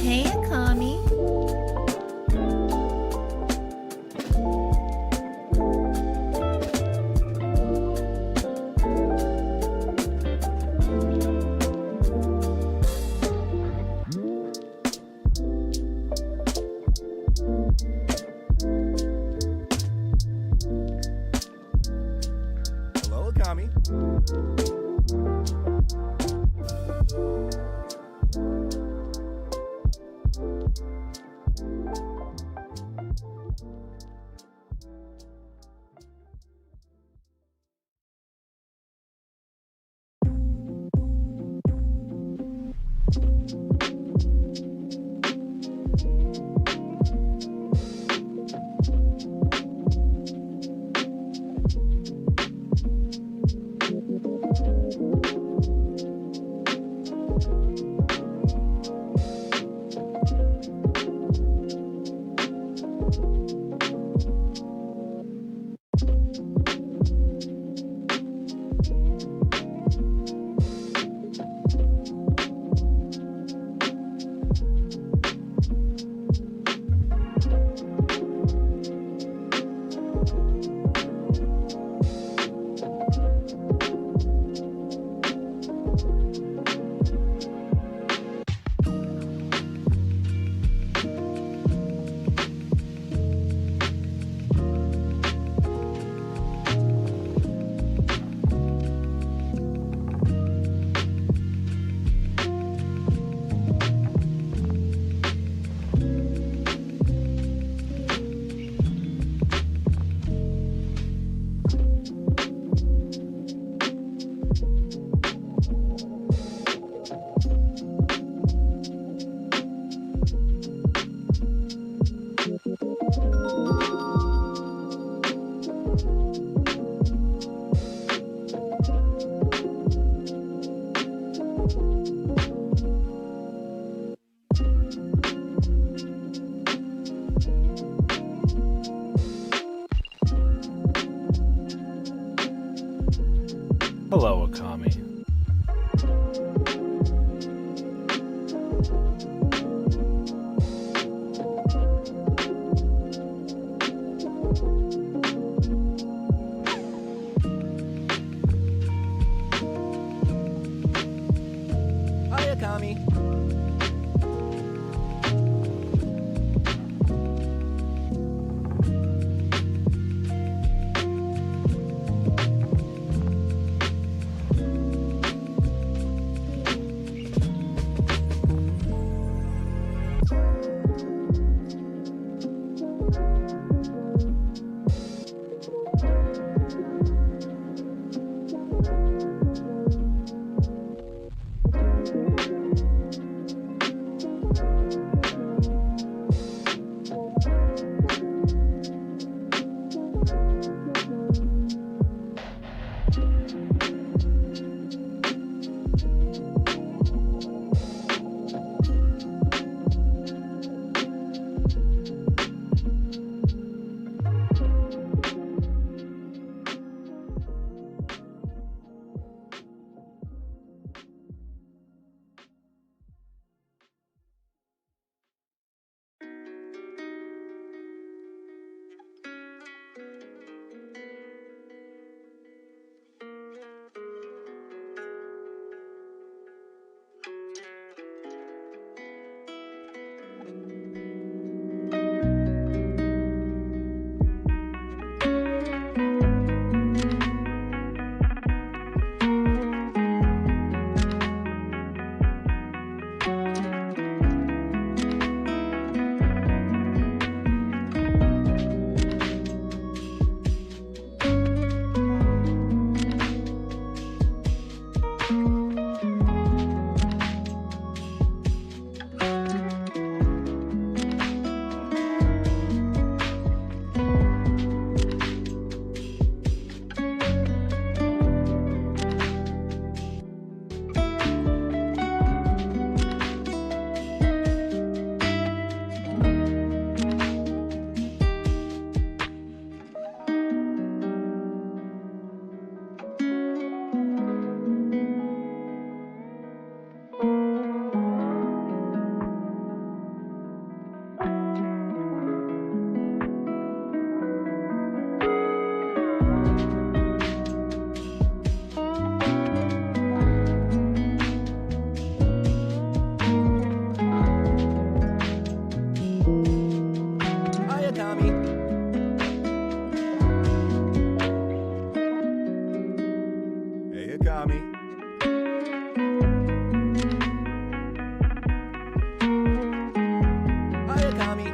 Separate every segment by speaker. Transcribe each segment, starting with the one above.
Speaker 1: Hey, Akami.
Speaker 2: Hello, Akami.
Speaker 3: Hello, Akami.
Speaker 2: Hi, Akami. Hi, Akami. Hey, Akami. Hi, Akami.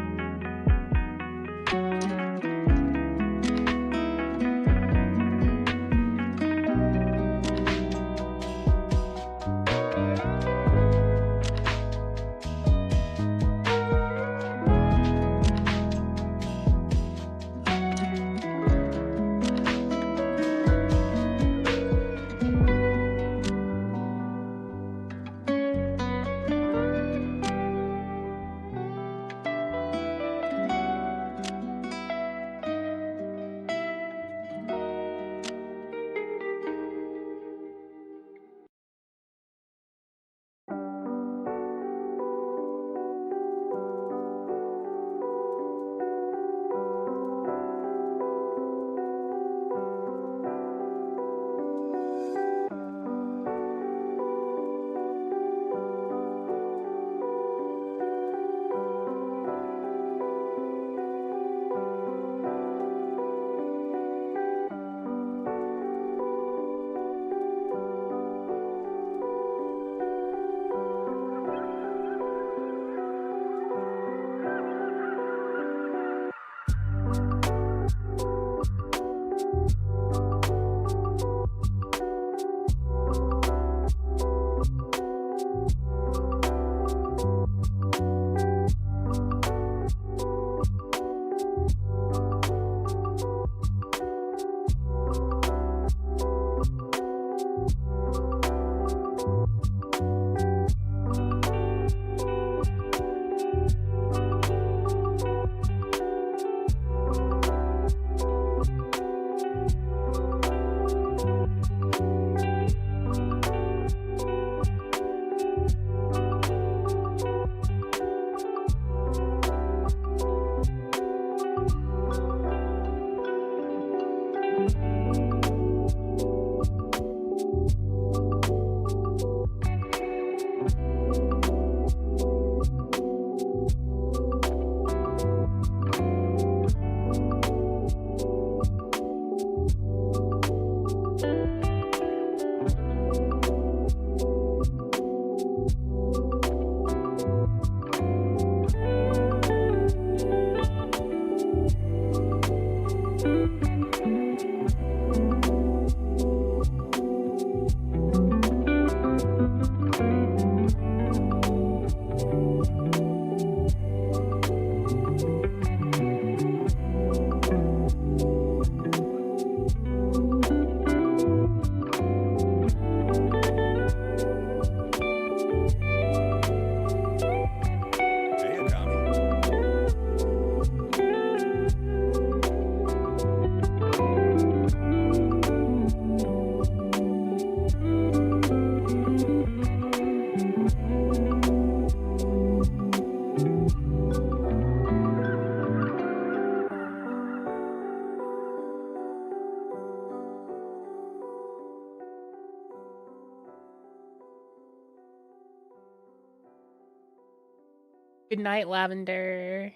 Speaker 3: Good night, Lavender.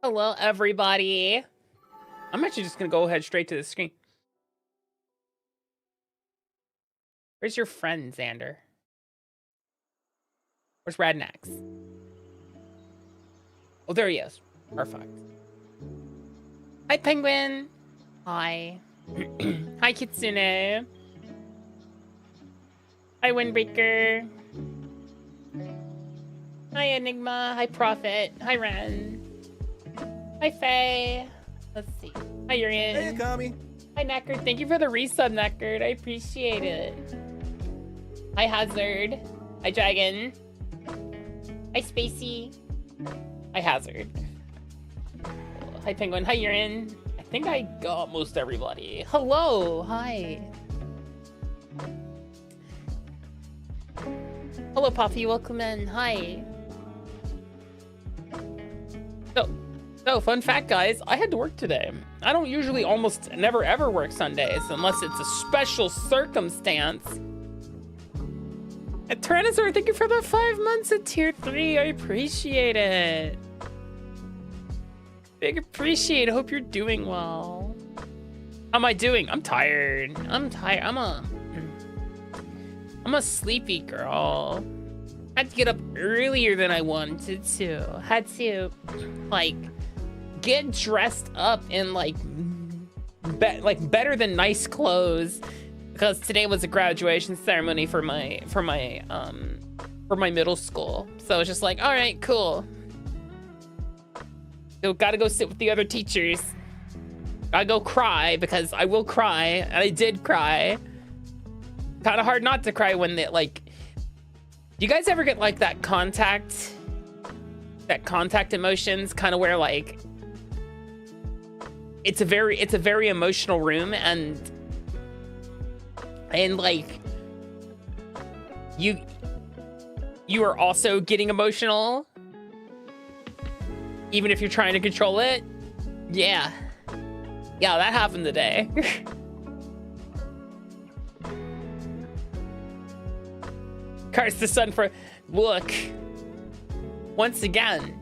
Speaker 3: Hello, everybody. I'm actually just gonna go ahead straight to the screen. Where's your friend, Xander? Where's Radnax? Oh, there he is. Perfect. Hi, Penguin. Hi. Hi, Kitsune. Hi, Windbreaker. Hi, Enigma. Hi, Prophet. Hi, Ren. Hi, Faye. Let's see. Hi, Urian.
Speaker 2: Hey, Akami.
Speaker 3: Hi, Neckard. Thank you for the resub, Neckard. I appreciate it. Hi, Hazard. Hi, Dragon. Hi, Spacey. Hi, Hazard. Hi, Penguin. Hi, Urian. I think I got most everybody. Hello. Hi. Hello, Puffy. Welcome in. Hi. So, So, fun fact, guys, I had to work today. I don't usually almost never ever work Sundays unless it's a special circumstance. And Tyrannosaur, thank you for the 5 months at tier 3. I appreciate it. Big appreciate it. Hope you're doing well. How am I doing? I'm tired. I'm tired. I'm a sleepy girl. Had to get up earlier than I wanted to. Had to, like, get dressed up in like better than nice clothes because today was a graduation ceremony for my middle school. So it's just like, all right, cool. So gotta go sit with the other teachers. Gotta go cry because I will cry, and I did cry. Kind of hard not to cry when they like. Do you guys ever get like that contact emotions, kind of where like it's a very emotional room, and like you are also getting emotional even if you're trying to control it? Yeah, that happened today. Curse the sun for look once again.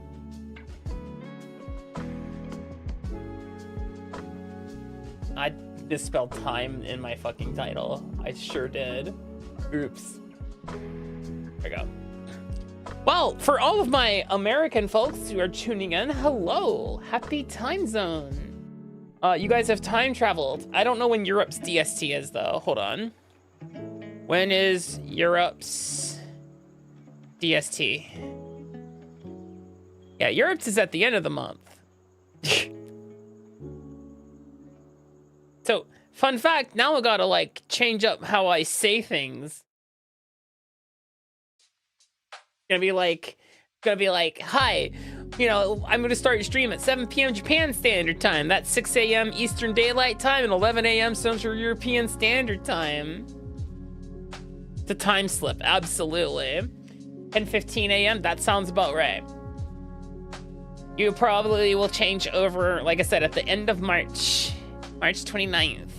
Speaker 3: I misspelled time in my fucking title. I sure did. Oops. There we go. Well, for all of my American folks who are tuning in, hello. Happy time zone. You guys have time traveled. I don't know when Europe's DST is though. Hold on. When is Europe's DST? Yeah, Europe's is at the end of the month. So, fun fact, now I gotta like change up how I say things. Gonna be like, hi, you know, I'm gonna start your stream at 7 p.m. Japan Standard Time. That's 6 a.m. Eastern Daylight Time and 11 a.m. Central European Standard Time. The time slip, absolutely. 10:15 a.m. That sounds about right. You probably will change over, like I said, at the end of March 29th.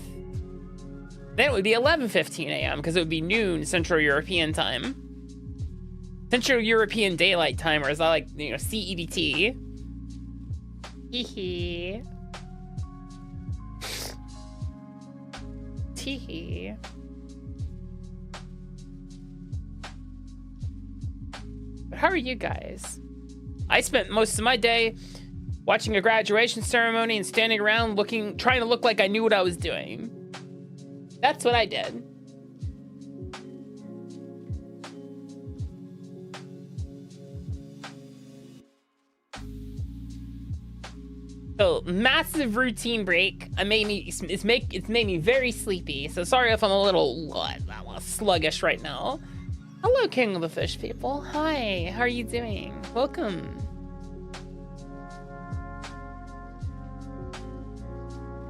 Speaker 3: Then it would be 11:15 a.m. because it would be noon Central European Time. Central European Daylight Time, or as I like, you know, CEDT. Hee hee. But how are you guys? I spent most of my day watching a graduation ceremony and standing around trying to look like I knew what I was doing. That's what I did. So, massive routine break. It's made me very sleepy. So sorry if I'm a little sluggish right now. Hello, King of the Fish people. Hi, how are you doing? Welcome.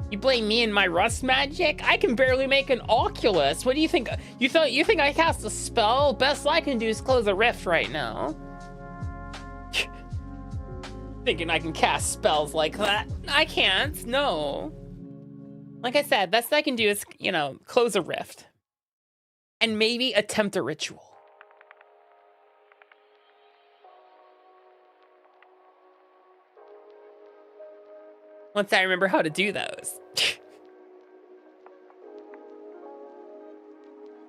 Speaker 3: You blame me and my rust magic? I can barely make an Oculus. What do you think? You think I cast a spell? Best I can do is close a rift right now. Thinking I can cast spells like that. I can't, no. Like I said, best I can do is, you know, close a rift. And maybe attempt a ritual. Once I remember how to do those.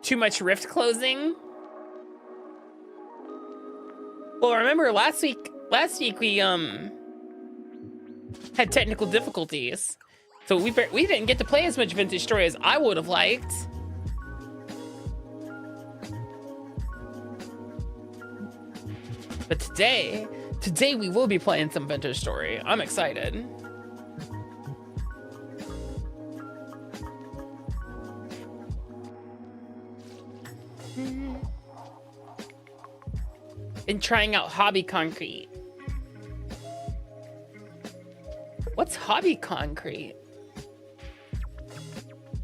Speaker 3: Too much rift closing? Well, remember last week we had technical difficulties. So we didn't get to play as much Vintage Story as I would have liked. But today we will be playing some Vintage Story. I'm excited. Been trying out Hobby Concrete. What's Hobby Concrete?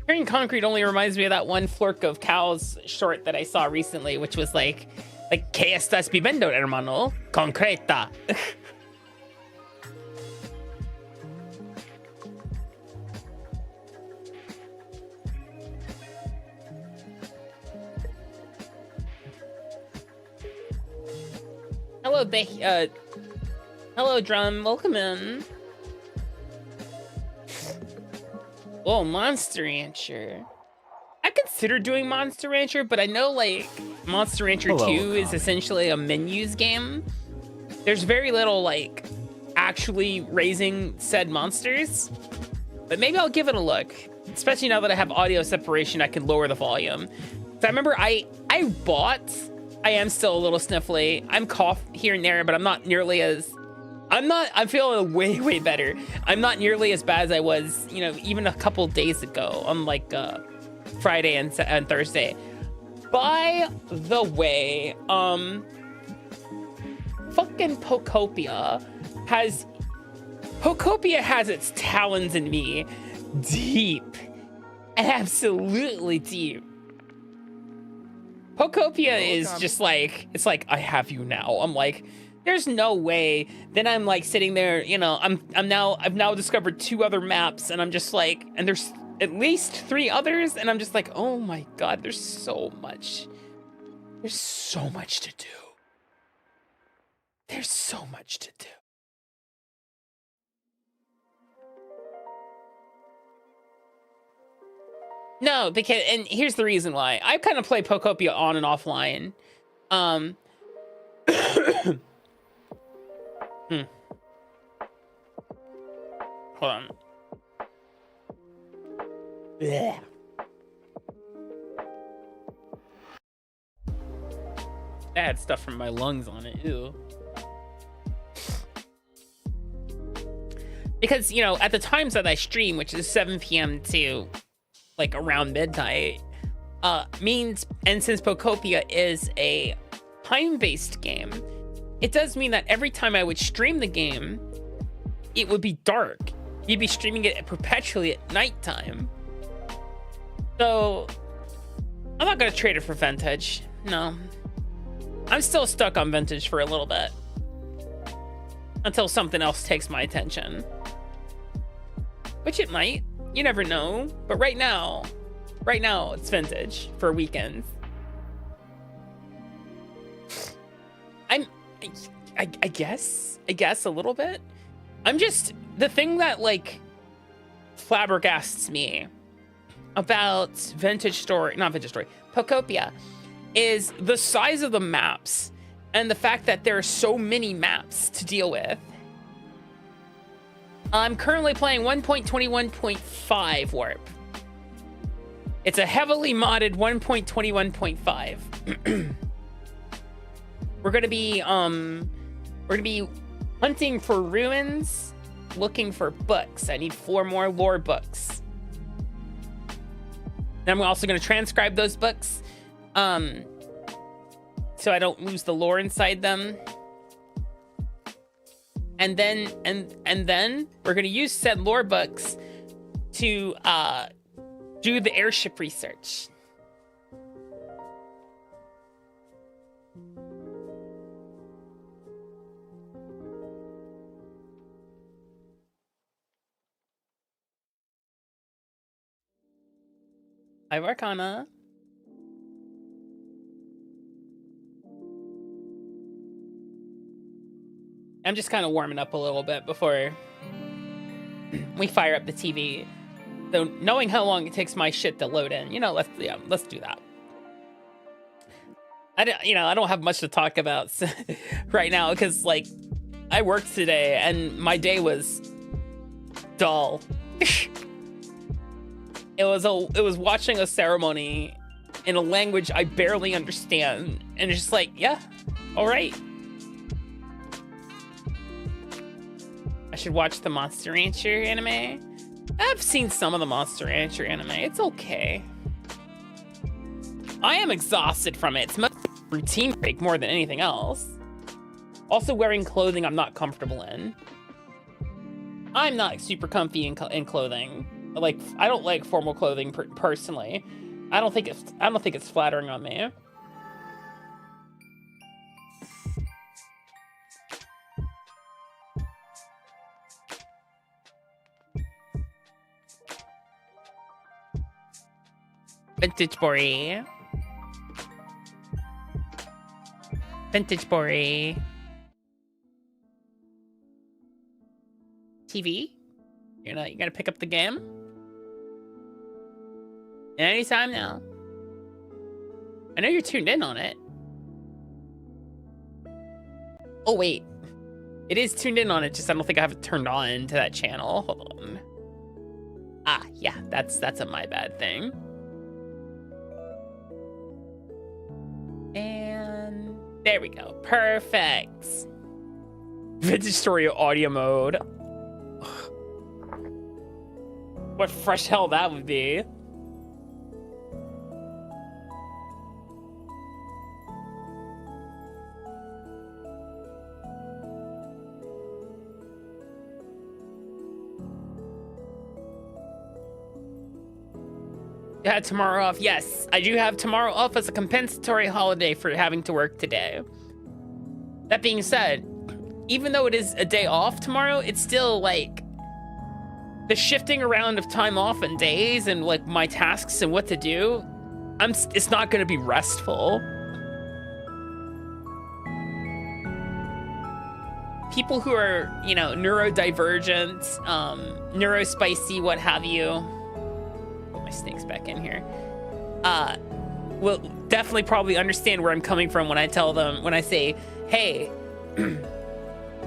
Speaker 3: Hearing concrete only reminds me of that one Flork of Cows short that I saw recently, which was like ¿Qué estás viviendo, hermano? Concreta. Hello, hello, Drum. Welcome in. Oh, Monster Rancher. I consider doing Monster Rancher, but I know like Monster Rancher 2 is essentially a menus game. There's very little like actually raising said monsters, but maybe I'll give it a look. Especially now that I have audio separation, I can lower the volume. So I remember I am still a little sniffly. I'm cough here and there, but I'm not nearly as, I'm feeling way better. I'm not nearly as bad as I was, you know, even a couple days ago on like Friday and Thursday. By the way, fucking Pokopia has its talons in me deep, absolutely deep. Pokopia is just like, it's like, I have you now. I'm like, there's no way. Then I'm like sitting there, you know, I've now discovered 2 other maps, and I'm just like, and there's at least 3 others, and I'm just like, oh my god, there's so much to do. There's so much to do. No, because, and here's the reason why. I kind of play Pokopia on and offline. Hold on. Yeah. I had stuff from my lungs on it, ew. Because, you know, at the times that I stream, which is 7 p.m. to like around midnight, means, and since Pokopia is a time-based game, it does mean that every time I would stream the game, it would be dark. You'd be streaming it perpetually at nighttime. So I'm not gonna trade it for Vintage. No, I'm still stuck on Vintage for a little bit until something else takes my attention, which it might. You never know. But right now it's Vintage for weekends. I guess a little bit. I'm just, the thing that like flabbergasts me about Pokopia is the size of the maps and the fact that there are so many maps to deal with. I'm currently playing 1.21.5 warp. It's a heavily modded 1.21.5. We're gonna be hunting for ruins, looking for books. I need 4 more lore books. Then I'm also gonna transcribe those books, so I don't lose the lore inside them. And then we're gonna use said lore books to do the airship research. Hi, Arcana. I'm just kind of warming up a little bit before we fire up the TV. So knowing how long it takes my shit to load in, you know, let's do that. I don't have much to talk about right now because like I worked today and my day was dull. It was watching a ceremony in a language I barely understand, and it's just like, yeah, all right. I should watch the Monster Rancher anime. I've seen some of the Monster Rancher anime. It's okay. I am exhausted from it. It's a routine break more than anything else. Also wearing clothing I'm not comfortable in. I'm not super comfy in clothing. Like, I don't like formal clothing personally. I don't think it's flattering on me. Vintage Bori. Vintage Bori. TV? You're gonna pick up the game? Anytime now. I know you're tuned in on it. Oh wait, it is tuned in on it. Just I don't think I have it turned on to that channel. Hold on. Ah, yeah, that's a my bad thing. And there we go. Perfect. Vintage story audio mode. What fresh hell that would be. You had tomorrow off. Yes, I do have tomorrow off as a compensatory holiday for having to work today. That being said, even though it is a day off tomorrow, it's still like the shifting around of time off and days and like my tasks and what to do. It's not going to be restful. People who are, you know, neurodivergent, neurospicy, what have you. Put my snakes back in here. Will definitely probably understand where I'm coming from when I tell them, when I say, hey,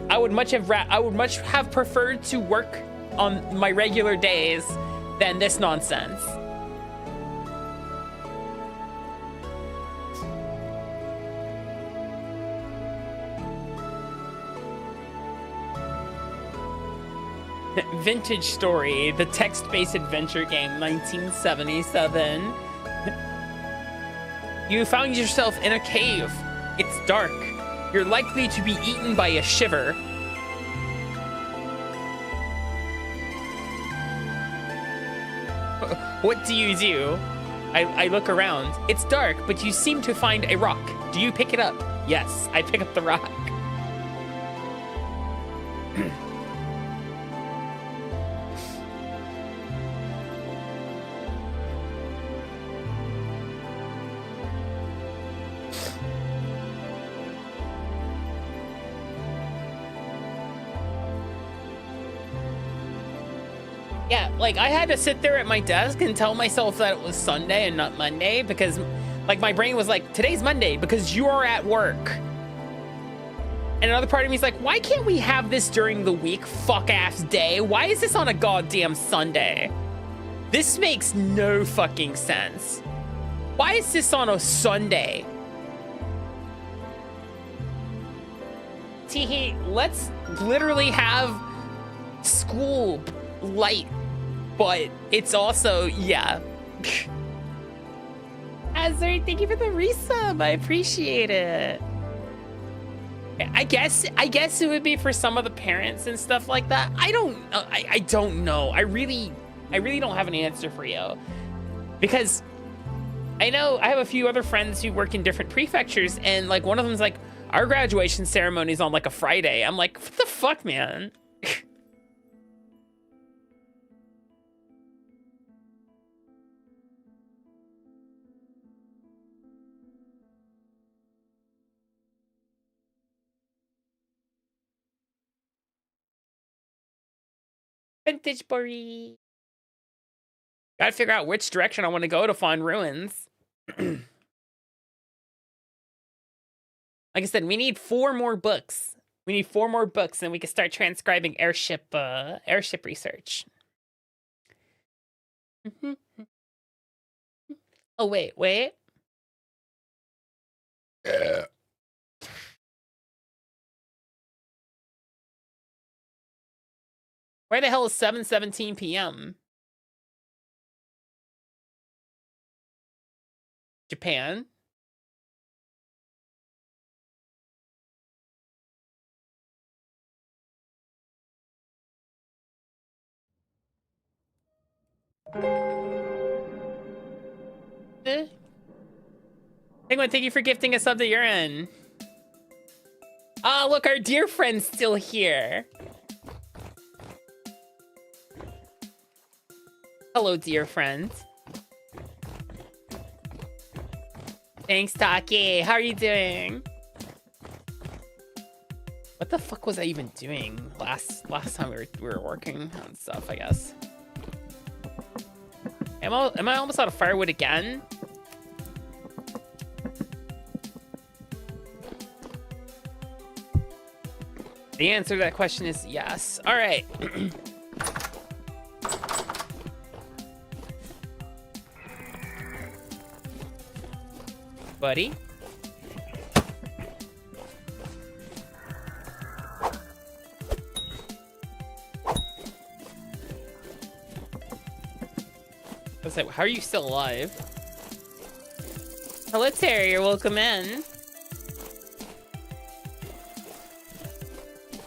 Speaker 3: I would much have preferred to work on my regular days than this nonsense. Vintage story, the text-based adventure game, 1977. You found yourself in a cave. It's dark. You're likely to be eaten by a shiver. What do you do? I look around. It's dark, but you seem to find a rock. Do you pick it up? Yes, I pick up the rock. Yeah, like I had to sit there at my desk and tell myself that it was Sunday and not Monday because like my brain was like, today's Monday because you are at work. And another part of me is like, why can't we have this during the week, fuck ass day? Why is this on a goddamn Sunday? This makes no fucking sense. Why is this on a Sunday? Teehee, let's literally have school light, but it's also, yeah. Hazard, thank you for the resub. I appreciate it. I guess it would be for some of the parents and stuff like that. I don't know. I really don't have an answer for you because I know I have a few other friends who work in different prefectures, and like one of them's like, our graduation ceremony is on like a Friday. I'm like, what the fuck, man? Vintage Bori. Gotta figure out which direction I want to go to find ruins. Like I said, we need 4 more books. We need 4 more books, and we can start transcribing airship research. Oh wait. Where the hell is 7:17 p.m.? Japan? Penguin, thank you for gifting a sub to your end. Ah, look, our dear friend's still here. Hello, dear friend. Thanks, Taki. How are you doing? What the fuck was I even doing last time we were working on stuff, I guess. Am I almost out of firewood again? The answer to that question is yes. All right. Buddy. What's that? How are you still alive? Hello, Terrier. Welcome in.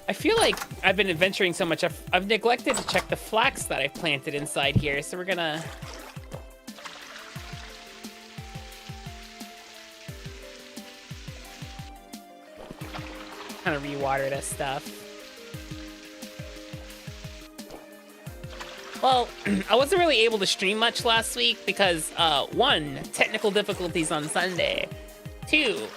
Speaker 3: I feel like I've been adventuring so much. I've neglected to check the flax that I've planted inside here. So we're gonna... kind of rewater this stuff. Well, I wasn't really able to stream much last week because, one, technical difficulties on Sunday. Two,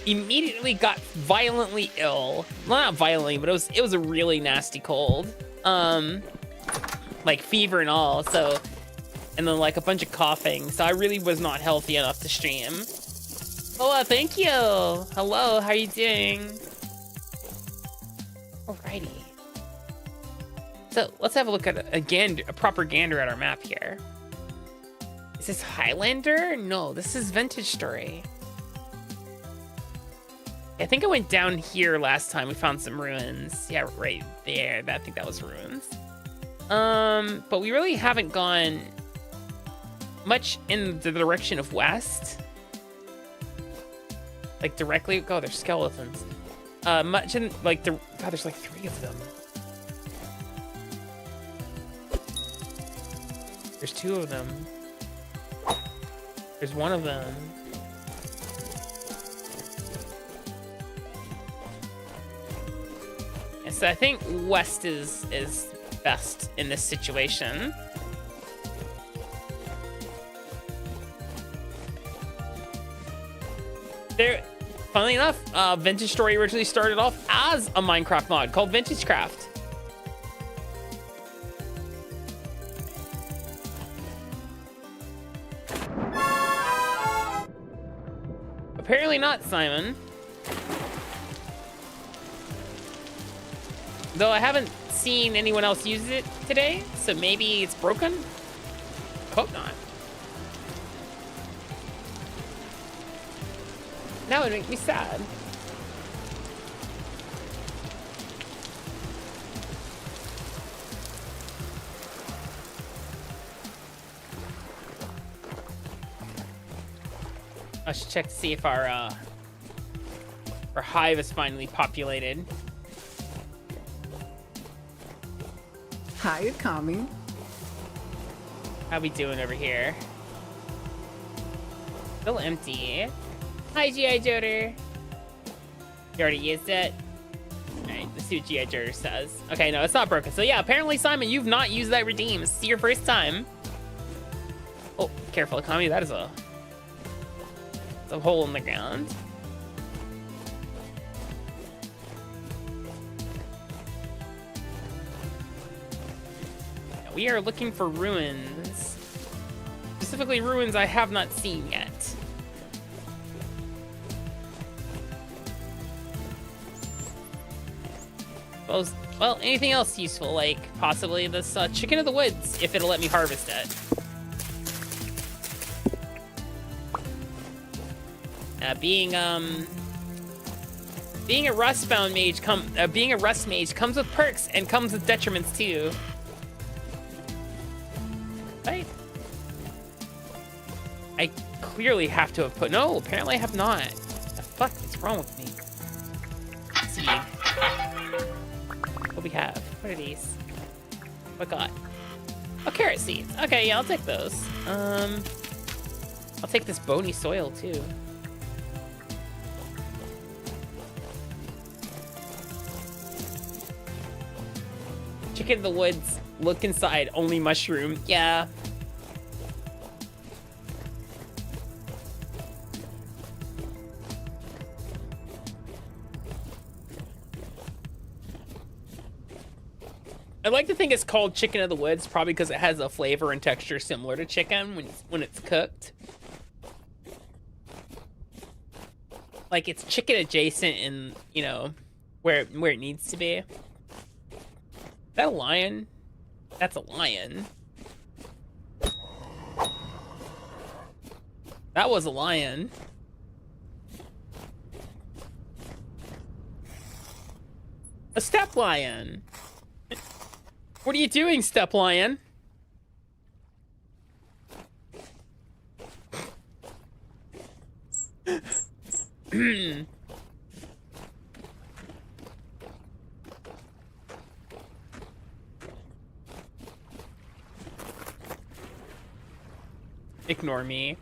Speaker 3: immediately got violently ill. Well, not violently, but it was a really nasty cold. Like fever and all, so... And then, like, a bunch of coughing, so I really was not healthy enough to stream. Oh, thank you! Hello, how are you doing? Alrighty. So let's have a look at a proper gander at our map here. Is this Highlander? No, this is Vintage Story. I think I went down here last time. We found some ruins. Yeah, right there. I think that was ruins. But we really haven't gone much in the direction of west. Like directly. Oh, there's skeletons. Much in like the. God, there's like 3 of them. There's 2 of them. There's 1 of them. And so I think west is best in this situation. There, funnily enough, Vintage Story originally started off as a Minecraft mod called Vintage Craft. Apparently not, Simon. Though I haven't seen anyone else use it today, so maybe it's broken? I hope not. That would make me sad. I should check to see if our hive is finally populated.
Speaker 4: Hi, Akami.
Speaker 3: How we doing over here? Still empty. Hi, G.I. Joder. You already used it? Alright, let's see what G.I. Joder says. Okay, no, it's not broken. So yeah, apparently, Simon, you've not used that redeem. This is your first time. Oh, careful, Akami. That is a hole in the ground. We are looking for ruins. Specifically, ruins I have not seen yet. Well, anything else useful, like possibly this chicken of the woods, if it'll let me harvest it. Being a rust-bound mage being a rust mage comes with perks and comes with detriments too. Right? I clearly have to have put... No, apparently I have not. The fuck is wrong with me? Let's see. What we have? What are these? What got? Oh, carrot seeds. Okay, yeah, I'll take those. I'll take this bony soil too. Chicken in the woods. Look inside. Only mushroom. Yeah. I like to think it's called chicken of the woods, probably because it has a flavor and texture similar to chicken when it's cooked. Like it's chicken adjacent and, you know, where it needs to be. Is that a lion? That's a lion. That was a lion. A steppe lion. What are you doing, steppe lion? Ignore me.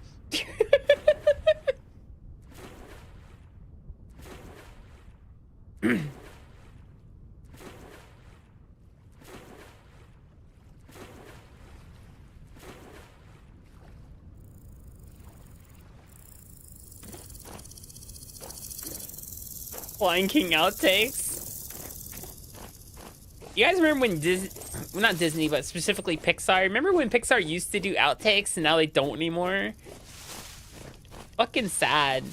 Speaker 3: Lion King outtakes. You guys remember when Disney, well, not Disney, but specifically Pixar? Remember when Pixar used to do outtakes and now they don't anymore? Fucking sad.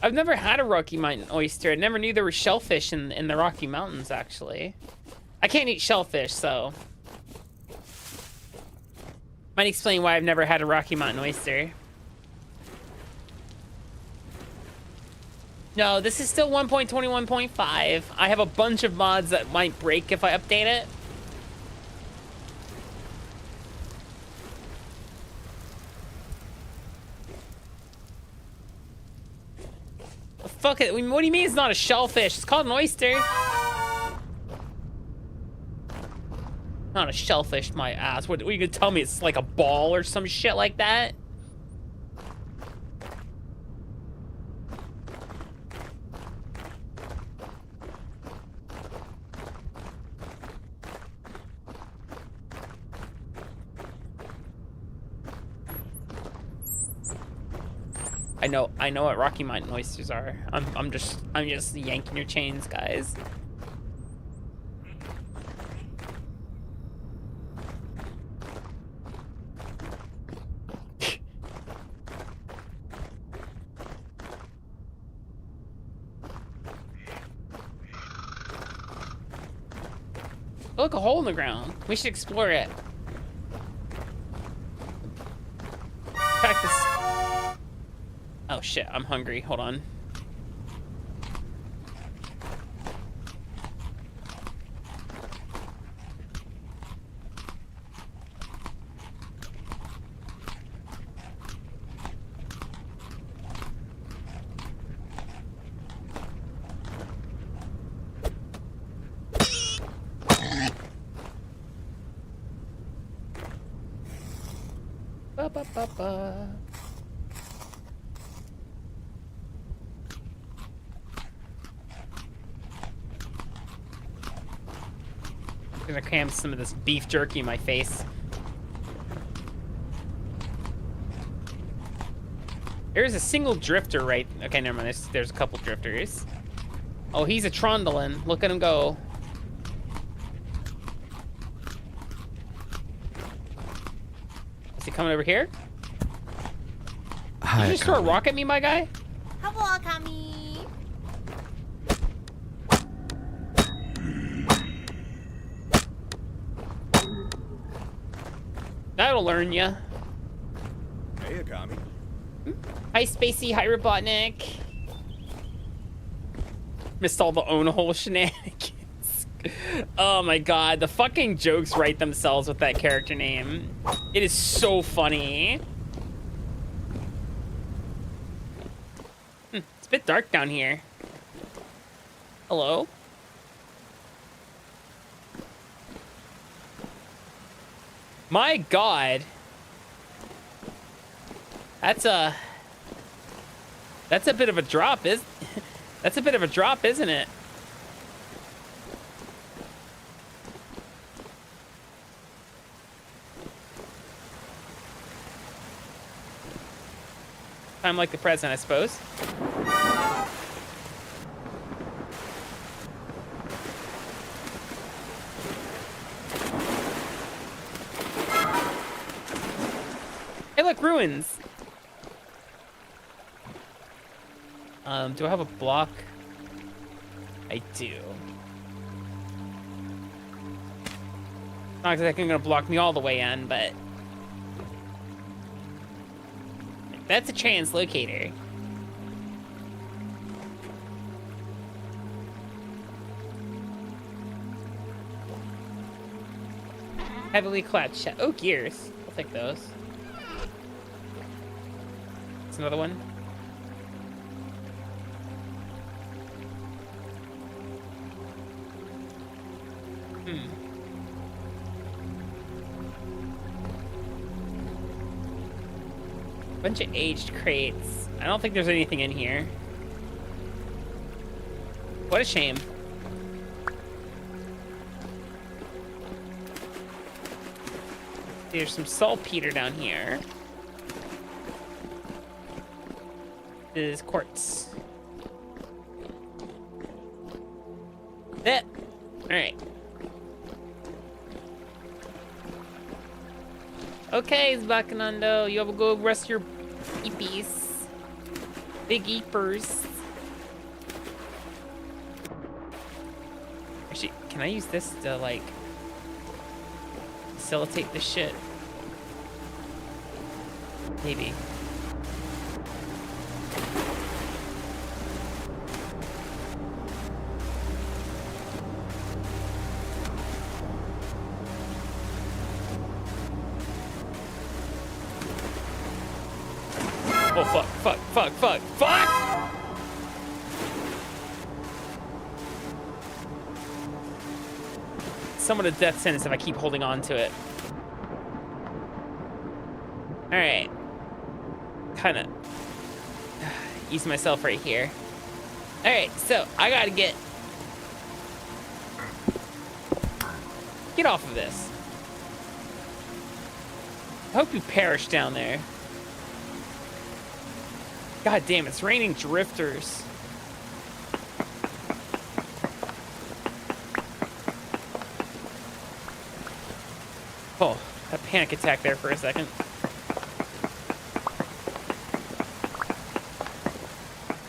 Speaker 3: I've never had a Rocky Mountain oyster. I never knew there were shellfish in the Rocky Mountains, actually. I can't eat shellfish, so... might explain why I've never had a Rocky Mountain oyster. No, this is still 1.21.5. I have a bunch of mods that might break if I update it. Fuck it. What do you mean it's not a shellfish? It's called an oyster. Not a shellfish, my ass. What are you gonna tell me? It's like a ball or some shit like that? I know what Rocky Mountain oysters are. I'm just yanking your chains, guys. Look, a hole in the ground. We should explore it. Practice. Oh shit, I'm hungry. Hold on. Ba ba ba ba. I'm gonna cram some of this beef jerky in my face. There's a single drifter right... Okay, never mind. There's a couple drifters. Oh, he's a trundling. Look at him go. Is he coming over here?
Speaker 4: Hi,
Speaker 3: Did you just throw a rock at me, my guy?
Speaker 1: Hello, Akami.
Speaker 3: That'll learn ya.
Speaker 2: Hey, Akami.
Speaker 3: Hi, Spacey. Hi, Robotnik. Missed all the own hole shenanigans. Oh my god, the fucking jokes write themselves with that character name. It is so funny. It's a bit dark down here. Hello? My god. That's a bit of a drop, that's a bit of a drop, isn't it? Time like the present, I suppose. Hey, look, ruins. Do I have a block? I do. Not exactly gonna block me all the way in, but that's a translocator. Heavily clad chest. Oh, gears. I'll take those. It's another one. Bunch of aged crates. I don't think there's anything in here. What a shame. There's some saltpeter down here. This is quartz. That. All right. Okay, Zbakanando, you have to go rest your eepies. Big eepers. Actually, can I use this to, like, facilitate this shit? Maybe. Oh, fuck! Somewhat a death sentence if I keep holding on to it. Alright. Kinda ease myself right here. Alright, so I gotta get off of this. I hope you perish down there. God damn, it's raining drifters. Oh, a panic attack there for a second.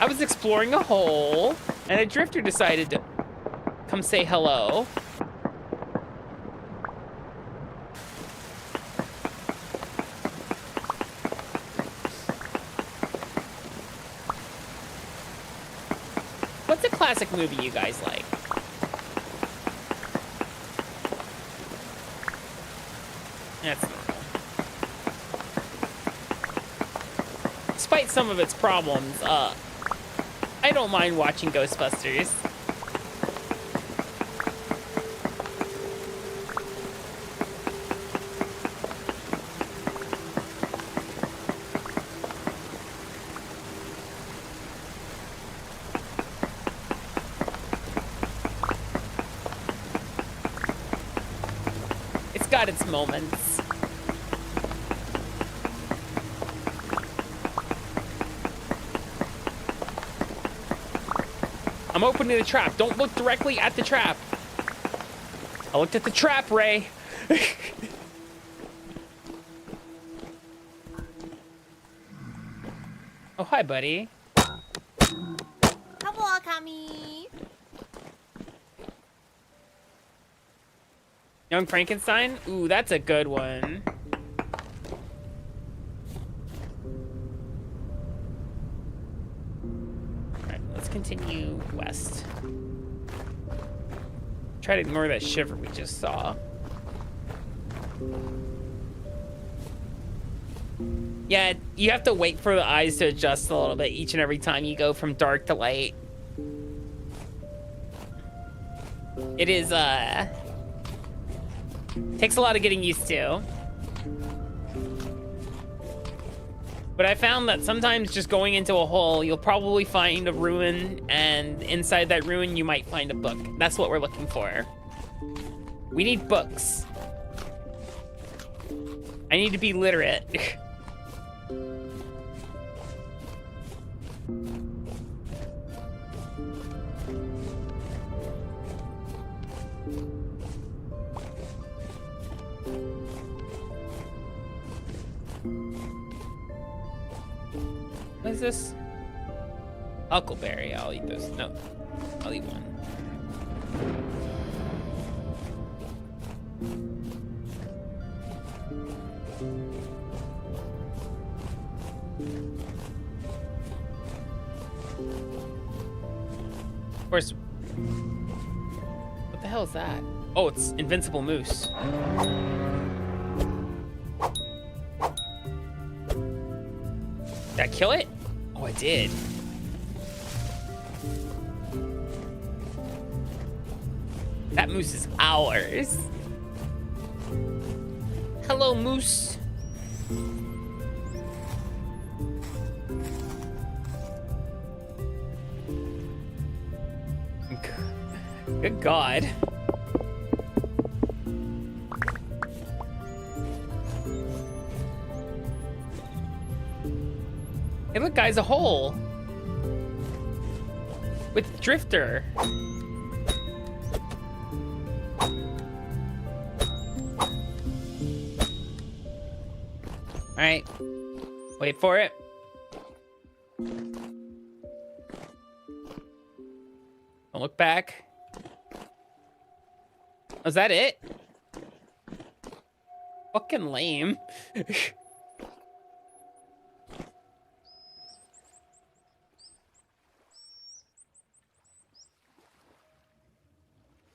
Speaker 3: I was exploring a hole, and a drifter decided to come say hello. What's a classic movie you guys like? That's normal. Despite some of its problems, I don't mind watching Ghostbusters. It's got its moments. I'm opening the trap. Don't look directly at the trap. I looked at the trap, Ray. Oh, hi, buddy.
Speaker 1: Hello, Akami.
Speaker 3: Young Frankenstein? Ooh, that's a good one. Alright, let's continue west. Try to ignore that shiver we just saw. Yeah, you have to wait for the eyes to adjust a little bit each and every time you go from dark to light. It is, takes a lot of getting used to. But I found that sometimes just going into a hole, you'll probably find a ruin, and inside that ruin, you might find a book. That's what we're looking for. We need books. I need to be literate. What is this? Huckleberry. I'll eat those. No, I'll eat one. Of course. What the hell is that? Oh, it's invincible moose. Did I kill it? Oh, I did. That moose is ours. Hello, moose. Good God. Hey, look, guys, a hole with Drifter. All right, wait for it. Don't look back. Was that it? Fucking lame.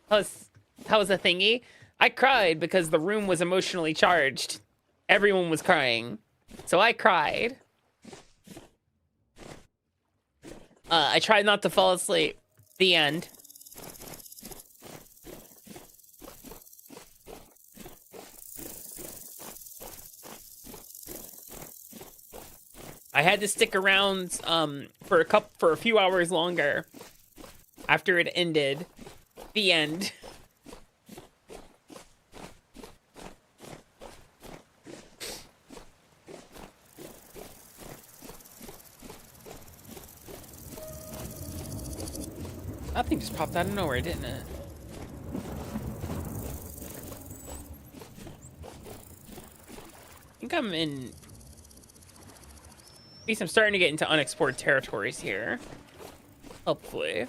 Speaker 3: That was a thingy. I cried because the room was emotionally charged. Everyone was crying, so I cried. I tried not to fall asleep. The end. I had to stick around for a few hours longer after it ended. The end. That thing just popped out of nowhere, didn't it? I think I'm in... At least I'm starting to get into unexplored territories here. Hopefully. I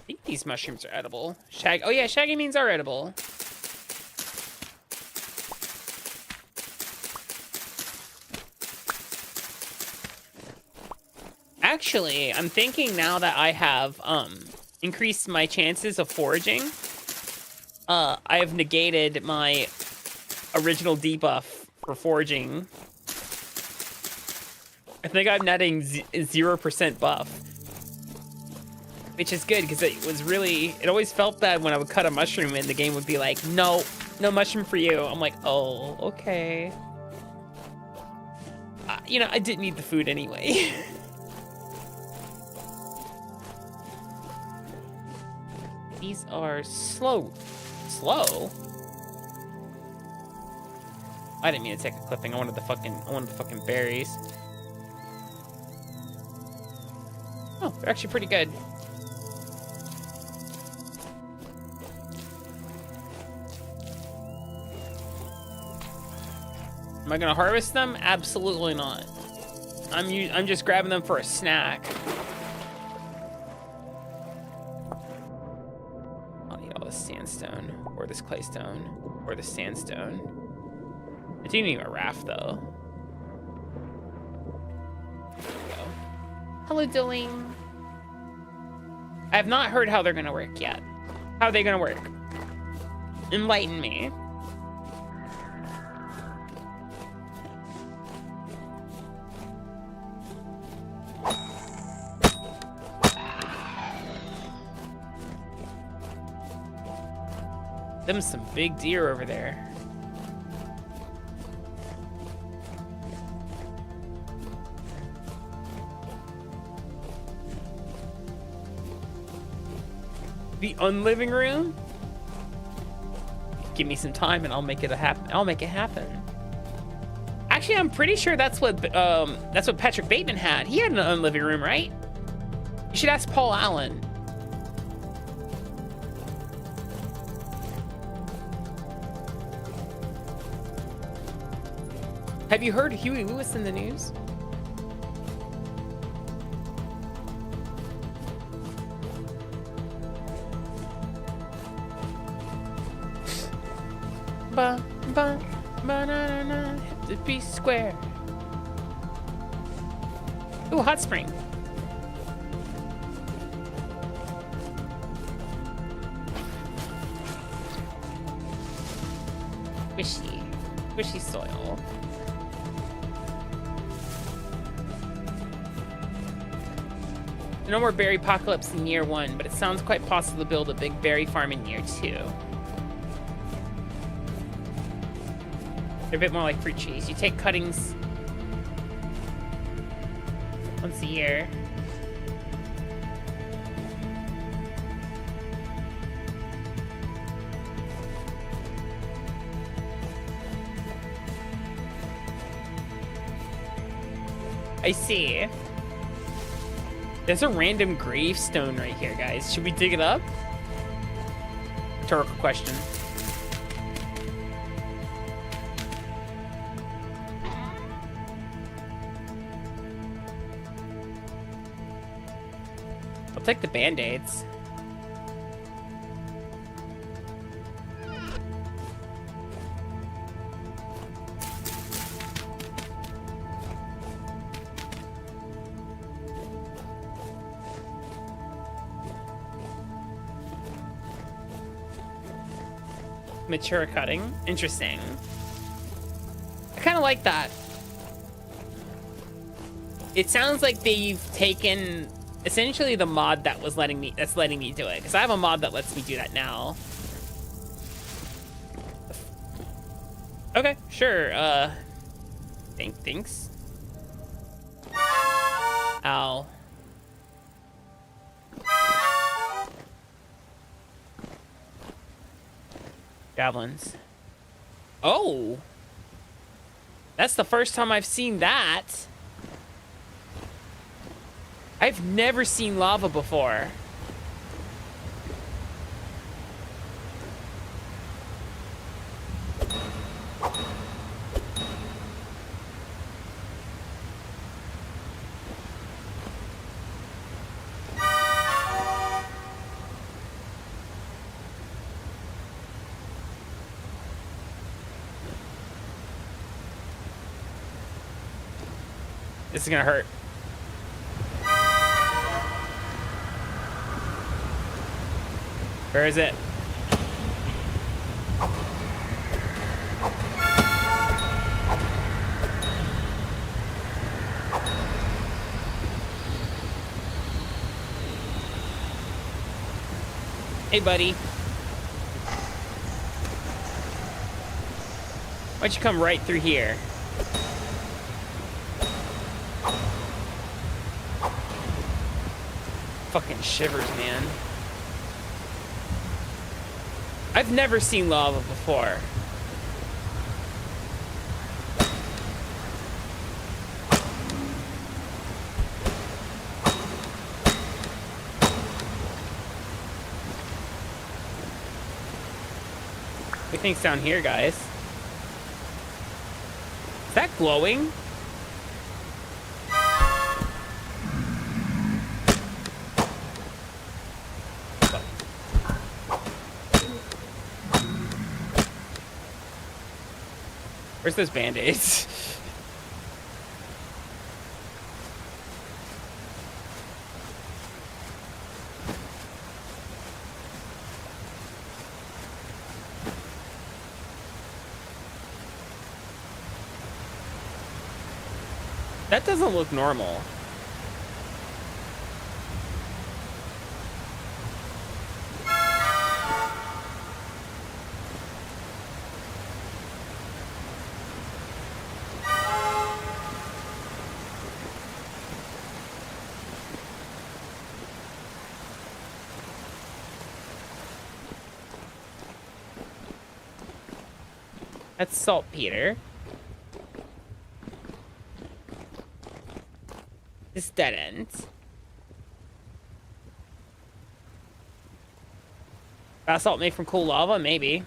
Speaker 3: think these mushrooms are edible. Oh yeah, shaggy beans are edible. Actually, I'm thinking now that I have increased my chances of foraging, I have negated my original debuff for foraging. I think I'm netting 0% buff, which is good because it always felt bad when I would cut a mushroom and the game would be like, no mushroom for you. I'm like, oh, okay. You know, I didn't need the food anyway. These are slow. Slow? I didn't mean to take a clipping. I wanted the fucking berries. Oh, they're actually pretty good. Am I gonna harvest them? Absolutely not. I'm just grabbing them for a snack. Sandstone, or this claystone, or the sandstone. I do need a raft though. There we go. Hello, Dilling. I have not heard how they're gonna work yet. How are they gonna work? Enlighten me. Them some big deer over there. The unliving room? Give me some time and I'll make it happen. I'll make it happen. Actually, I'm pretty sure that's what Patrick Bateman had. He had an unliving room, right? You should ask Paul Allen. Have you heard Huey Lewis in the news? Ba ba ba na na na. Hit the be square. Ooh, hot spring. Squishy soil. No more berry apocalypse in year 1, but it sounds quite possible to build a big berry farm in year 2. They're a bit more like fruit trees. You take cuttings once a year. I see. There's a random gravestone right here, guys. Should we dig it up? Rhetorical question. I'll take the band-aids. Mature cutting. Interesting. I kind of like that. It sounds like they've taken essentially the mod that's letting me do it, because I have a mod that lets me do that now. Okay, sure. Thanks. Ow. Javelins. Oh! That's the first time I've seen that. I've never seen lava before. This is gonna hurt. Where is it? Hey, buddy. Why don't you come right through here? Fucking shivers, man. I've never seen lava before. What do you think's down here, guys? Is that glowing? Where's those band-aids? That doesn't look normal. That's saltpeter. This dead end. Basalt made from cool lava? Maybe.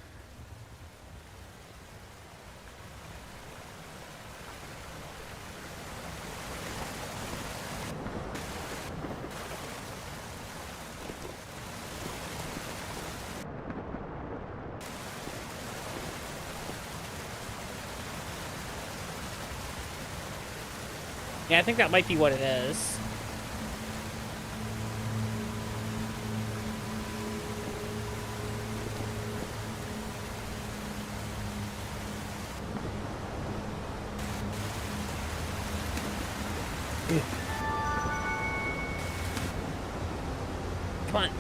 Speaker 3: Yeah, I think that might be what it is. Come on.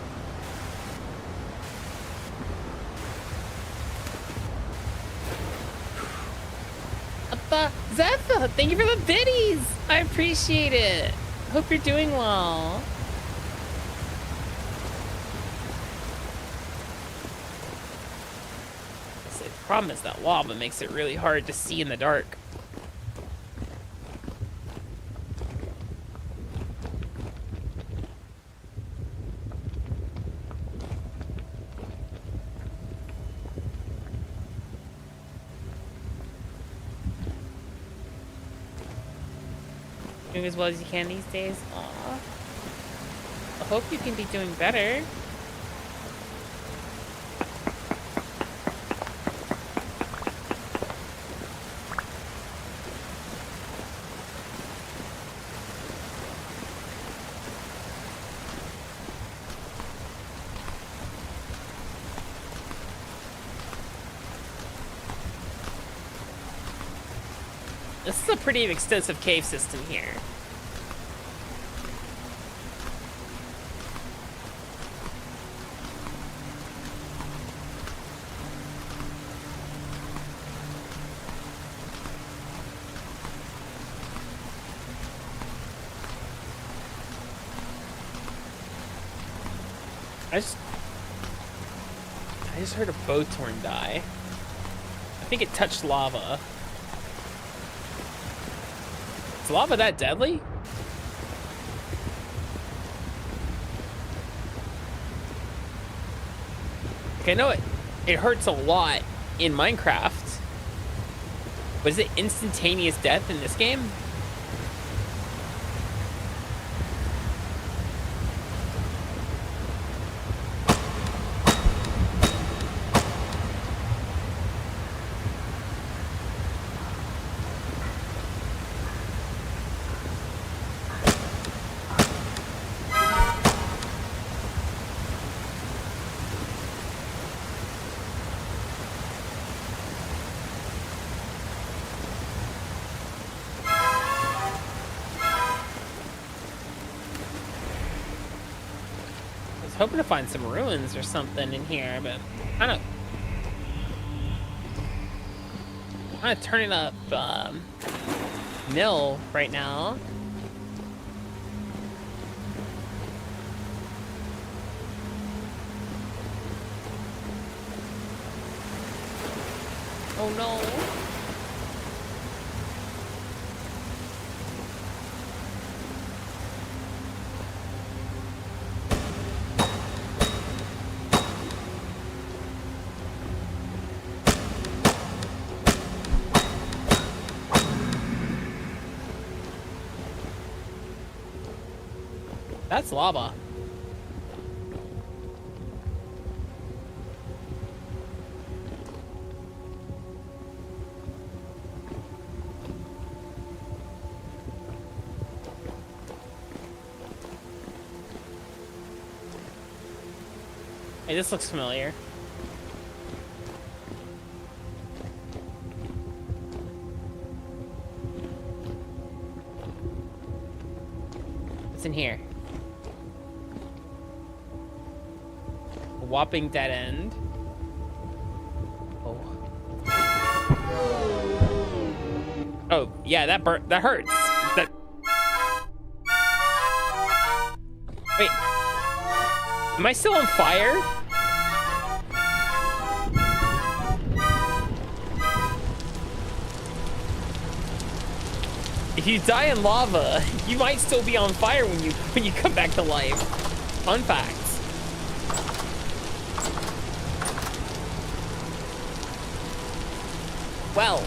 Speaker 3: Zepha, thank you for the biddies. I appreciate it. Hope you're doing well. The problem is that lava makes it really hard to see in the dark. Doing as well as you can these days. Aw. I hope you can be doing better. This is a pretty extensive cave system here. I just heard a boat horn die. I think it touched lava. Is lava that deadly? Okay, I know it hurts a lot in Minecraft, but is it instantaneous death in this game? Hoping to find some ruins or something in here, but kind of turning up nil right now. Oh no. That's lava. Hey, this looks familiar. What's in here? Whopping dead end. Oh, yeah, that hurts. That. Wait. Am I still on fire? If you die in lava, you might still be on fire when you come back to life. Fun fact. Well.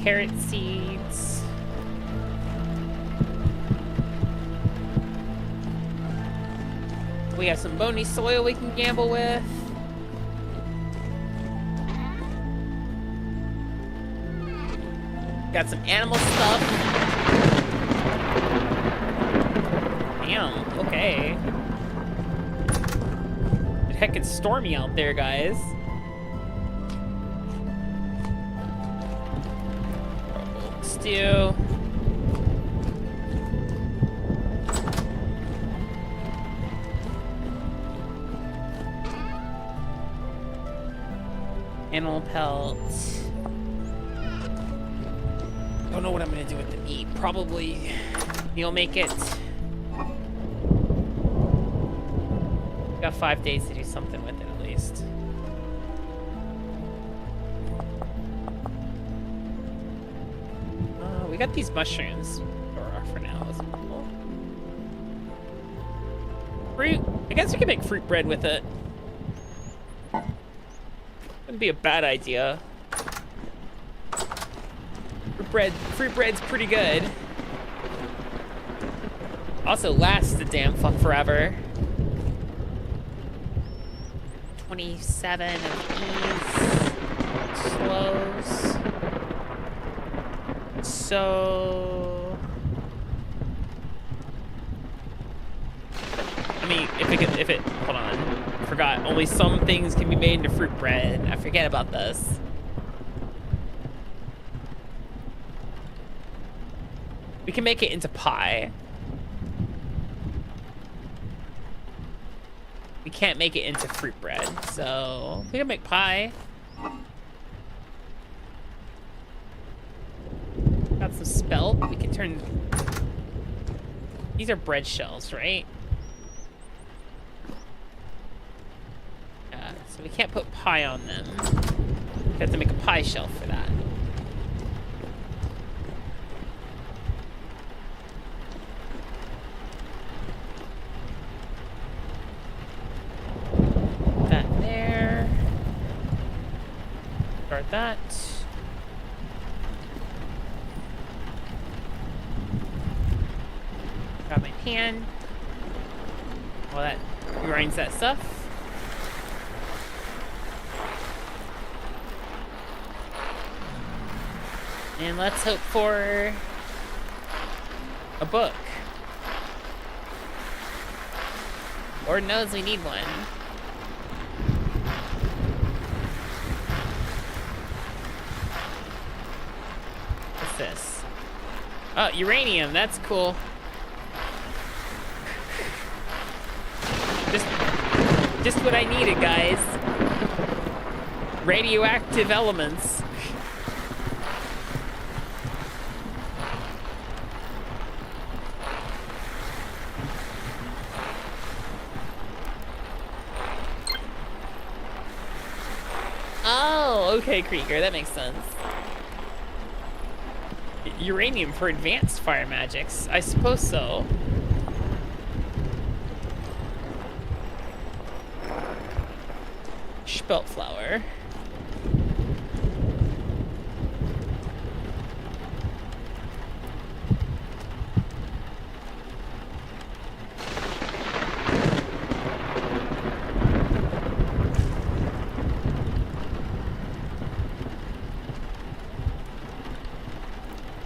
Speaker 3: carrot seeds. We have some bony soil we can gamble with. Got some animal stuff. Damn, okay. The heck, it's stormy out there, guys. Stew. Animal pelts. Don't know what I'm gonna do with the meat. Probably you'll make it. Got 5 days to do something with it at least. We got these mushrooms for now. Fruit. I guess we can make fruit bread with it. Wouldn't be a bad idea. Fruit bread's pretty good. Also lasts the damn fuck forever. 27 of these slows. So I mean, if it hold on. Forgot only some things can be made into fruit bread. I forget about this. We can make it into pie. We can't make it into fruit bread, so we can make pie. Got some spelt. We can turn. These are bread shells, right? Yeah, so we can't put pie on them. We have to make a pie shell for that. That. Got my pan. Well, that grinds that stuff. And let's hope for a book. Lord knows we need one. This. Oh, uranium, that's cool. Just what I needed, guys. Radioactive elements. Oh, okay, Krieger, that makes sense. Uranium for advanced fire magics. I suppose so. Spelt flower.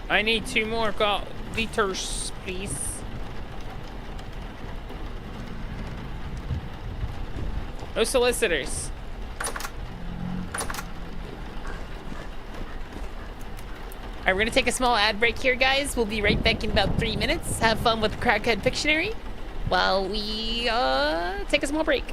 Speaker 3: I need 2 more liters, please. No solicitors. Alright, we're gonna take a small ad break here, guys. We'll be right back in about 3 minutes. Have fun with the Crackhead Pictionary while we take a small break.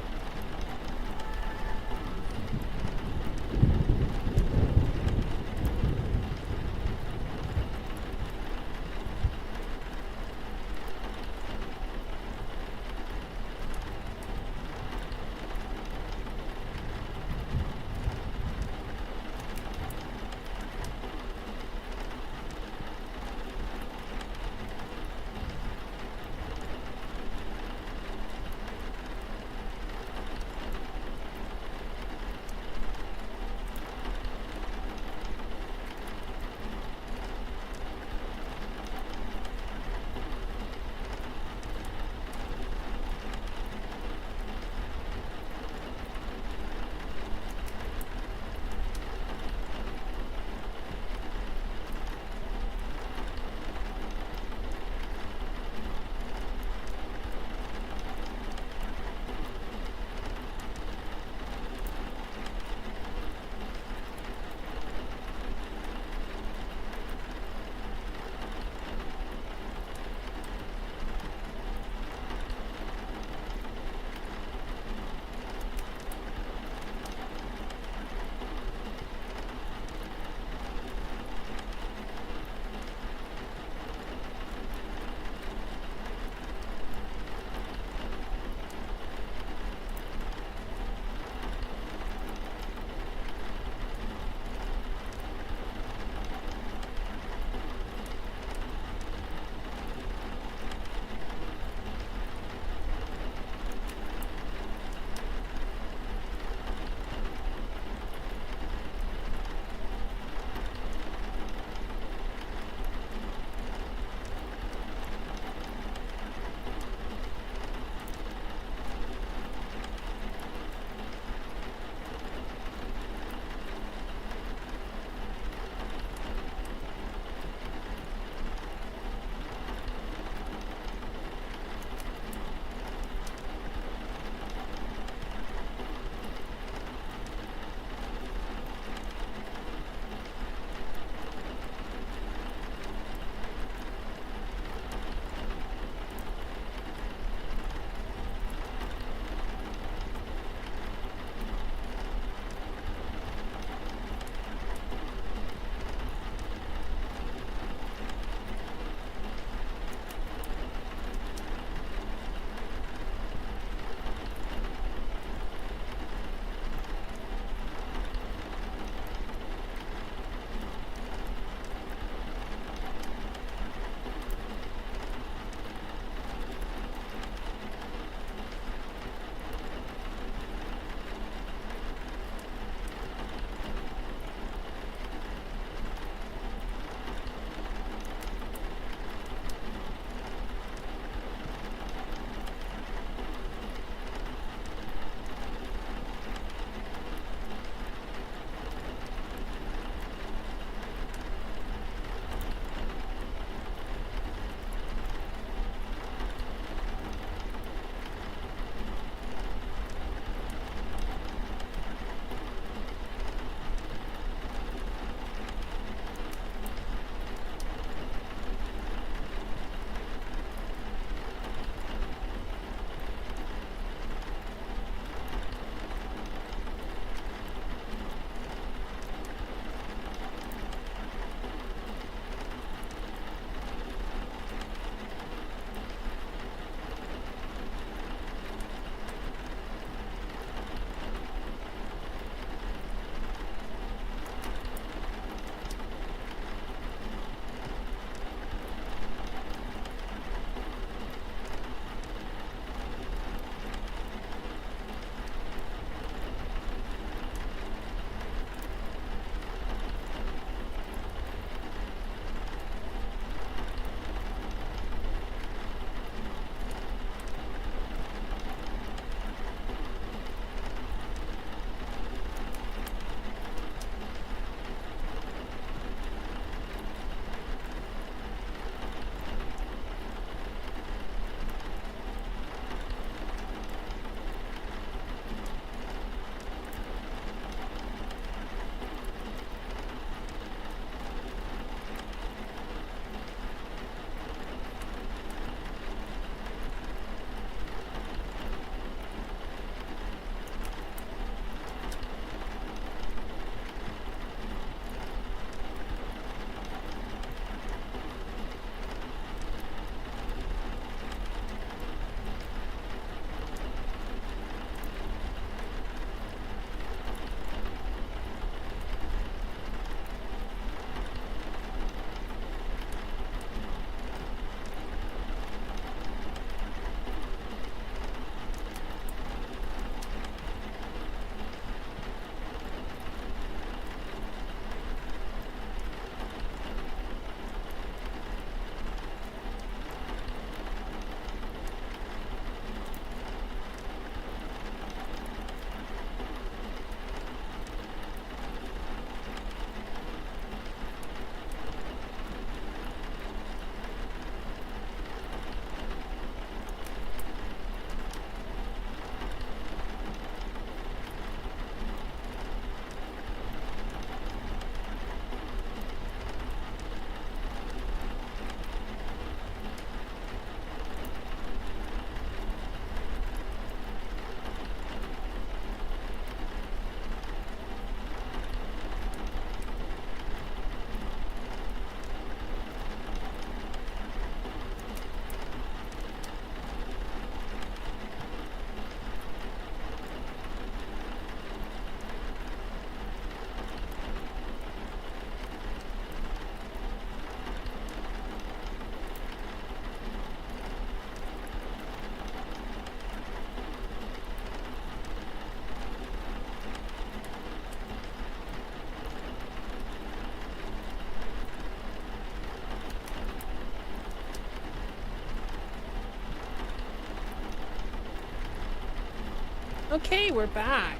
Speaker 3: Okay, we're back.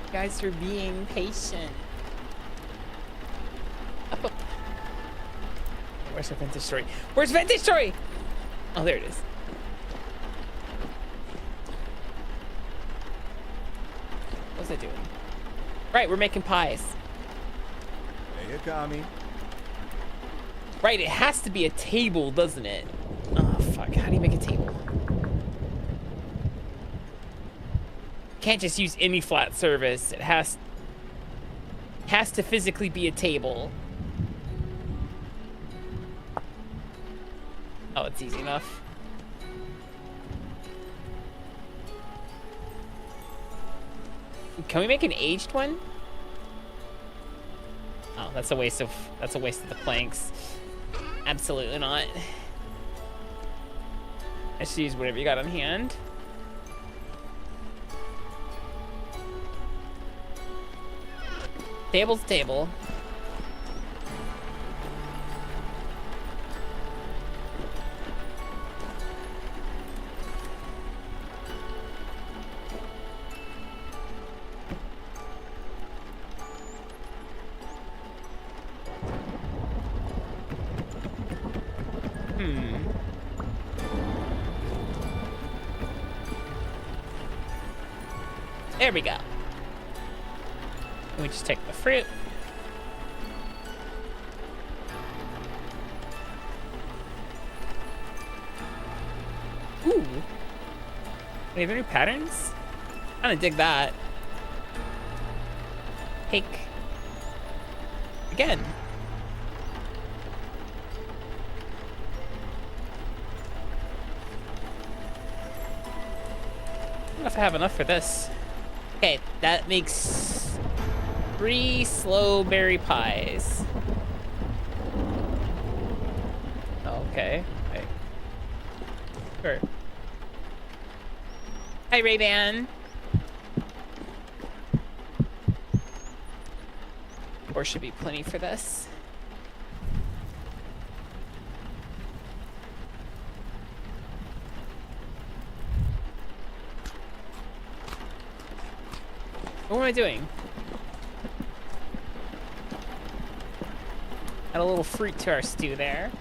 Speaker 3: You guys are being patient. Up, up. Where's the vintage story? Where's vintage story? Oh, there it is. What's it doing? Right, we're making pies.
Speaker 2: Hey, Akami.
Speaker 3: Right, it has to be a table, doesn't it? Oh, fuck. How do you make a table? Can't just use any flat surface. It has to physically be a table. Oh, it's easy enough. Can we make an aged one? Oh, that's a waste of the planks. Absolutely not. Let's use whatever you got on hand. Table's table. There we go. We just take the fruit. Ooh. Wait, are there new patterns? I kind of dig that. Cake. Again. I don't know if I have enough for this. Okay, that makes 3 slow berry pies. Okay. Hey. Sure. Hi, Ray-Ban. Or should be plenty for this. What am I doing? Add a little fruit to our stew there.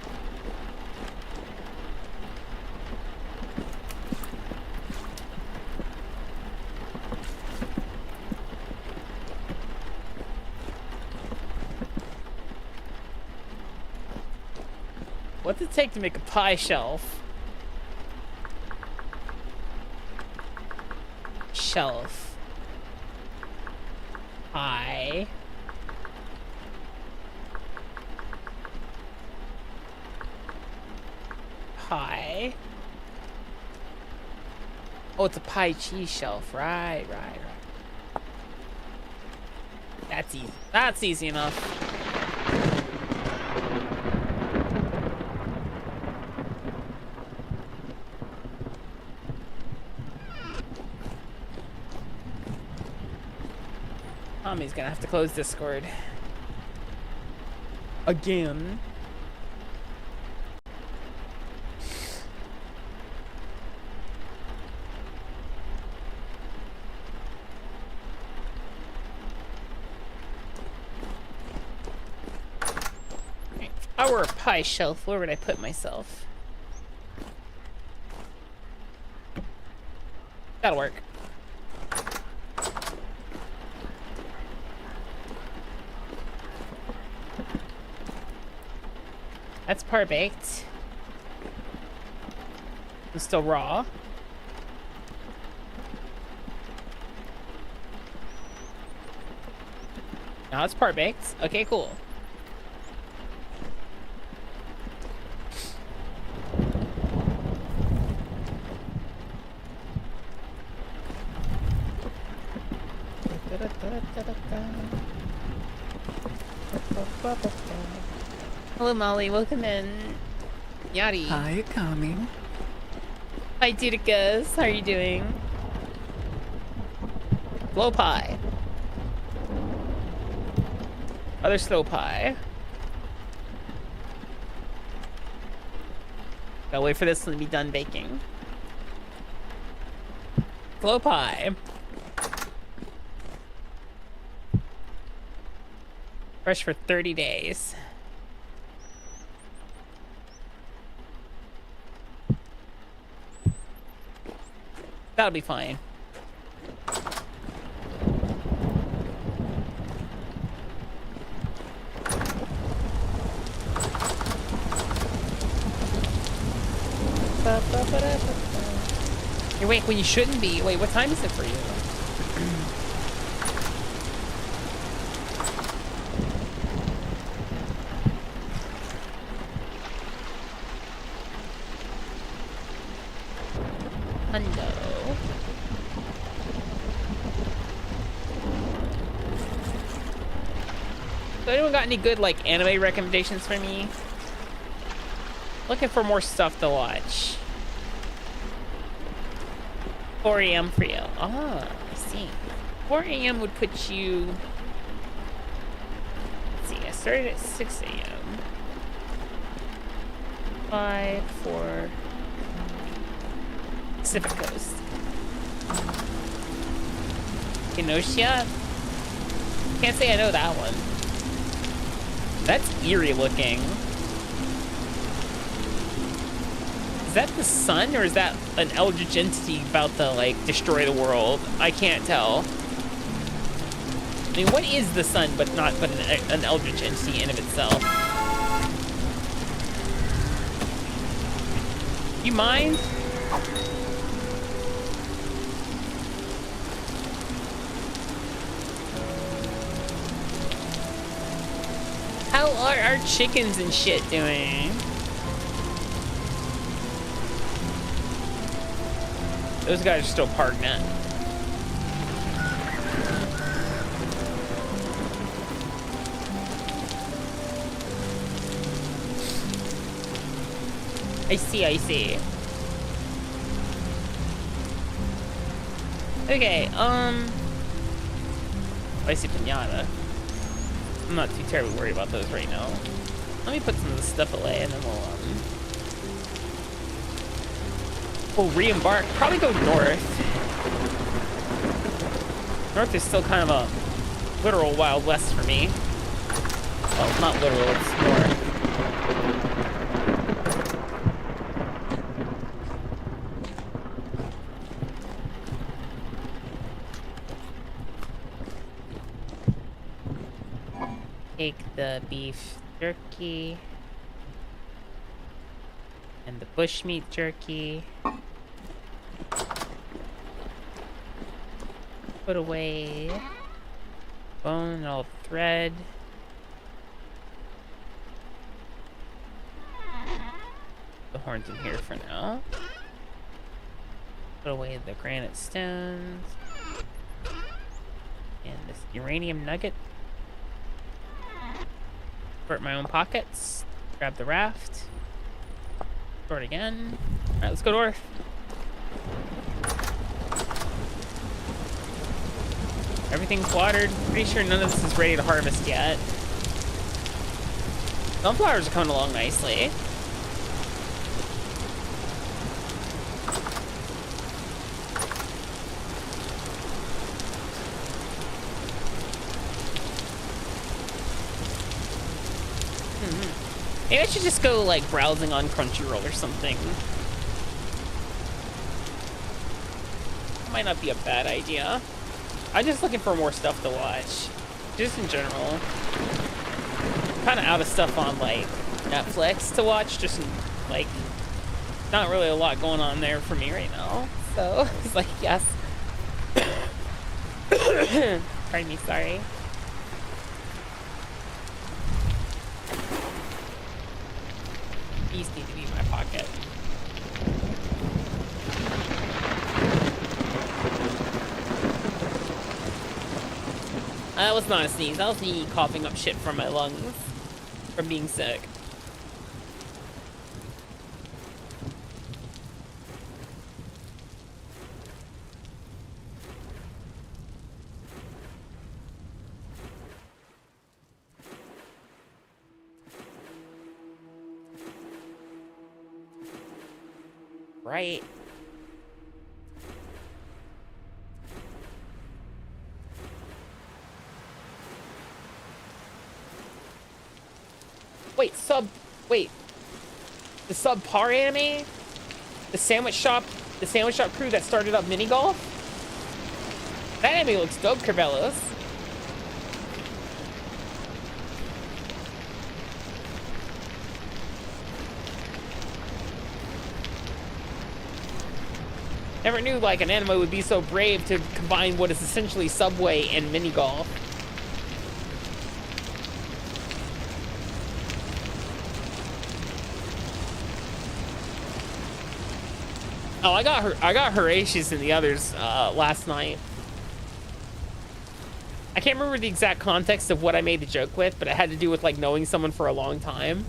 Speaker 3: What's it take to make a pie shelf? Shelf. Pie. Pie. Oh, it's a pie cheese shelf. Right. That's easy. That's easy enough. Tommy's gonna have to close Discord. Again. If I were a pie shelf, where would I put myself? That'll work. That's par baked. It's still raw. Now it's part baked. Okay, cool. Hello, Molly. Welcome in. Yadi.
Speaker 4: Hi, Akami.
Speaker 3: Hi, Dudicus. How are you doing? Slow pie. Other slow pie. Gotta wait for this one to be done baking. Slow pie. Fresh for 30 days. That'll be fine. You're awake when you shouldn't be. Wait, what time is it for you? Hundo. So anyone got any good like anime recommendations for me? Looking for more stuff to watch. 4 a.m. for you. Ah, I see. 4 a.m. would put you... Let's see, I started at 6 a.m. 5, 4... Pacific Coast. Kenosha? Can't say I know that one. That's eerie looking. Is that the sun, or is that an eldritch entity about to, like, destroy the world? I can't tell. I mean, what is the sun but an eldritch entity in of itself? You mind? How are our chickens and shit doing? Those guys are still parked in. I see, I see. Okay, I see pinata. I'm not too terribly worried about those right now. Let me put some of this stuff away and then we'll re-embark. Probably go north. North is still kind of a literal Wild West for me. Well, not literal, it's north. Take the beef jerky and the bushmeat jerky. Put away bone and all thread. The horns in here for now. Put away the granite stones and this uranium nugget. Sort my own pockets. Grab the raft. Sort again. Alright, let's go north. Everything's watered. Pretty sure none of this is ready to harvest yet. Sunflowers are coming along nicely. Maybe I should just go, like, browsing on Crunchyroll or something. That might not be a bad idea. I'm just looking for more stuff to watch. Just in general. Kind of out of stuff on, like, Netflix to watch. Just, like, not really a lot going on there for me right now. So, it's like, yes. Pardon me, sorry. These need to be in my pocket. That was not a sneeze. That was me coughing up shit from my lungs from being sick. Right. Wait, wait. The subpar anime? The sandwich shop crew that started up mini golf? That anime looks dope, Carvelos. Never knew like an anime would be so brave to combine what is essentially Subway and mini golf. Oh, I got Horatius and the others last night. I can't remember the exact context of what I made the joke with, but it had to do with like knowing someone for a long time.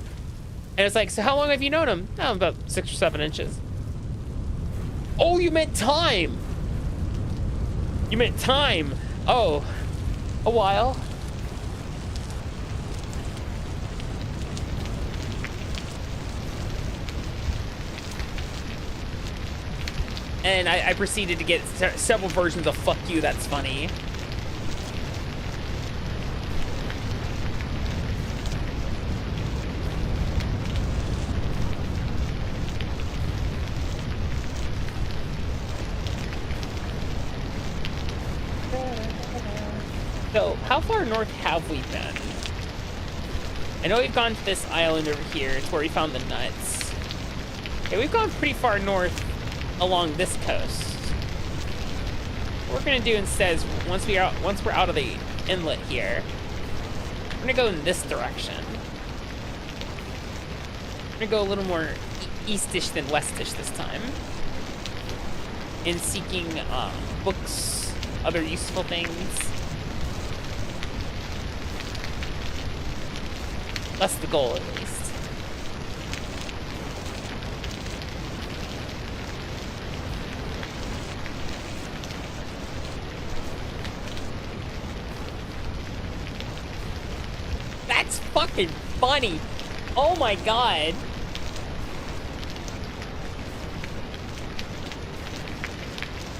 Speaker 3: And it's like, so how long have you known him? Oh, about 6 or 7 inches. Oh, you meant time. You meant time. Oh, a while. And I proceeded to get several versions of fuck you, that's funny. So, how far north have we been? I know we've gone to this island over here. It's where we found the nuts. Okay, we've gone pretty far north along this coast. What we're gonna do instead is once we're out of the inlet here, we're gonna go in this direction. We're gonna go a little more eastish than westish this time, in seeking books, other useful things. That's the goal, at least. That's fucking funny. Oh my god.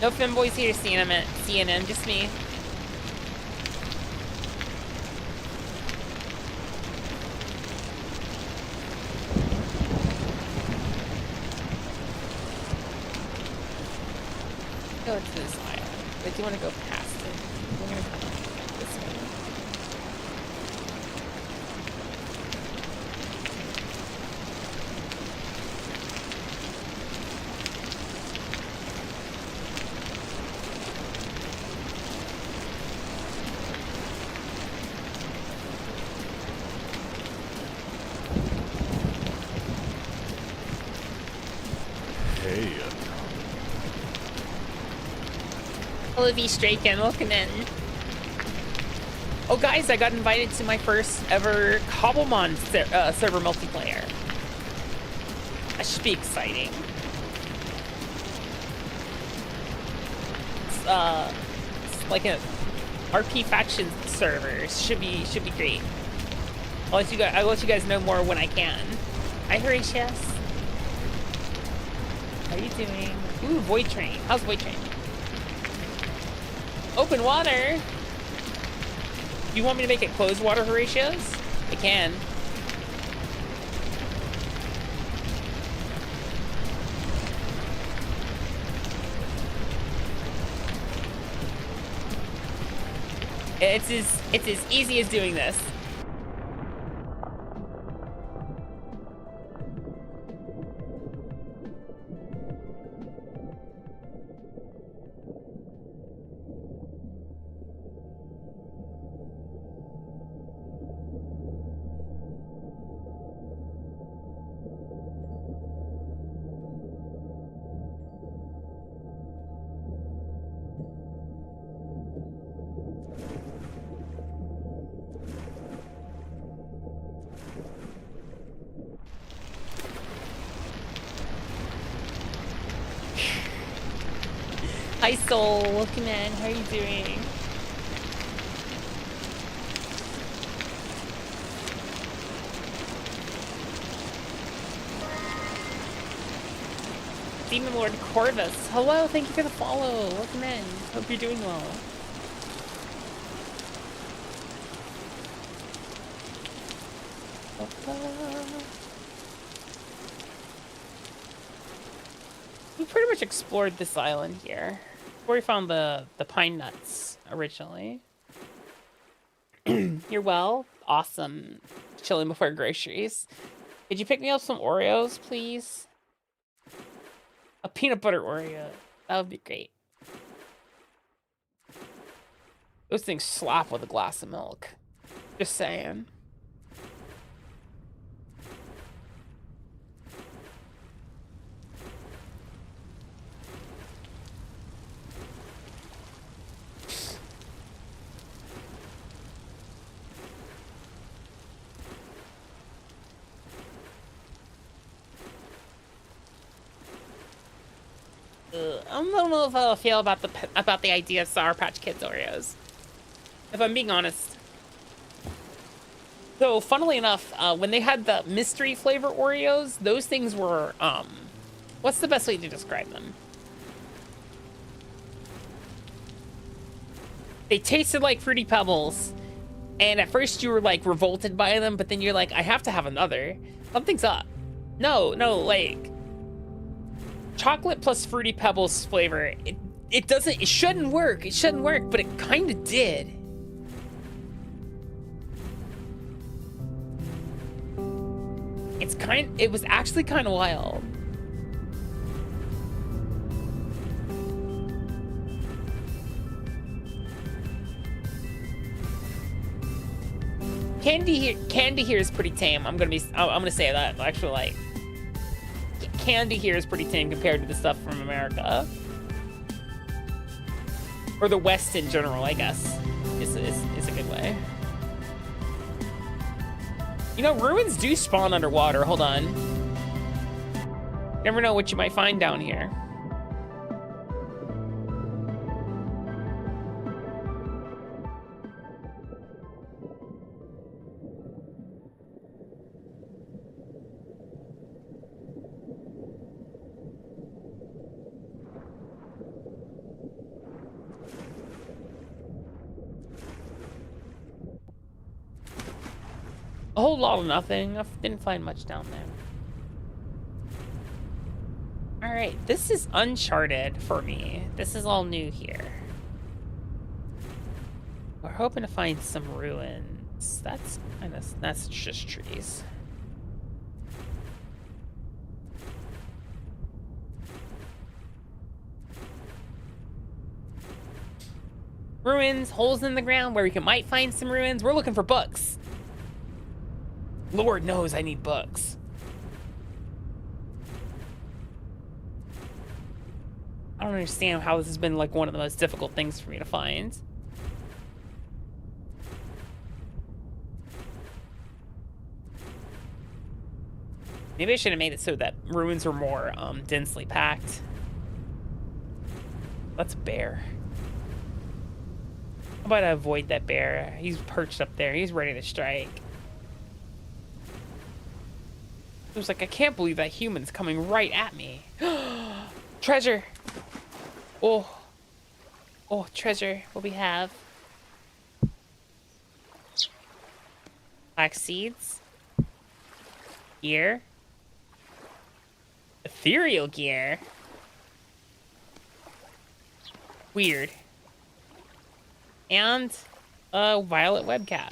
Speaker 3: No femboys here, CNN, just me. Go to this island, but you want to go past it. We're gonna come this way.
Speaker 2: Hey,
Speaker 3: Hello, V-Straken, welcome in. Oh, guys, I got invited to my first ever Cobblemon server multiplayer. That should be exciting. It's like a RP faction server. Should be great. I'll let you guys know more when I can. Hi, Horatius. How are you doing? Ooh, Void Train. How's Void Train? Open water? You want me to make it closed water, Horatius? I can. It's as easy as doing this. Hi Soul, welcome in. How are you doing? Demon Lord Corvus, hello, thank you for the follow. Welcome in. Hope you're doing well. pretty much explored this island here. Where we found the pine nuts originally. You're well? Awesome. Chilling before groceries. Could you pick me up some Oreos, please? A peanut butter Oreo. That would be great. Those things slap with a glass of milk. Just saying. I don't know if I'll feel about the idea of Sour Patch Kids Oreos. If I'm being honest. So, funnily enough, when they had the mystery flavor Oreos, those things were, what's the best way to describe them? They tasted like Fruity Pebbles, and at first you were, like, revolted by them, but then you're like, I have to have another. Something's up. No, like, chocolate plus Fruity Pebbles flavor, it shouldn't work, but it kind of did. It was actually kind of wild. Candy here is pretty tame. I'm gonna say that actually. Like, candy here is pretty tame compared to the stuff from America or the West in general. I guess is a good way. You know, ruins do spawn underwater. Hold on. Never know what you might find down here. A whole lot of nothing. I didn't find much down there. All right, this is uncharted for me. This is all new here. We're hoping to find some ruins. That's just trees. Ruins, holes in the ground where we might find some ruins. We're looking for books. Lord knows I need books. I don't understand how this has been like one of the most difficult things for me to find. Maybe I should have made it so that ruins were more densely packed. That's a bear. How about I avoid that bear? He's perched up there. He's ready to strike. It was like, I can't believe that human's coming right at me. Treasure. Oh, treasure. What we have? Black seeds. Gear. Ethereal gear. Weird. And a violet webcap.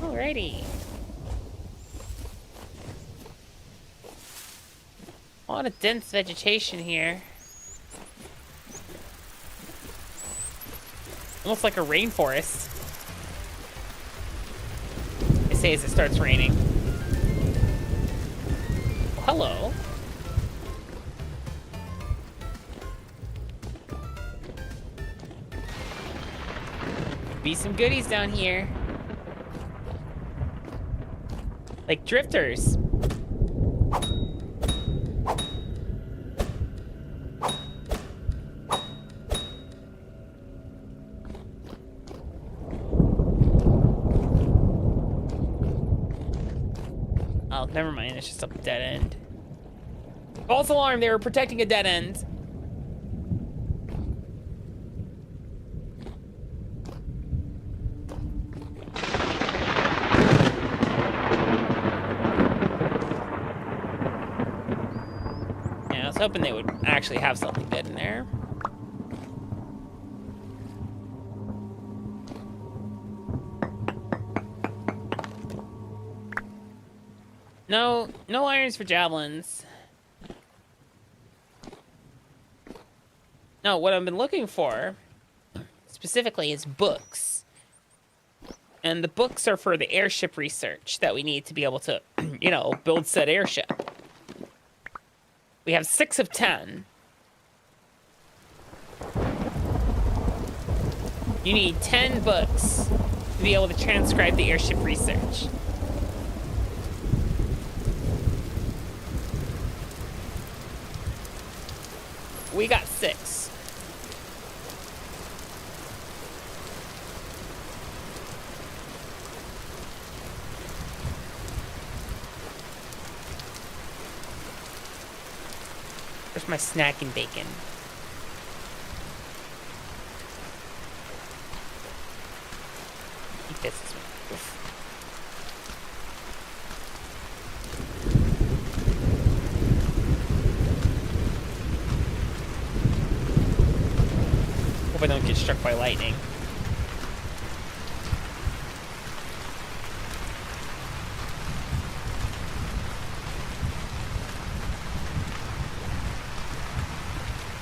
Speaker 3: Alrighty. A lot of dense vegetation here. Almost like a rainforest. They say as it starts raining. Oh, hello. Be some goodies down here. Like drifters. Oh, never mind. It's just a dead end. False alarm. They were protecting a dead end. hoping they would actually have something good in there. No irons for javelins. No, what I've been looking for specifically is books. And the books are for the airship research that we need to be able to, you know, build said airship. We have 6 of 10. You need 10 books to be able to transcribe the airship research. We got 6. Where's my snack and bacon? Eat this. Oof. Hope I don't get struck by lightning.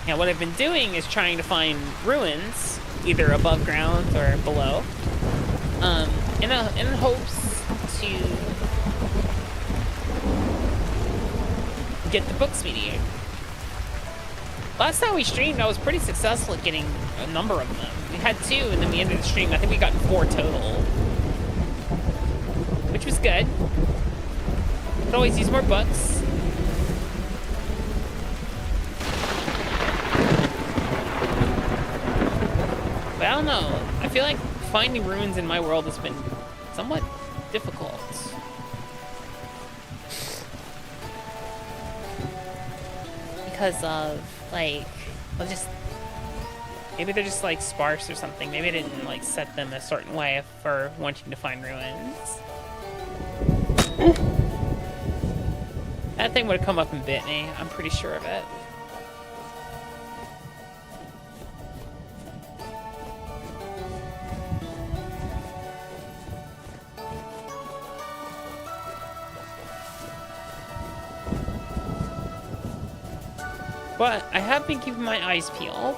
Speaker 3: Yeah, what I've been doing is trying to find ruins, either above ground or below, in hopes to get the books we need. Last time we streamed, I was pretty successful at getting a number of them. We had 2, and then we ended the stream. I think we got 4 total, which was good. Could always use more books. But I don't know. I feel like finding ruins in my world has been somewhat difficult. Because of, like, well, just... Maybe they're just, like, sparse or something. Maybe I didn't, like, set them a certain way for wanting to find ruins. That thing would have come up and bit me. I'm pretty sure of it. But I have been keeping my eyes peeled.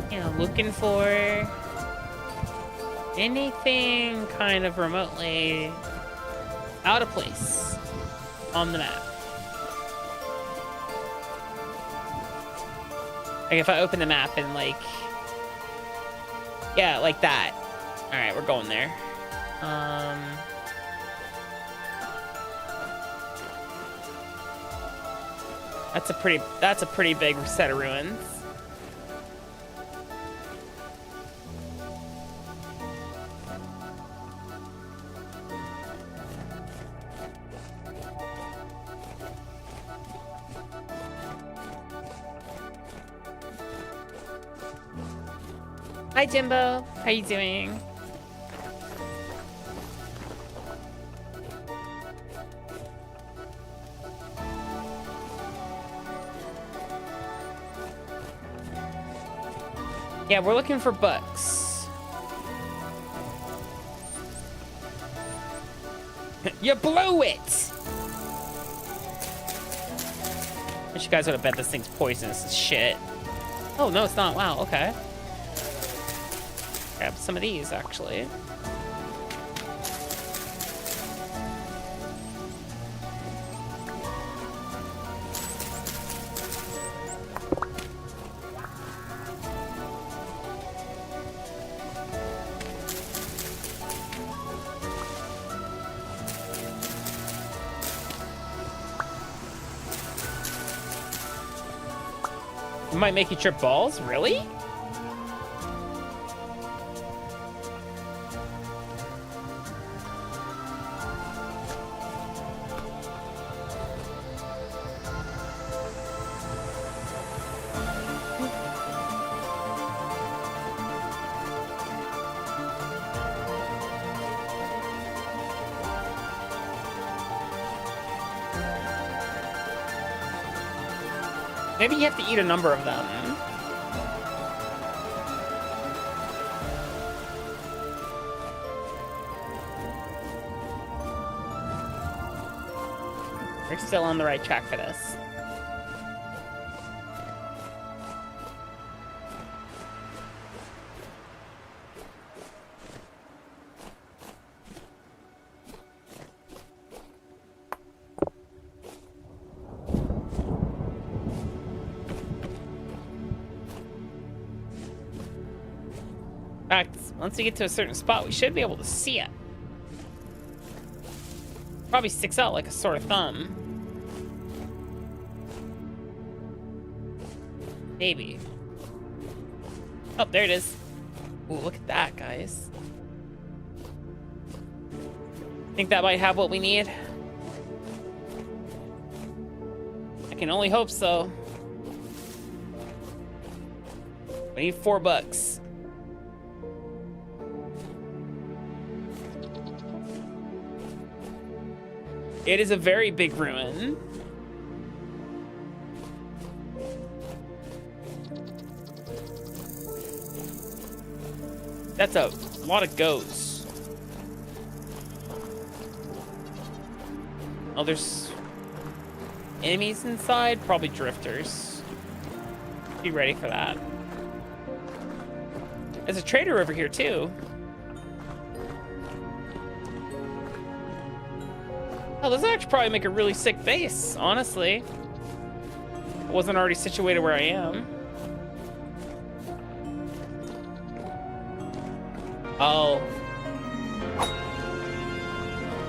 Speaker 3: You know, looking for anything kind of remotely out of place on the map. Like if I open the map and like, yeah, like that. All right, we're going there. That's a pretty big set of ruins. Hi Jimbo, how you doing? Yeah, we're looking for books. You blew it! I wish you guys would have bet this thing's poisonous as shit. Oh, no, it's not. Wow, okay. Grab some of these, actually. Might make you trip balls? Really? Maybe you have to eat a number of them. We're still on the right track for this. In fact, once we get to a certain spot, we should be able to see it. Probably sticks out like a sore thumb. Maybe. Oh, there it is. Ooh, look at that, guys. Think that might have what we need? I can only hope so. We need $4. It is a very big ruin. That's a lot of goats. Oh, there's enemies inside? Probably drifters. Be ready for that. There's a trader over here, too. Oh, this would actually probably make a really sick base, honestly. I wasn't already situated where I am. Oh.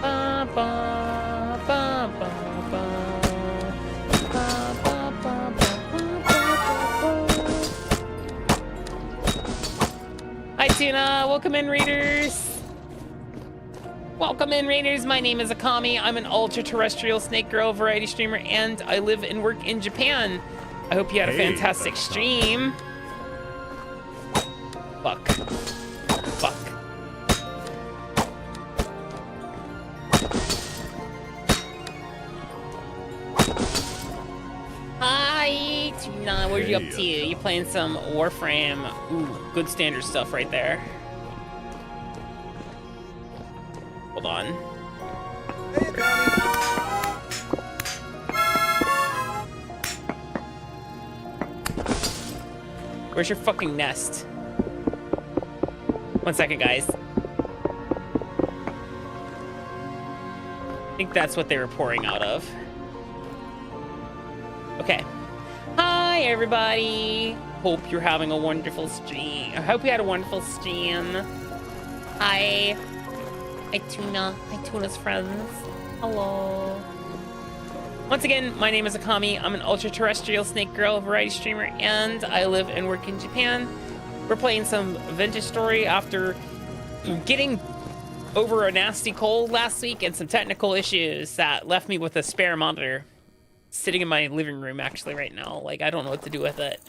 Speaker 3: Ba, ba, ba, ba, ba. Ba, ba, ba, ba, ba, ba. Hi, Tuna. Welcome in, readers. Welcome in, Raiders. My name is Akami. I'm an ultra-terrestrial snake girl variety streamer, and I live and work in Japan. I hope you had a fantastic stream. Fuck. Fuck. Hi, Tuna. What are you up to? You playing some Warframe? Ooh, good standard stuff right there. Hold on. Where's your fucking nest? 1 second, guys. I think that's what they were pouring out of. Okay. Hi, everybody. Hope you're having a wonderful stream. I hope you had a wonderful stream. Hi. Hi, Tuna. Hi, Tuna's friends. Hello. Once again, my name is Akami. I'm an ultra-terrestrial snake girl variety streamer, and I live and work in Japan. We're playing some vintage story after getting over a nasty cold last week and some technical issues that left me with a spare monitor sitting in my living room actually right now. Like, I don't know what to do with it.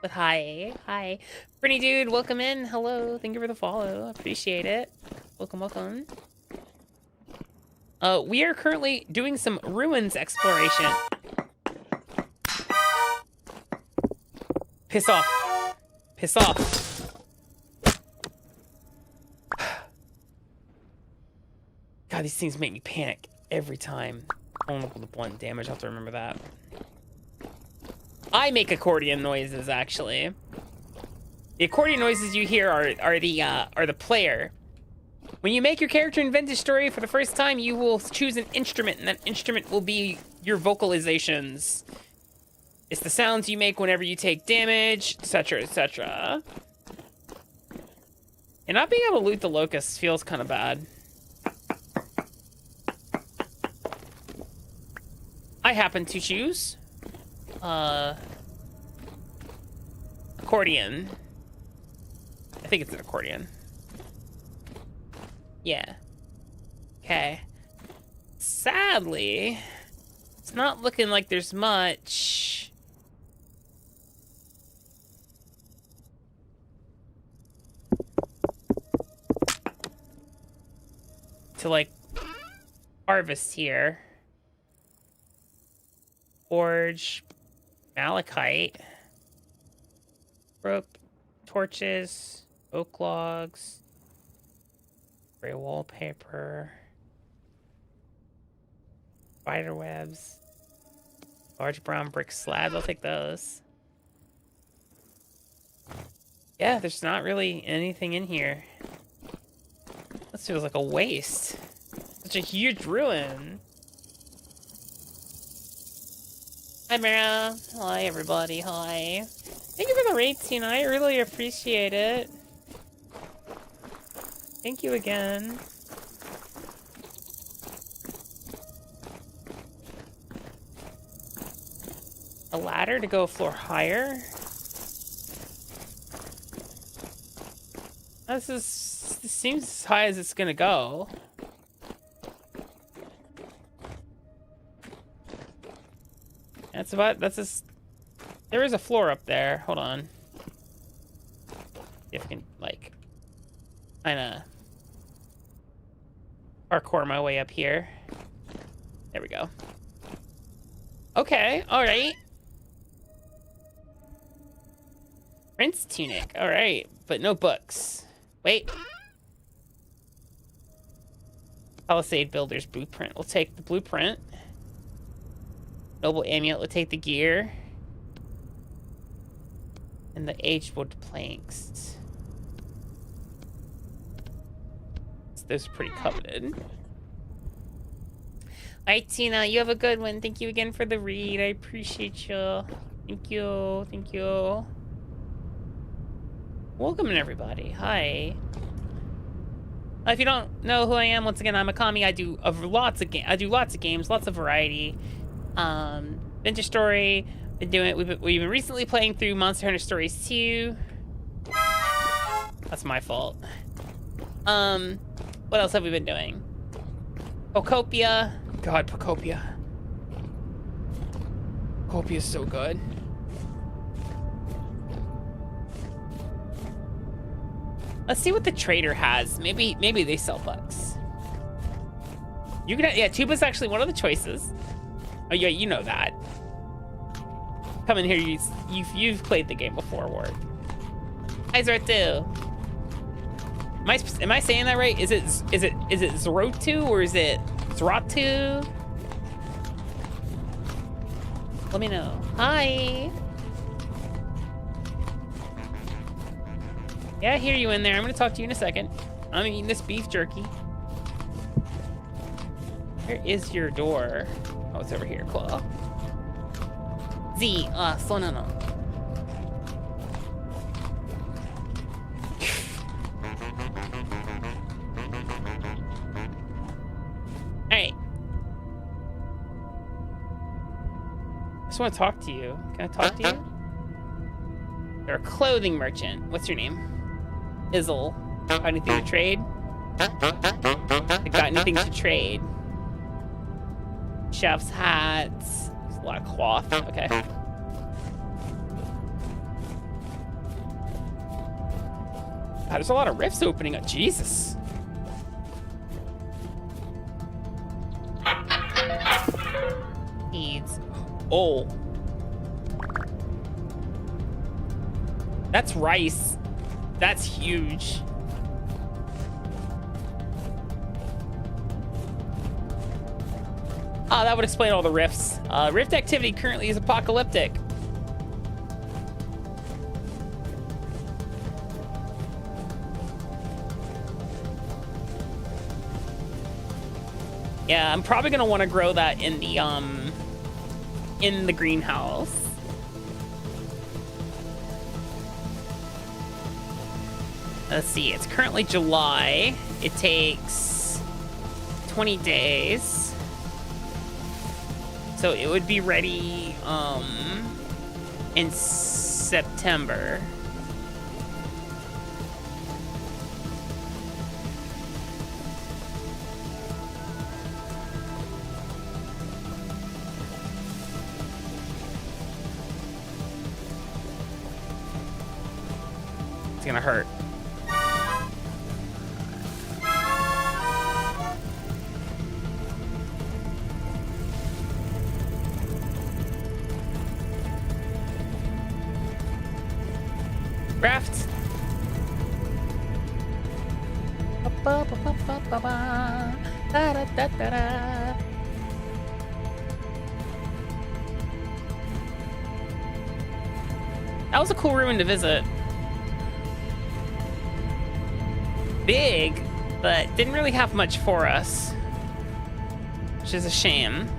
Speaker 3: But hi. Hi. Pretty dude, welcome in. Hello. Thank you for the follow. Appreciate it. Welcome, welcome. We are currently doing some ruins exploration. Piss off. Piss off. God, these things make me panic every time. Vulnerable to blunt damage. I'll have to remember that. I make accordion noises, actually. The accordion noises you hear are the player. When you make your character in Vintage Story for the first time, you will choose an instrument, and that instrument will be your vocalizations. It's the sounds you make whenever you take damage, etc., etc. And not being able to loot the locusts feels kind of bad. I happen to choose accordion. I think it's an accordion. Yeah. Okay. Sadly, it's not looking like there's much. To, like, harvest here. Forge, malachite, rope, torches, oak logs, gray wallpaper, spider webs, large brown brick slabs. I'll take those. Yeah, there's not really anything in here. This feels like a waste. Such a huge ruin. Hi, Mara. Hi, everybody. Hi. Thank you for the raid, Tina. I really appreciate it. Thank you again. A ladder to go a floor higher? This seems as high as it's gonna go. There is a floor up there. Hold on. See if I can, like, kinda parkour my way up here. There we go. Okay, alright. Prince tunic, alright, but no books. Wait. Palisade Builder's Blueprint. We'll take the blueprint. Noble Amulet, we'll take the gear. And the aged wood planks. Those are pretty coveted. Alright, Tina, you have a good one. Thank you again for the read. I appreciate you. Thank you. Thank you. Welcome, everybody. Hi. If you don't know who I am, once again, I'm Akami. I do lots of games, lots of variety. Vintage Story. We've been recently playing through Monster Hunter Stories 2. That's my fault. What else have we been doing? Pocopia. God, Pocopia. Pocopia is so good. Let's see what the trader has. Maybe they sell books. You can, yeah, tuba's actually one of the choices. Oh yeah, you know that. Come in here, you've played the game before, Ward. Hi, Zertu. Am I saying that right? Is it Zrotu or is it Zrotu? Let me know. Hi. Yeah, I hear you in there. I'm gonna talk to you in a second. I'm eating this beef jerky. Where is your door? Oh, it's over here. Cool. Z, so no. Alright. I just want to talk to you. Can I talk to you? You're a clothing merchant. What's your name? Izzle. Got anything to trade? I got anything to trade. Chef's hats. There's a lot of cloth. Okay. God, there's a lot of rifts opening up. Jesus. Needs. Oh. That's rice. That's huge. Ah, that would explain all the rifts. Rift activity currently is apocalyptic. Yeah, I'm probably gonna want to grow that in the greenhouse. Let's see, it's currently July. It takes 20 days. So it would be ready in September. It's gonna hurt. Raft. That was a cool ruin to visit. Big, but didn't really have much for us, which is a shame.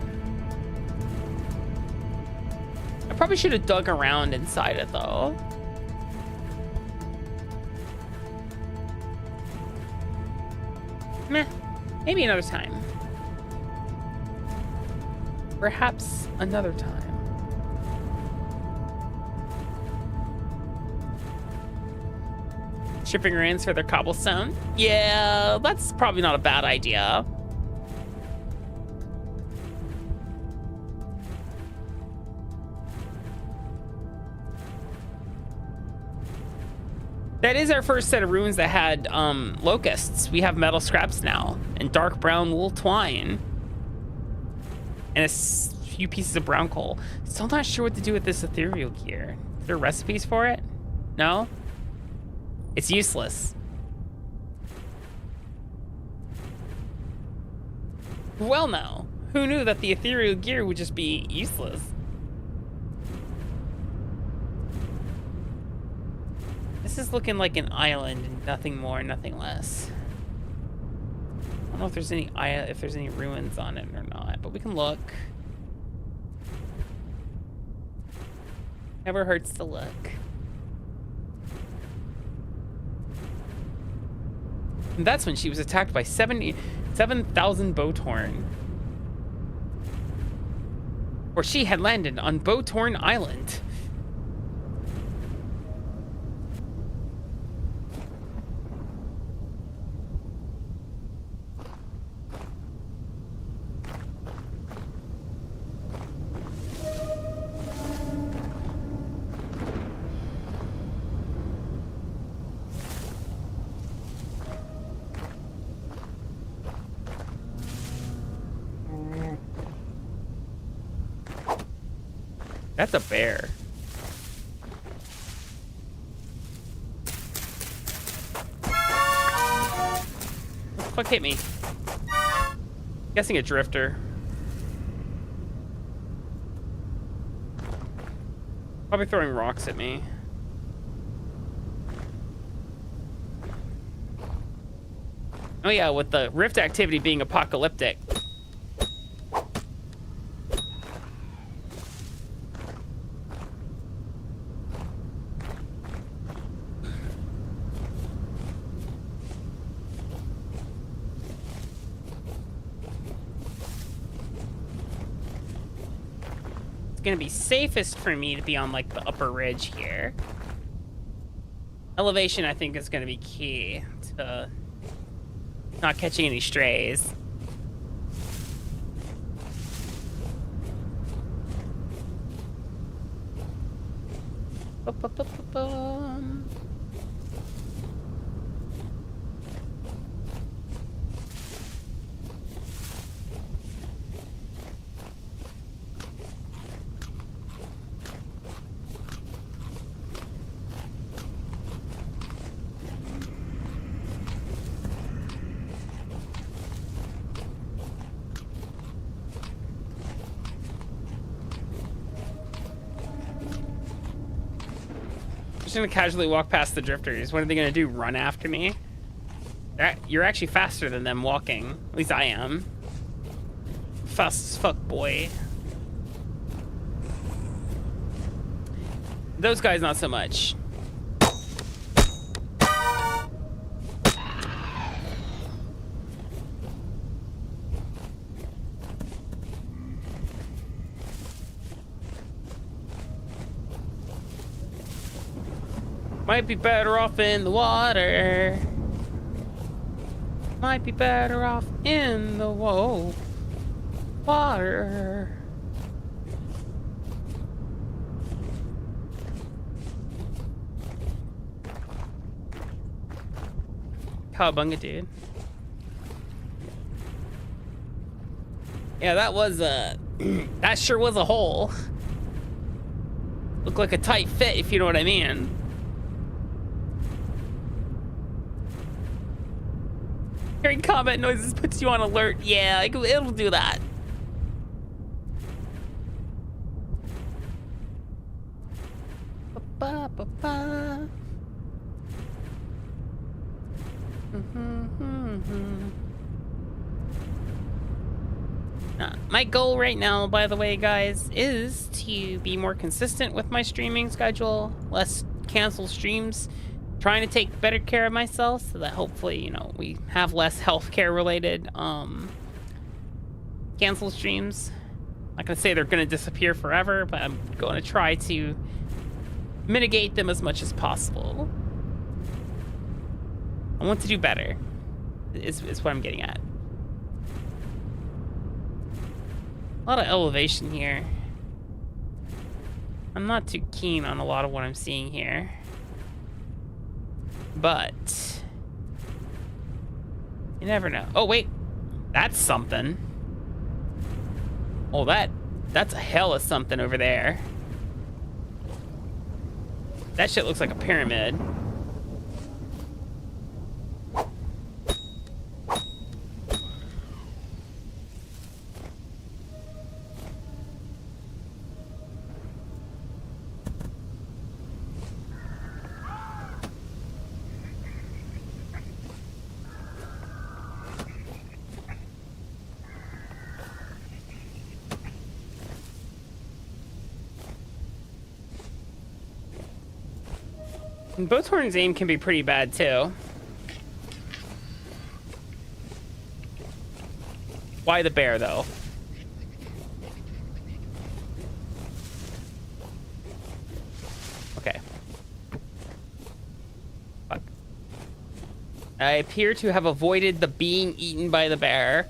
Speaker 3: I probably should have dug around inside it though. Meh, maybe another time. Perhaps another time. Shipping ruins for their cobblestone? Yeah, that's probably not a bad idea. That is our first set of ruins that had locusts. We have metal scraps now and dark brown wool twine and a few pieces of brown coal. Still not sure what to do with this ethereal gear. Is there recipes for it? No? It's useless. Well, no. Who knew that the ethereal gear would just be useless? This is looking like an island and nothing more, nothing less. I don't know if there's any ruins on it or not, but we can look. Never hurts to look. And that's when she was attacked by 7,000 Botorn. Or she had landed on Botorn Island. That's a bear. What the fuck hit me? Guessing a drifter. Probably throwing rocks at me. Oh yeah, with the rift activity being apocalyptic. Gonna be safest for me to be on like the upper ridge here. Elevation I think is gonna be key to not catching any strays. Ba-ba-ba-ba-bum. Just gonna casually walk past the drifters. What are they gonna do? Run after me? You're actually faster than them walking. At least I am. Fast as fuck, boy. Those guys, not so much. Might be better off in the water. Might be better off in the water. Cowabunga, dude. Yeah, that was a... that sure was a hole. Looked like a tight fit, if you know what I mean. Hearing combat noises puts you on alert. Yeah, it'll do that. Ba-ba-ba-ba. My goal right now, by the way, guys, is to be more consistent with my streaming schedule, less cancel streams, trying to take better care of myself so that hopefully, you know, we have less healthcare related cancel streams. I'm not gonna say they're gonna disappear forever, but I'm going to try to mitigate them as much as possible. I want to do better, is what I'm getting at. A lot of elevation here. I'm not too keen on a lot of what I'm seeing here. But you never know. Oh, wait. That's something. Oh, that's a hell of something over there. That shit looks like a pyramid. And Boathorn's aim can be pretty bad too. Why the bear though? Okay. Fuck. I appear to have avoided the being eaten by the bear.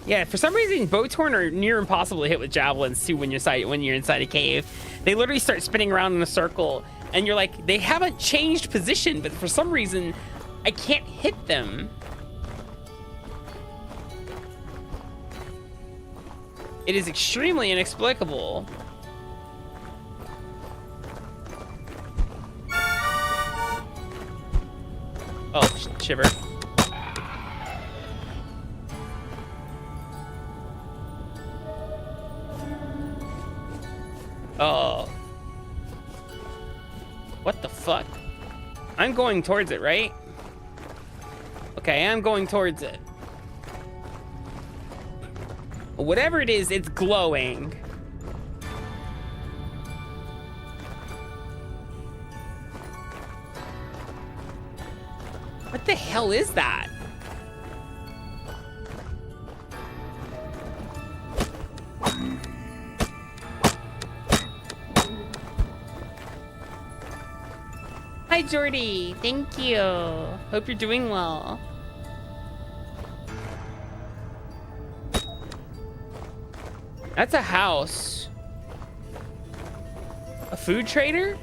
Speaker 3: Yeah, for some reason, Boathorn are near impossible to hit with javelins too when you're inside a cave. They literally start spinning around in a circle, and you're like, they haven't changed position, but for some reason, I can't hit them. It is extremely inexplicable. Oh, shiver. Oh. What the fuck? I'm going towards it, right? Okay, I'm going towards it. Whatever it is, it's glowing. What the hell is that? Hi, Jordy. Thank you. Hope you're doing well. That's a house. A food trader?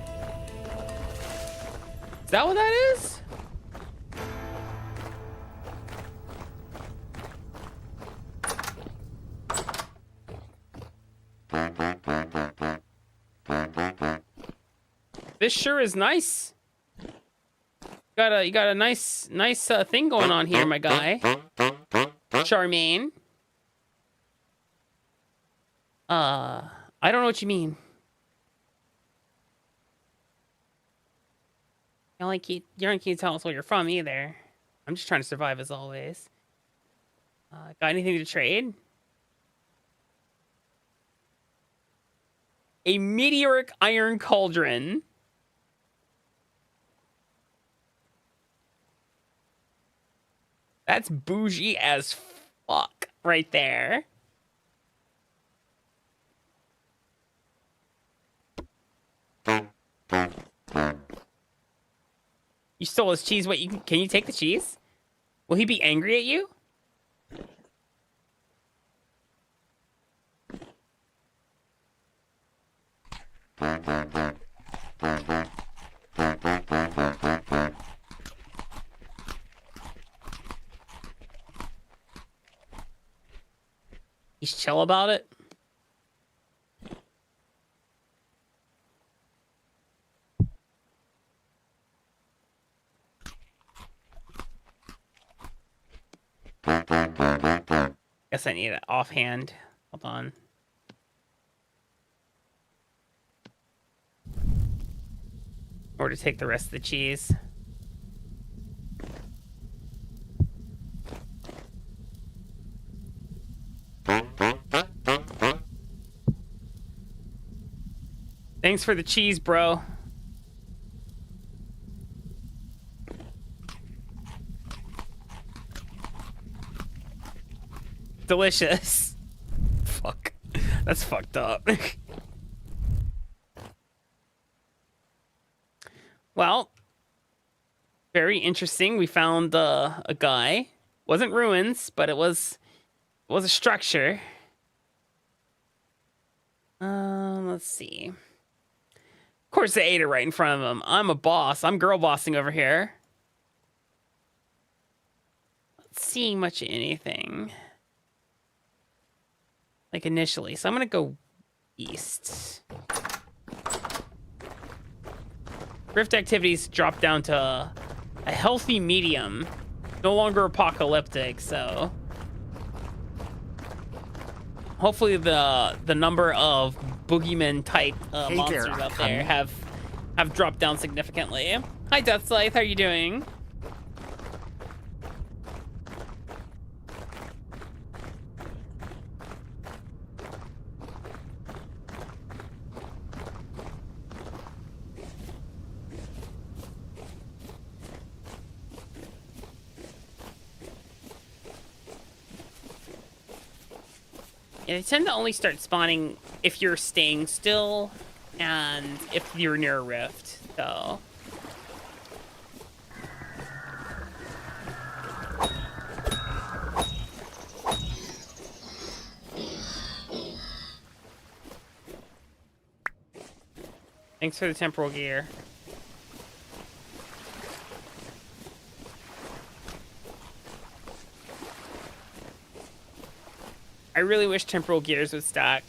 Speaker 3: Is that what that is? This sure is nice. You got a nice thing going on here, my guy. Charmaine. I don't know what you mean. You don't keep telling us where you're from either. I'm just trying to survive as always. Got anything to trade? A meteoric iron cauldron. That's bougie as fuck right there. You stole his cheese. Wait, can you take the cheese? Will he be angry at you? He's chill about it. Guess I need it offhand. Hold on. Or to take the rest of the cheese. Thanks for the cheese, bro. Delicious. Fuck. That's fucked up. Well, very interesting. We found a guy. Wasn't ruins, but it was a structure. Let's see. Of course, they ate it right in front of him. I'm a boss. I'm girl bossing over here. Not seeing much of anything. Like initially. So I'm going to go east. Rift activities drop down to a healthy medium. No longer apocalyptic, so... Hopefully the number of boogeyman type monsters out there have dropped down significantly. Hi Deathscythe, how are you doing? Yeah, they tend to only start spawning if you're staying still and if you're near a rift, so... Thanks for the temporal gear. I really wish temporal gears would stack.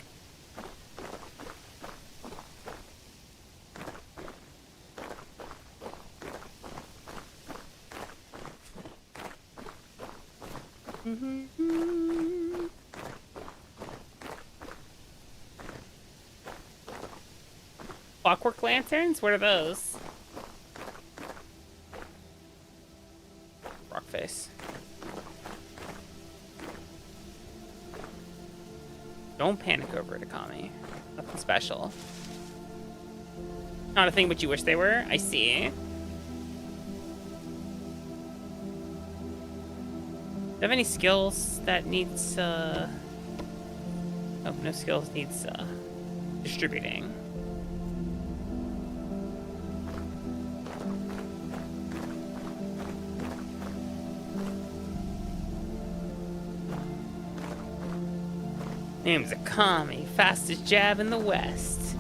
Speaker 3: Clockwork lanterns? What are those? Rockface. Don't panic over it, Akami. Nothing special. Not a thing but you wish they were? I see. Do you have any skills that needs, Oh, no skills needs, distributing. Name's Akami, fastest jab in the West.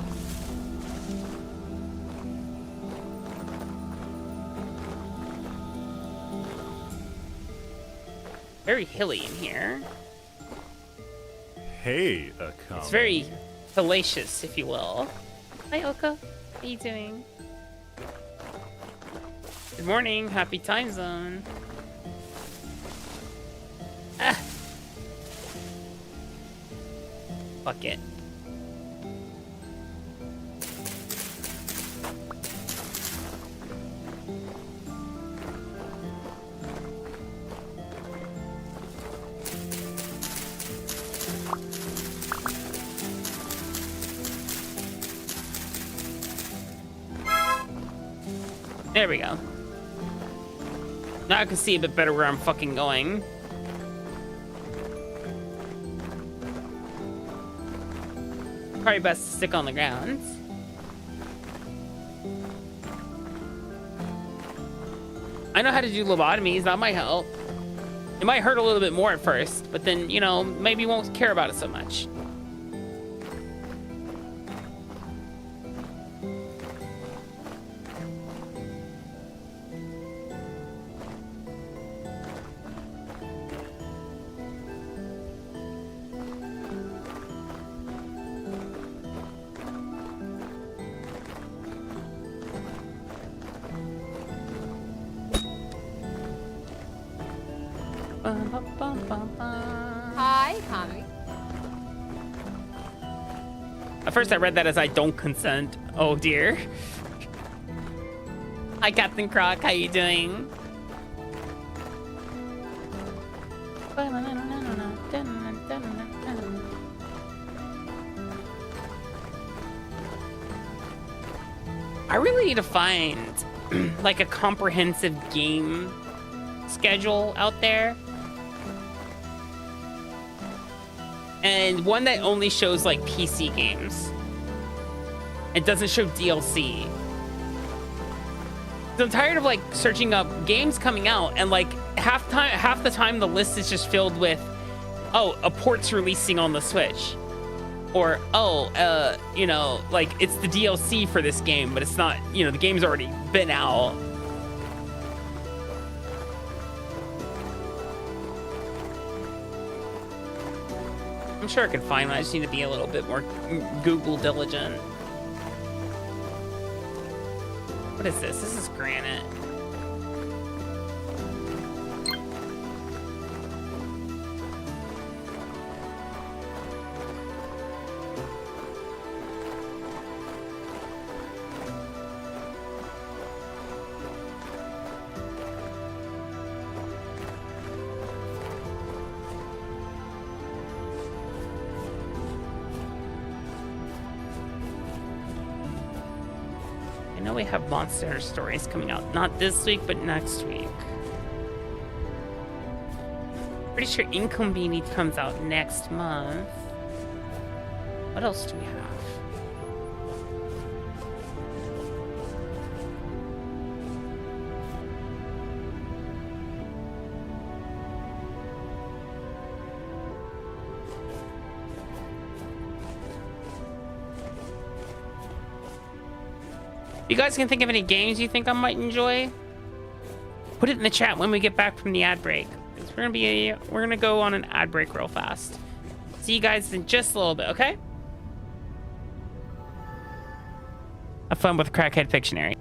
Speaker 3: Very hilly in here.
Speaker 2: Hey, Akami.
Speaker 3: It's very hellacious, if you will. Hi, Oka. How you doing? Good morning. Happy time zone. Ah. Fuck it. There we go. Now I can see a bit better where I'm fucking going. Probably best to stick on the ground. I know how to do lobotomies, that might help. It might hurt a little bit more at first, but then, you know, maybe you won't care about it so much. Hi, Akami. At first I read that as I don't consent. Oh dear. Hi, Captain Croc. How you doing? I really need to find like a comprehensive game schedule out there. And one that only shows like PC games. It doesn't show DLC. So I'm tired of like searching up games coming out and like half the time the list is just filled with, oh, a port's releasing on the Switch. Or, oh, you know, like it's the DLC for this game, but it's not, you know, the game's already been out. I'm sure I could find one. I just need to be a little bit more Google diligent. What is this? This is granite. I know we have Monster Stories coming out. Not this week, but next week. Pretty sure Inconvenient comes out next month. What else do we have? You guys can think of any games you think I might enjoy? Put it in the chat when we get back from the ad break. 'Cause we're gonna go on an ad break real fast. See you guys in just a little bit, okay? Have fun with Crackhead Pictionary.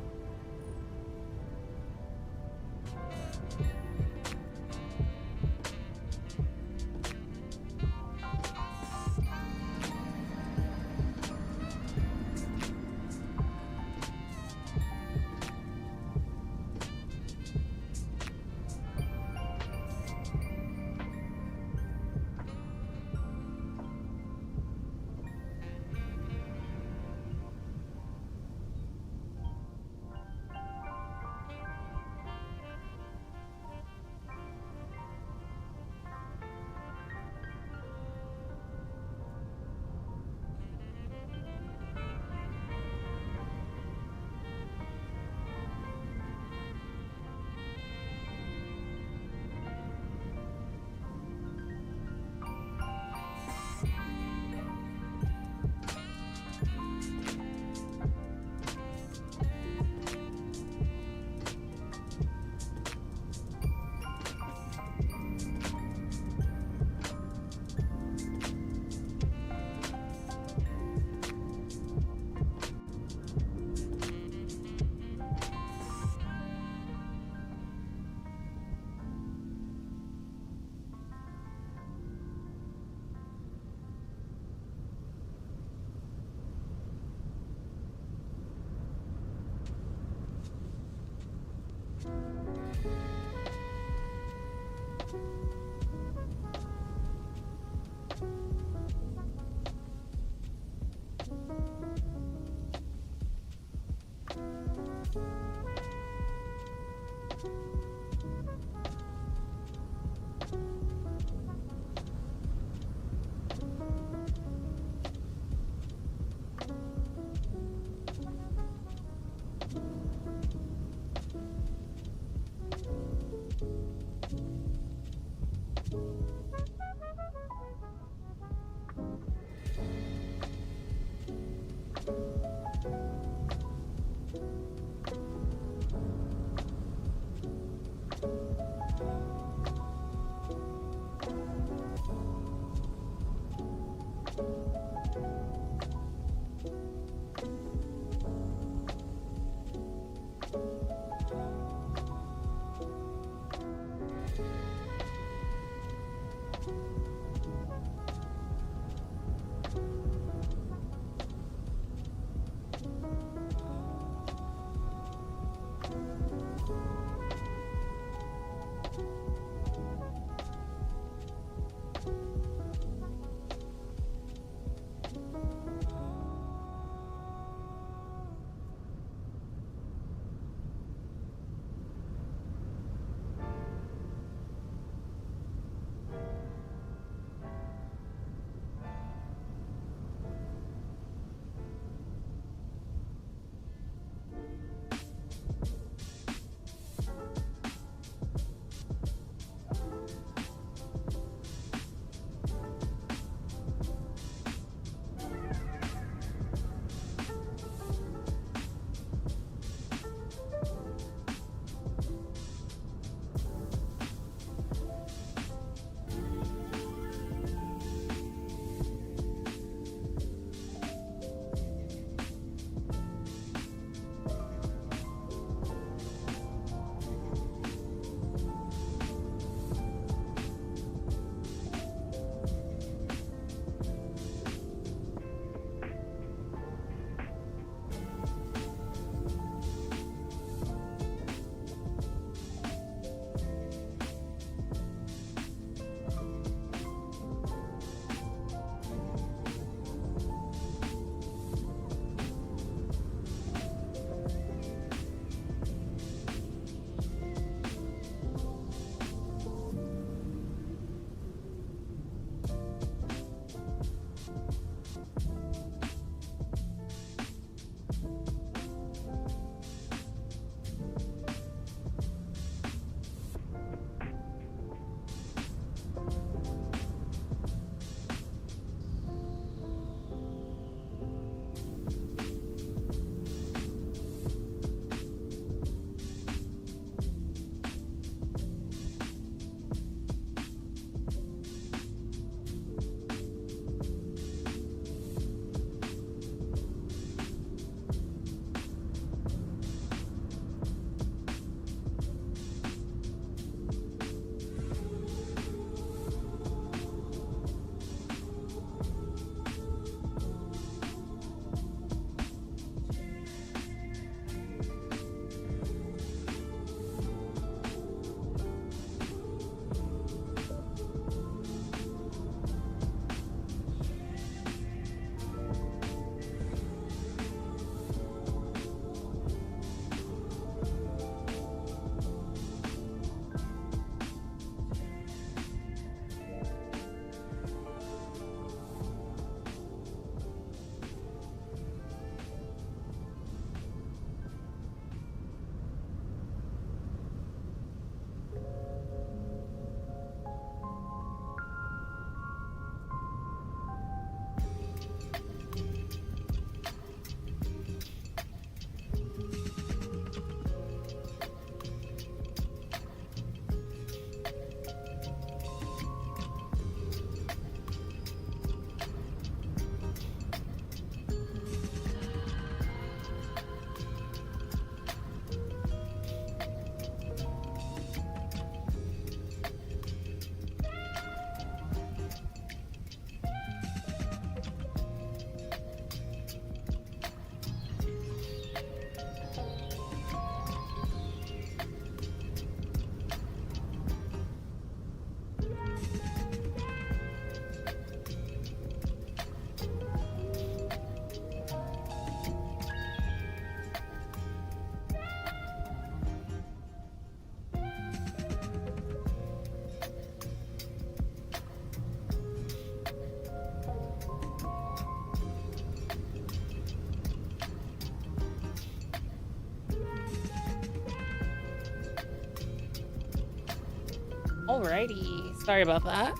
Speaker 3: Alrighty. Sorry about that.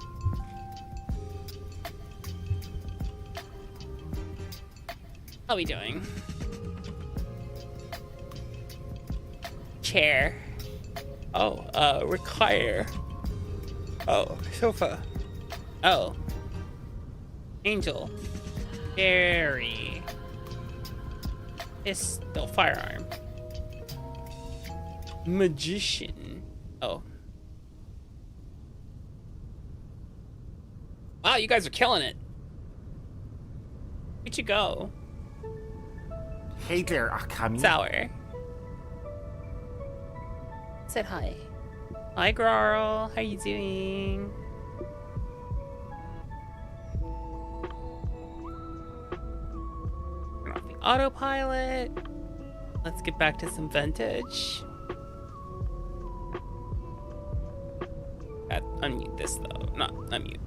Speaker 3: How we doing? Chair. Oh, recliner. Oh, sofa. Oh. Angel. Jerry. Pistol. Firearm. Magician. Oh. Wow, you guys are killing it. Where'd you go?
Speaker 4: Hey there, Akami.
Speaker 3: Sour. Said hi. Hi, girl. How you doing? Turn off the autopilot. Let's get back to some vintage. Unmute this though. Not unmute.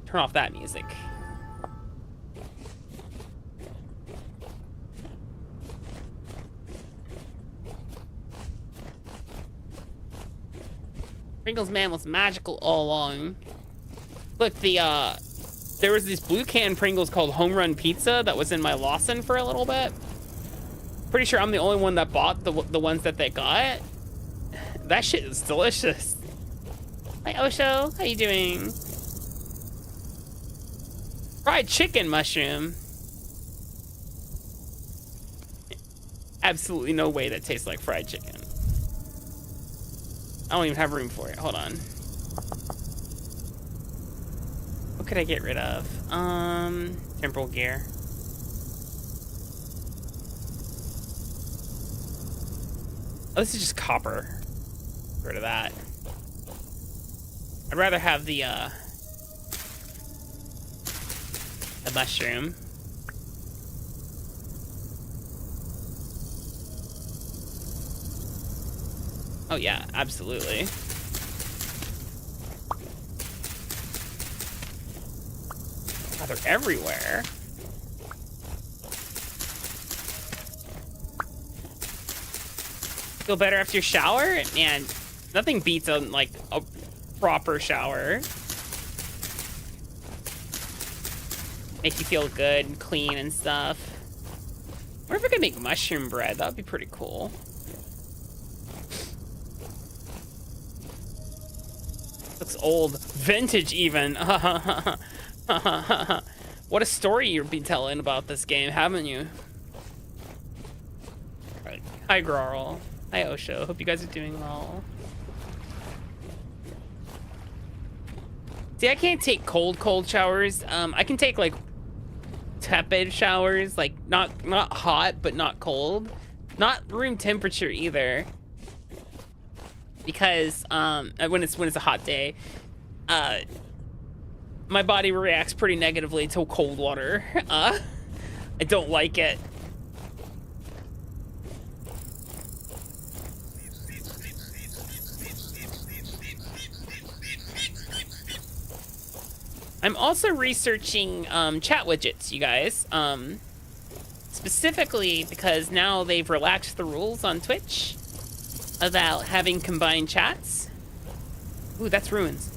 Speaker 3: Turn off that music. Pringles man was magical all along. Look, there was this blue can Pringles called Home Run Pizza that was in my Lawson for a little bit. Pretty sure I'm the only one that bought the ones that they got. That shit is delicious. Hi Osho, how you doing? Fried chicken mushroom. Absolutely no way that tastes like fried chicken. I don't even have room for it. Hold on. What could I get rid of? Temporal gear. Oh, this is just copper. Get rid of that. I'd rather have the mushroom. Oh yeah, absolutely. Oh, they're everywhere. Feel better after your shower? Man, nothing beats a proper shower. Make you feel good and clean and stuff. I wonder if I could make mushroom bread. That would be pretty cool. Looks old. Vintage even. What a story you've been telling about this game, haven't you? Right. Hi, Grarl. Hi, Osho. Hope you guys are doing well. See, I can't take cold showers. I can take, like, tepid showers. Like, not hot, but not cold. Not room temperature either. Because when it's a hot day, my body reacts pretty negatively to cold water. I don't like it. I'm also researching chat widgets, you guys. Specifically because now they've relaxed the rules on Twitch about having combined chats. Ooh, that's ruins.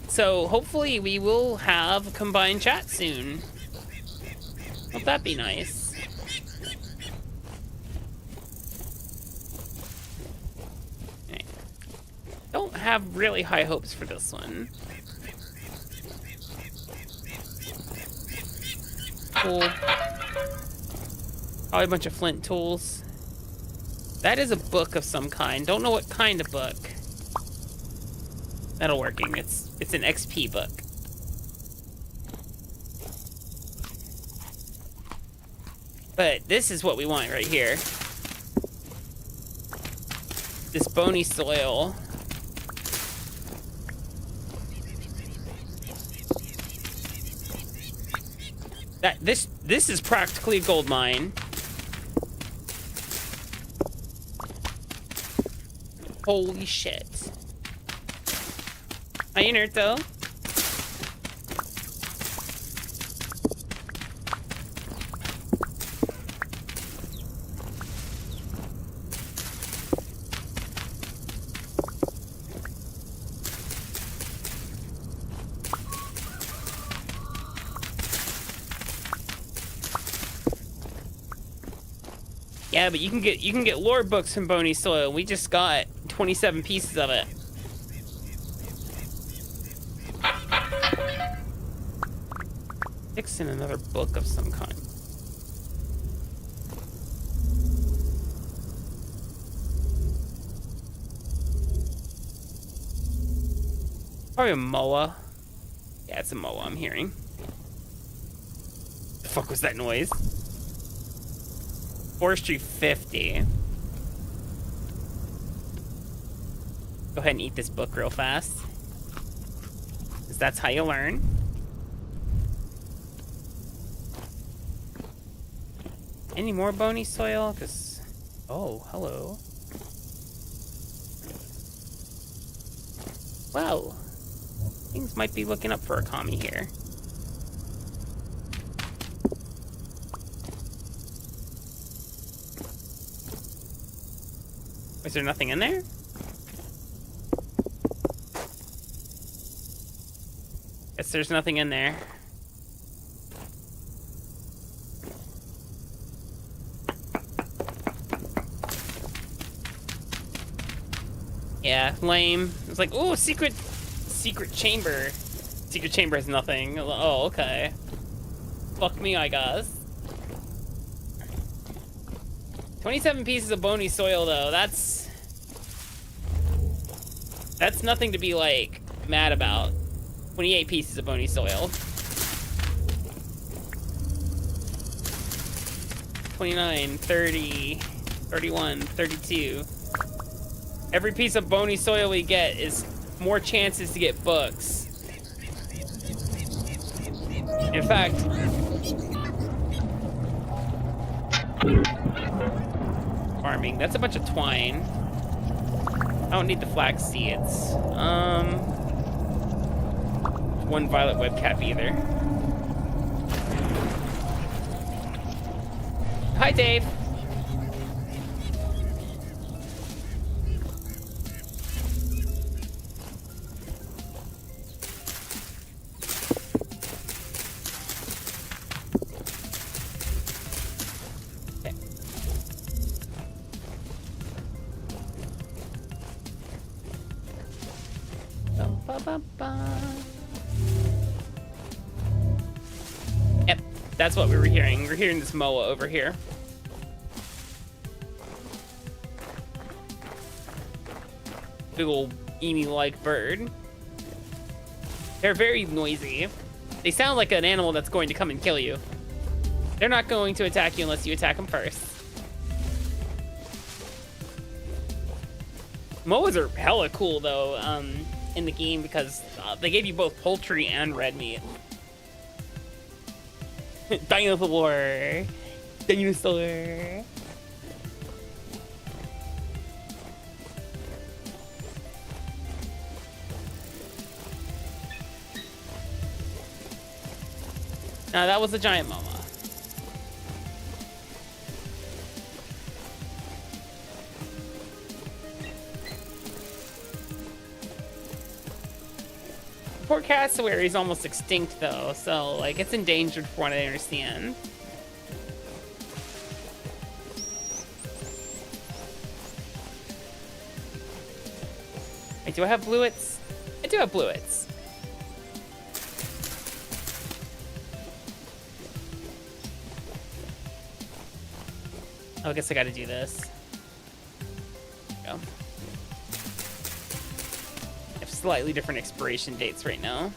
Speaker 3: So hopefully we will have combined chat soon. Won't that be nice? Okay. Don't have really high hopes for this one. Cool. Probably a bunch of flint tools. That is a book of some kind. Don't know what kind of book. Metalworking. It's an XP book. But this is what we want right here. This bony soil. This is practically a gold mine. Holy shit. Hi, Inerto. Yeah, but you can get lore books from Bony Soil. We just got 27 pieces of it. Fixing another book of some kind. Probably a moa. Yeah, it's a moa I'm hearing. The fuck was that noise? Forestry 50. Go ahead and eat this book real fast. Because that's how you learn. Any more bony soil? Because... Oh, hello. Well, things might be looking up for Akami here. Is there nothing in there? Guess there's nothing in there. Yeah, lame. It's like, oh, secret chamber. Secret chamber has nothing. Oh, okay. Fuck me, I guess. 27 pieces of bony soil, though. That's nothing to be, like, mad about. 28 pieces of bony soil. 29, 30, 31, 32. Every piece of bony soil we get is more chances to get books. In fact... Farming. That's a bunch of twine. I don't need the flax seeds. One violet webcap either. Hi, Dave. Yep, that's what we were hearing. We're hearing this moa over here. Big old emu-like bird. They're very noisy. They sound like an animal that's going to come and kill you. They're not going to attack you unless you attack them first. Moas are hella cool, though, in the game because they gave you both poultry and red meat. Dinosaur. Dinosaur. Now that was a giant moa. Poor cassowary is almost extinct though, so like it's endangered from what I understand. Wait, do I have bluets? I do have bluets. Oh, I guess I gotta do this. There we go. I have slightly different expiration dates right now.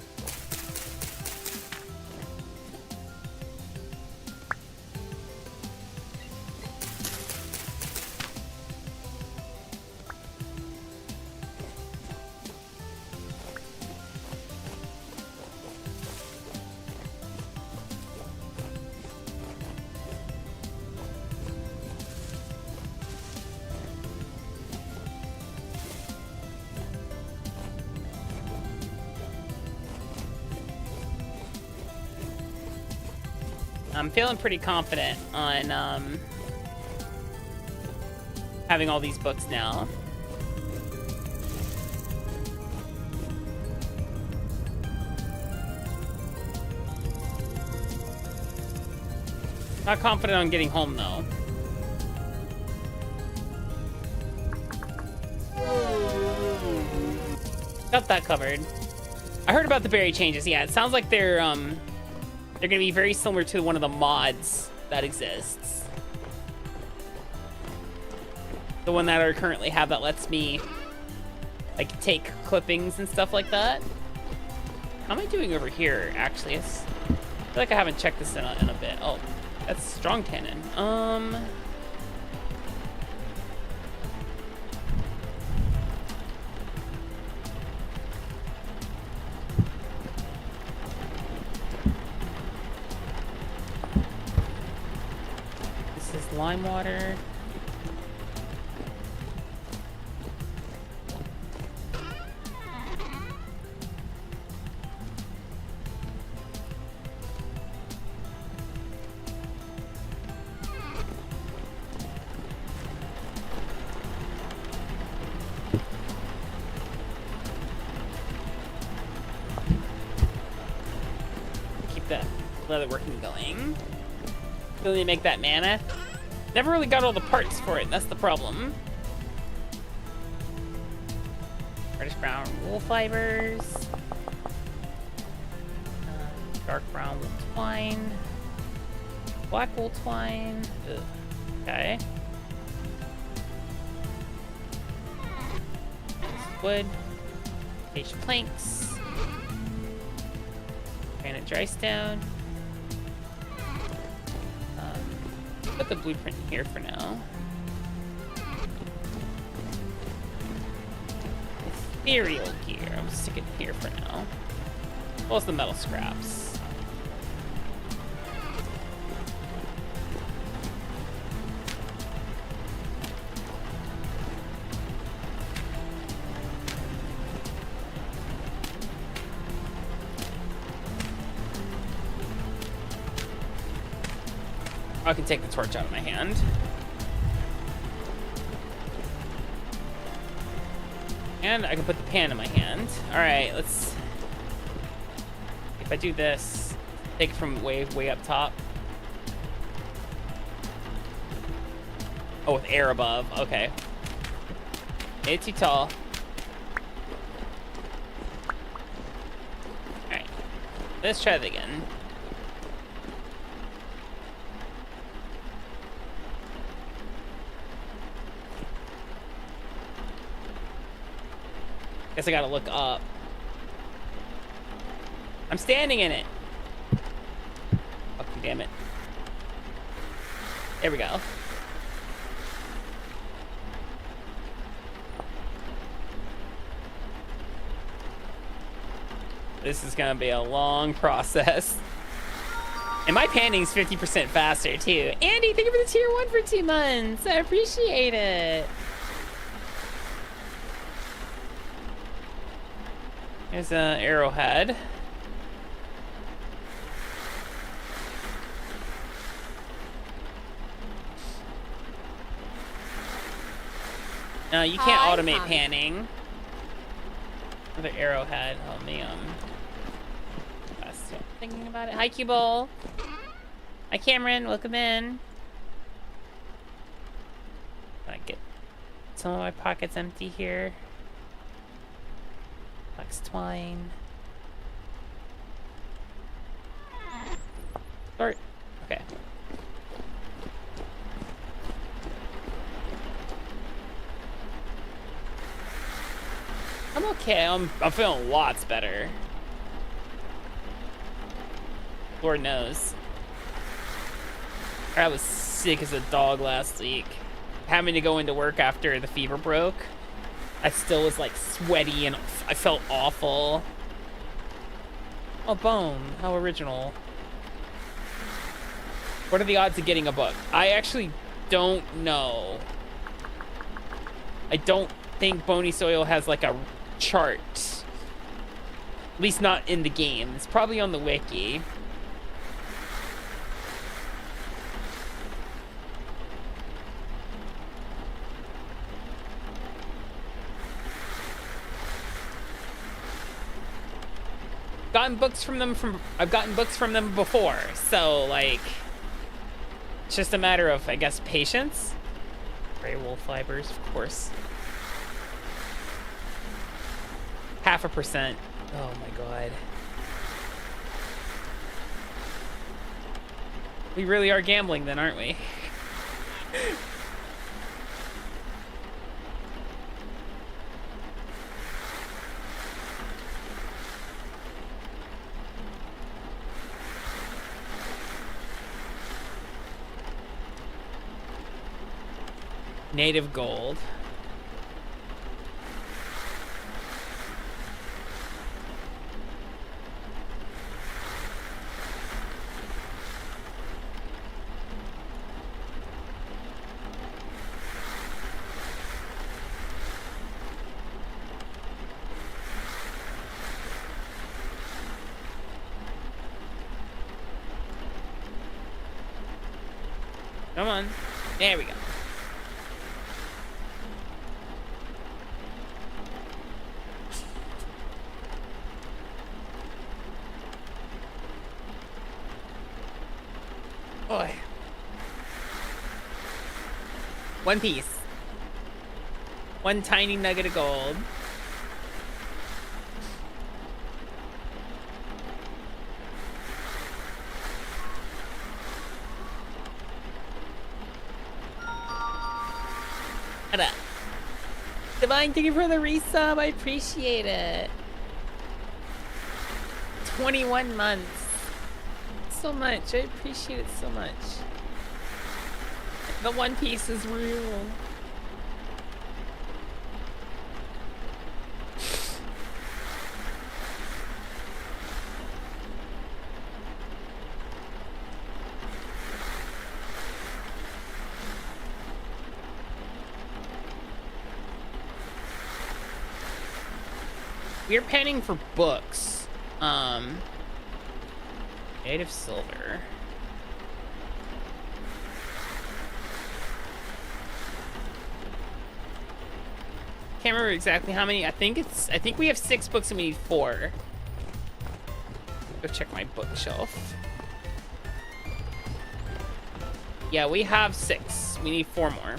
Speaker 3: I'm feeling pretty confident on having all these books now. Not confident on getting home though. Got that covered. I heard about the berry changes. Yeah, it sounds like they're gonna be very similar to one of the mods that exists. The one that I currently have that lets me like take clippings and stuff like that. How am I doing over here? Actually, I feel like I haven't checked this in a bit. Oh, that's strong cannon. This is lime water. Leather working going. Really make that mana. Never really got all the parts for it. That's the problem. Reddish brown wool fibers. Dark brown wool twine. Black wool twine. Ugh. Okay. Wood. Acacia planks. Granite dry stone. Put the blueprint here for now. Ethereal gear. I'm just stick it here for now. Well, it's the metal scraps. I can take the torch out of my hand. And I can put the pan in my hand. All right, let's... If I do this, take it from way up top. Oh, with air above. Okay. Made it too tall. All right. Let's try that again. Guess I gotta look up. I'm standing in it. Fucking damn it. There we go. This is gonna be a long process. And my panning's 50% faster too. Andy, thank you for the tier 1 for 2 months. I appreciate it. Here's an arrowhead. No, you can't automate panning. Another arrowhead. Oh man. Thinking about it. Hi, Q-Bowl. Hi, Cameron. Welcome in. I get some of my pockets empty here. Flex twine. Start. Okay. I'm okay. I'm feeling lots better. Lord knows. I was sick as a dog last week. Having to go into work after the fever broke. I still was like sweaty and I felt awful. Oh, bone. How original. What are the odds of getting a book? I actually don't know. I don't think Bony Soil has like a chart. At least not in the game. It's probably on the wiki. I've gotten books from them before, so like it's just a matter of, I guess, patience. Gray wool fibers, of course. 0.5%. Oh my god. We really are gambling then, aren't we? Native gold. Come on. There we go. Boy. One piece. One tiny nugget of gold. What up? Divine, thank you for the resub. I appreciate it. 21 months. So much. I appreciate it so much. The One Piece is real. We're panning for books. Native silver. Can't remember exactly how many. I think we have 6 books and we need 4. Go check my bookshelf. Yeah, we have 6. We need 4 more.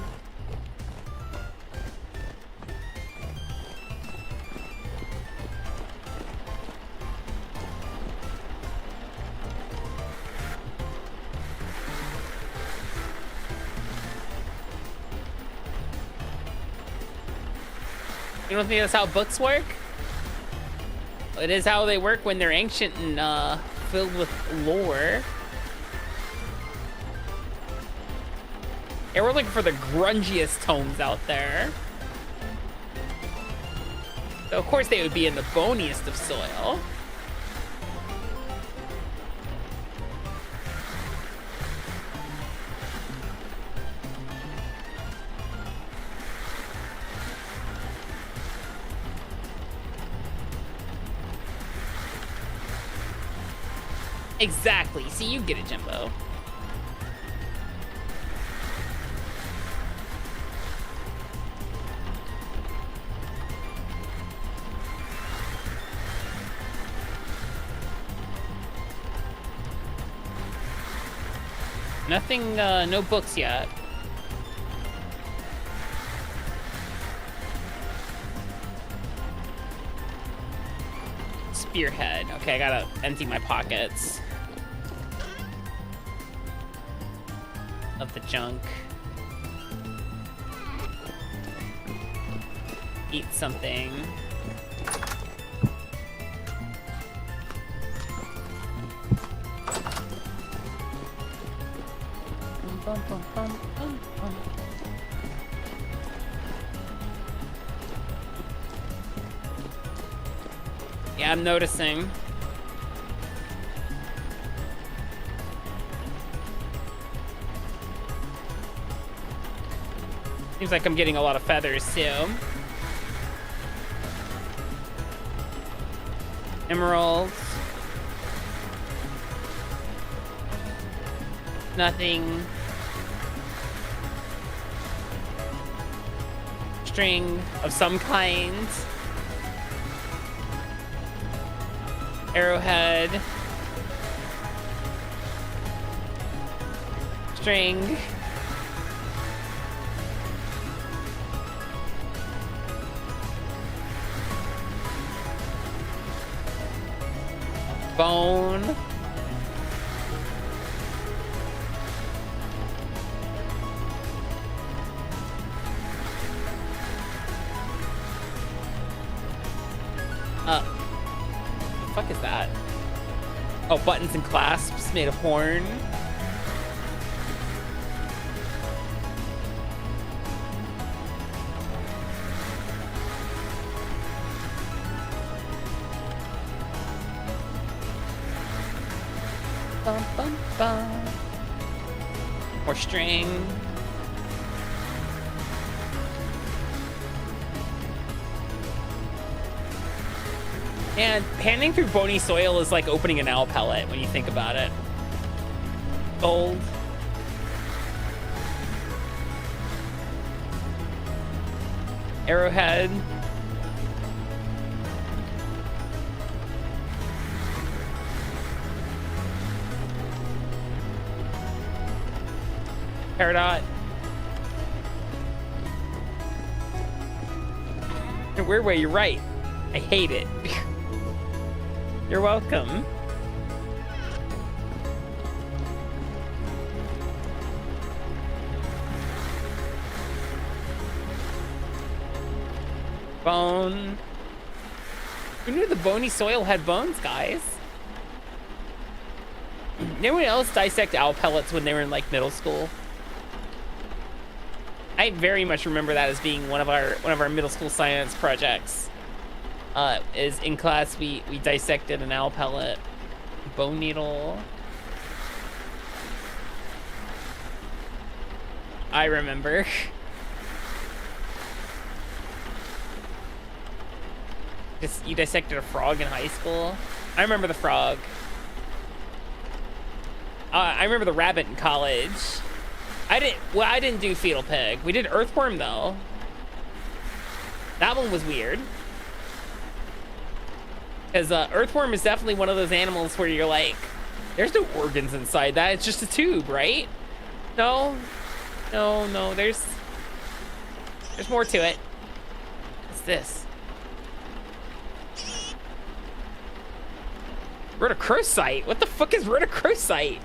Speaker 3: You don't think that's how books work? It is how they work when they're ancient and filled with lore. Yeah, we're looking for the grungiest tomes out there. So of course they would be in the boniest of soil. Exactly. See, you get it, Jimbo. Nothing, no books yet. Spearhead. Okay, I gotta empty my pockets of the junk. Eat something. Bum, bum, bum, bum, bum. Yeah, I'm noticing. Seems like I'm getting a lot of feathers too. Emeralds. Nothing. String of some kind. Arrowhead. String. Bone. The fuck is that? Oh, buttons and clasps made of horn. Bum, bum, bum. More string. And panning through bony soil is like opening an owl pellet when you think about it. Gold. Arrowhead. Peridot. In a weird way, you're right. I hate it. You're welcome. Bone. Who knew the bony soil had bones, guys? Did anyone else dissect owl pellets when they were in like middle school? I very much remember that as being one of our middle school science projects. Is in class we dissected an owl pellet, bone needle. I remember. You dissected a frog in high school. I remember the frog. I remember the rabbit in college. I didn't do fetal pig. We did earthworm though. That one was weird. Because earthworm is definitely one of those animals where you're like, there's no organs inside that. It's just a tube, right? No, there's more to it. What's this? Rhodochrosite? What the fuck is rhodochrosite?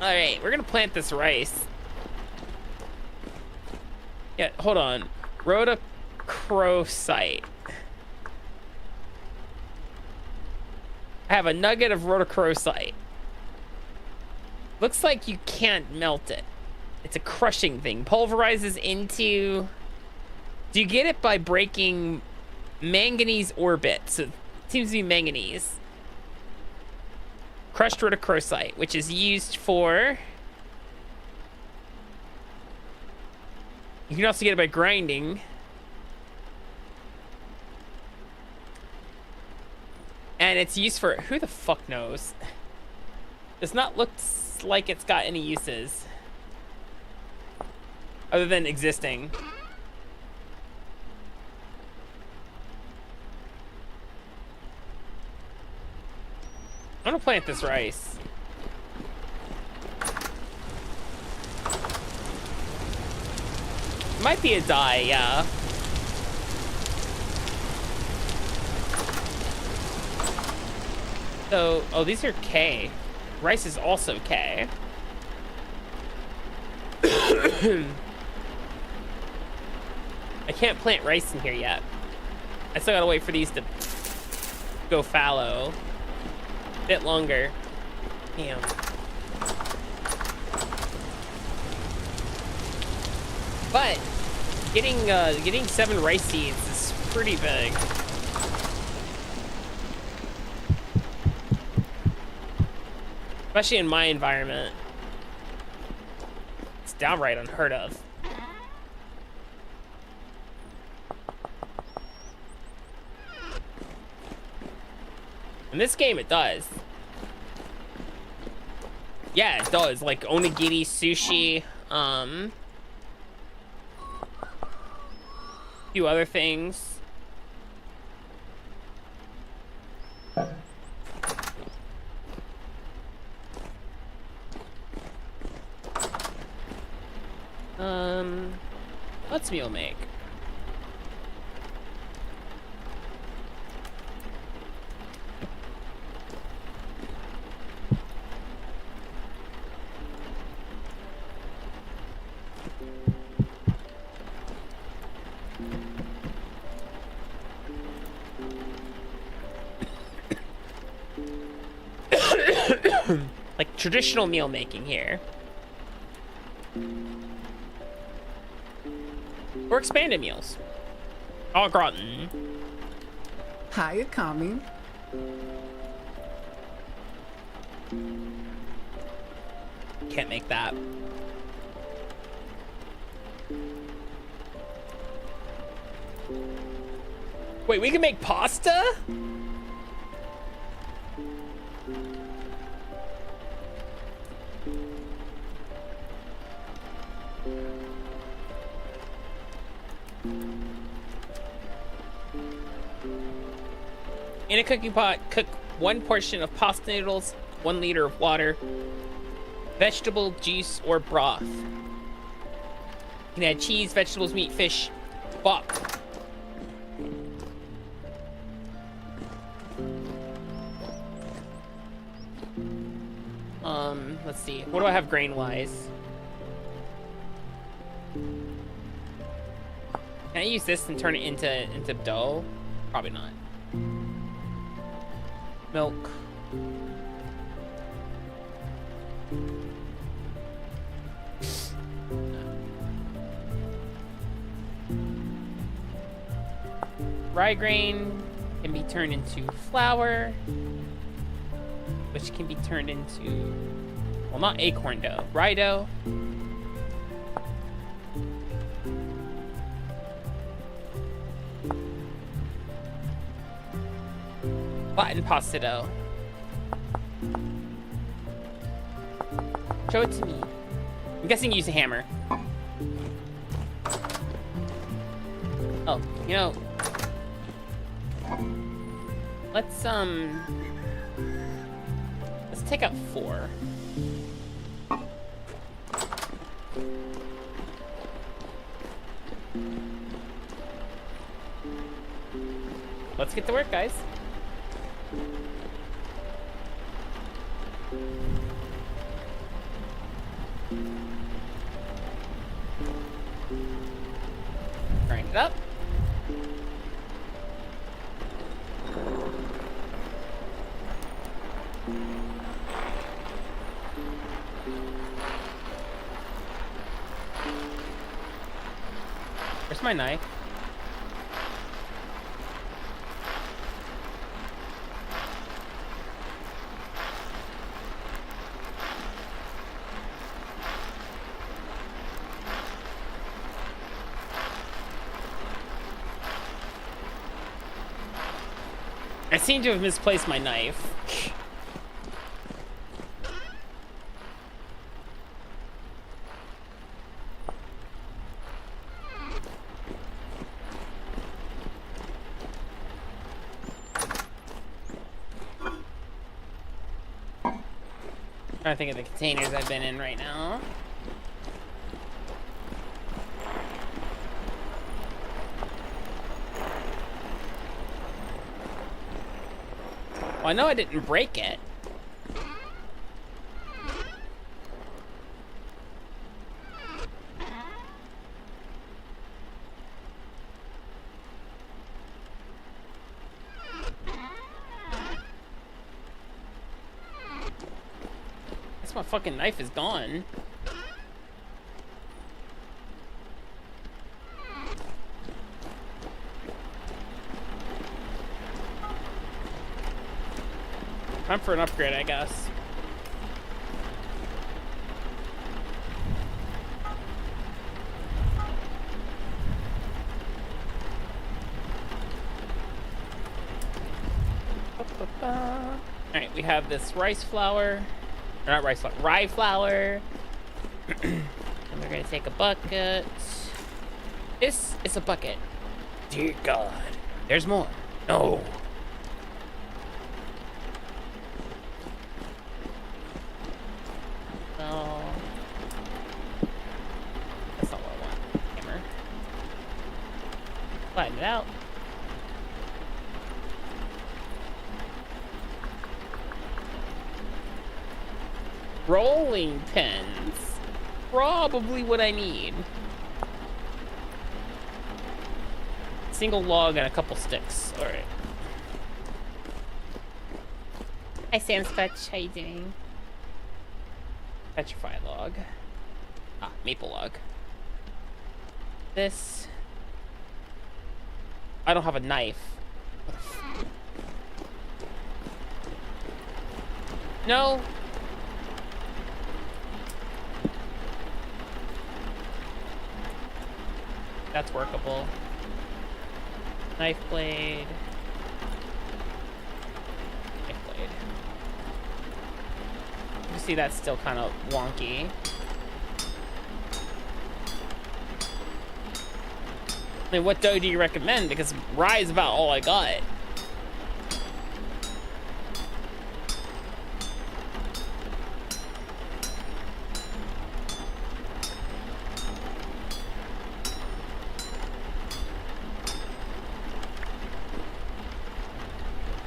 Speaker 3: All right, we're gonna plant this rice. Yeah, hold on. Rhodochrosite. I have a nugget of rhodochrosite. Looks like you can't melt it. It's a crushing thing. Pulverizes into... Do you get it by breaking manganese orbit? So it seems to be manganese. Crushed rhodochrosite, which is used for... You can also get it by grinding. And it's used for... Who the fuck knows? Does not look like it's got any uses. Other than existing. I'm gonna plant this rice. Might be a dye, yeah. So, oh, these are K. Rice is also K. I can't plant rice in here yet. I still gotta wait for these to go fallow. A bit longer. Damn. But getting 7 rice seeds is pretty big. Especially in my environment. It's downright unheard of. In this game, it does. Yeah, it does. Like onigiri, sushi, a few other things. Let's meal make. Like traditional meal making here. Or expanded meals. Au gratin.
Speaker 5: Hi, Akami.
Speaker 3: Can't make that. Wait, we can make pasta? In a cooking pot, cook 1 portion of pasta noodles, 1 liter of water, vegetable juice or broth. You can add cheese, vegetables, meat, fish. Fuck. Let's see. What do I have grain-wise? Can I use this and turn it into dough? Probably not. Milk. Rye grain can be turned into flour, which can be turned into, well, not acorn dough, rye dough. Flattened pasta dough. Show it to me. I'm guessing use a hammer. Oh, you know, let's take out 4. Let's get to work, guys. Grind it up. Where's my knife? I seem to have misplaced my knife. Trying to think of the containers I've been in right now. Well, I know I didn't break it. Guess my fucking knife is gone. Time for an upgrade, I guess. Alright, we have this rice flour. Or not rice flour, rye flour. And we're gonna take a bucket. This is a bucket. Dear God. There's more. No. Flatten it out. Rolling pins. Probably what I need. Single log and a couple sticks. Alright. Hi, Sam Spetch. How you doing? Petrify log. Ah, maple log. This. I don't have a knife. No. That's workable. Knife blade. Knife blade. You see that's still kind of wonky. I mean, what dough do you recommend? Because rye is about all I got.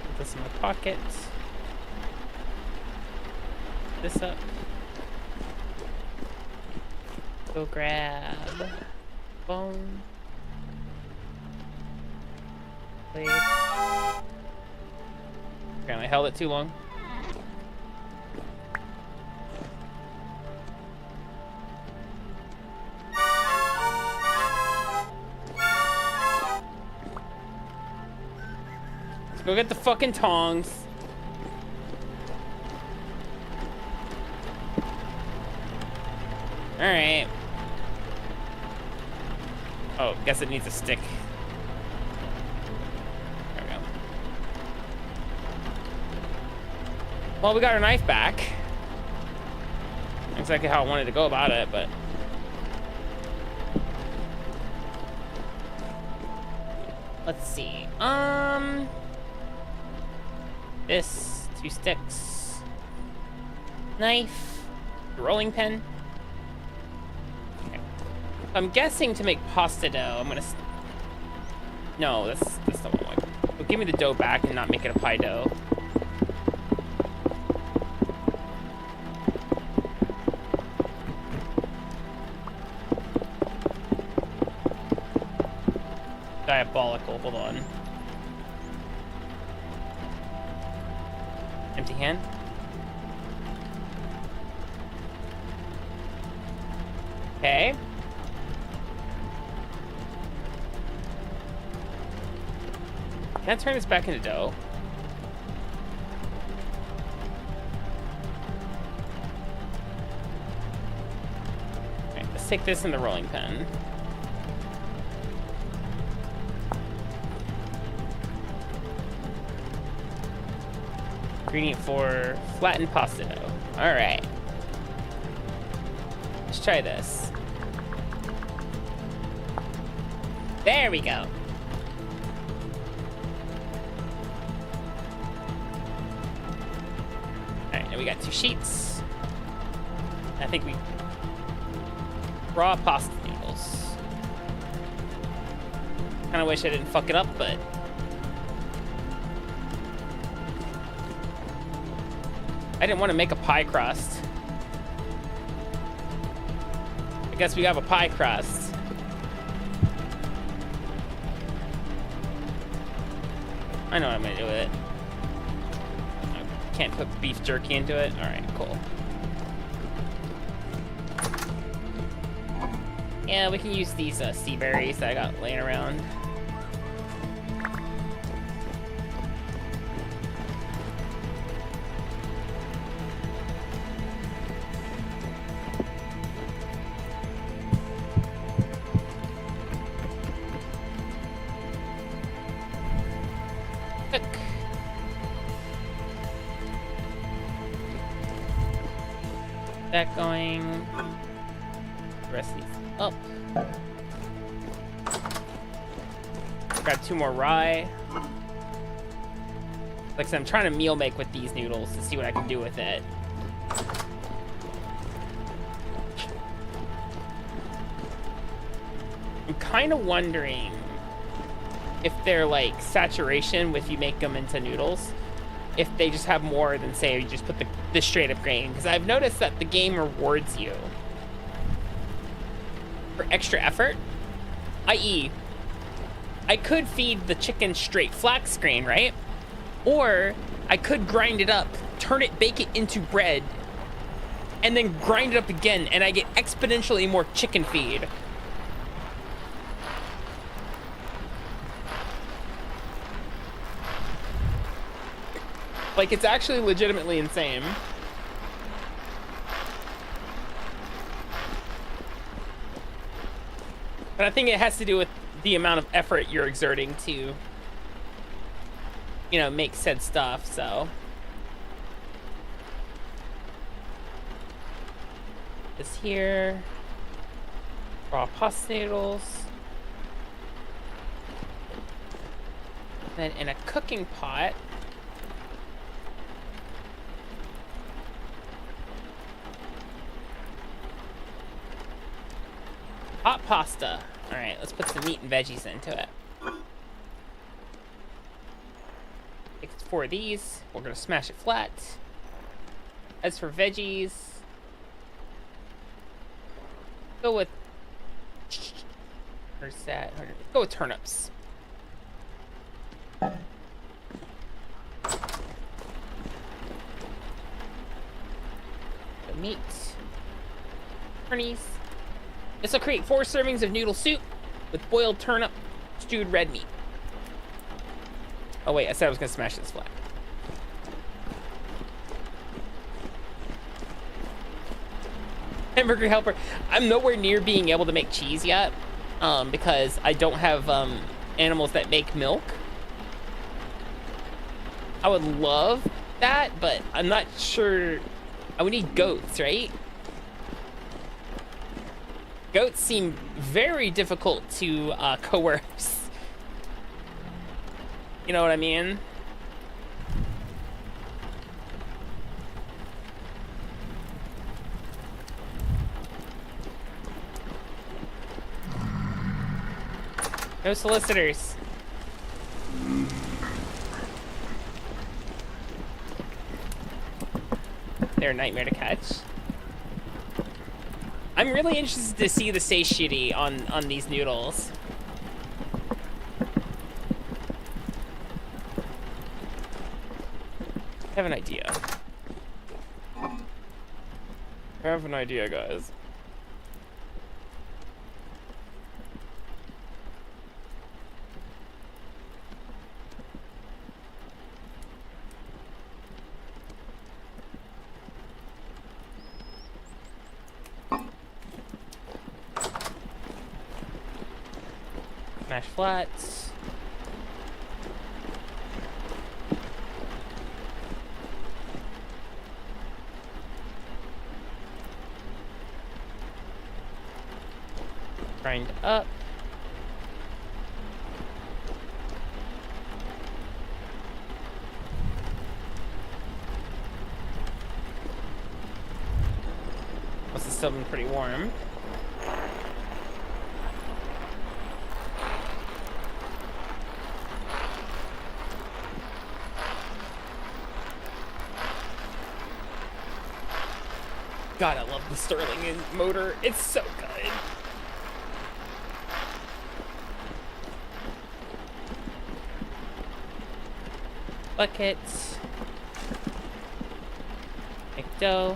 Speaker 3: Put this in my pocket. This up. Go grab bone. Blade. Apparently I held it too long. Let's go get the fucking tongs. Alright. Oh, guess it needs a stick. There we go. Well, we got our knife back. Not exactly how I wanted to go about it, but... Let's see. This, 2 sticks. Knife. Rolling pin. I'm guessing to make pasta dough, I'm gonna... No, that's not what I want. But give me the dough back and not make it a pie dough. Diabolical, hold on. Empty hand. Okay. Can I turn this back into dough? Alright, let's take this in the rolling pin. Ingredient for flattened pasta dough. Alright. Let's try this. There we go. We got 2 sheets. I think we raw pasta noodles. Kind of wish I didn't fuck it up, but I didn't want to make a pie crust. I guess we have a pie crust. I know what I'm gonna do with it. Can't put beef jerky into it. All right, cool. Yeah, we can use these sea berries that I got laying around. Cook. That going. Rest these up. Grab 2 more rye. Like I said, I'm trying to meal make with these noodles to see what I can do with it. I'm kind of wondering if they're like saturation, if you make them into noodles, if they just have more than, say, you just put the straight up grain. Because I've noticed that the game rewards you for extra effort, i.e. I could feed the chicken straight flax grain, right? Or I could grind it up, turn it, bake it into bread, and then grind it up again, and I get exponentially more chicken feed. Like, it's actually legitimately insane. But I think it has to do with the amount of effort you're exerting to, you know, make said stuff, so. This here. Raw pasta noodles. Then in a cooking pot. Hot pasta. All right, let's put some meat and veggies into it. Take 4 of these. We're gonna smash it flat. As for veggies, go with, where's that? Go with turnips. The meat. Turnies. This will create 4 servings of noodle soup with boiled turnip, stewed red meat. Oh wait, I said I was gonna smash this flat. Hamburger helper. I'm nowhere near being able to make cheese yet, because I don't have animals that make milk. I would love that, but I'm not sure. I would need goats, right? Goats seem very difficult to coerce. You know what I mean? No solicitors. They're a nightmare to catch. I'm really interested to see the satiety on these noodles. I have an idea. I have an idea, guys. Smash flats. Grind up. Must have still been pretty warm. God, I love the Stirling motor. It's so good. Bucket. Make dough.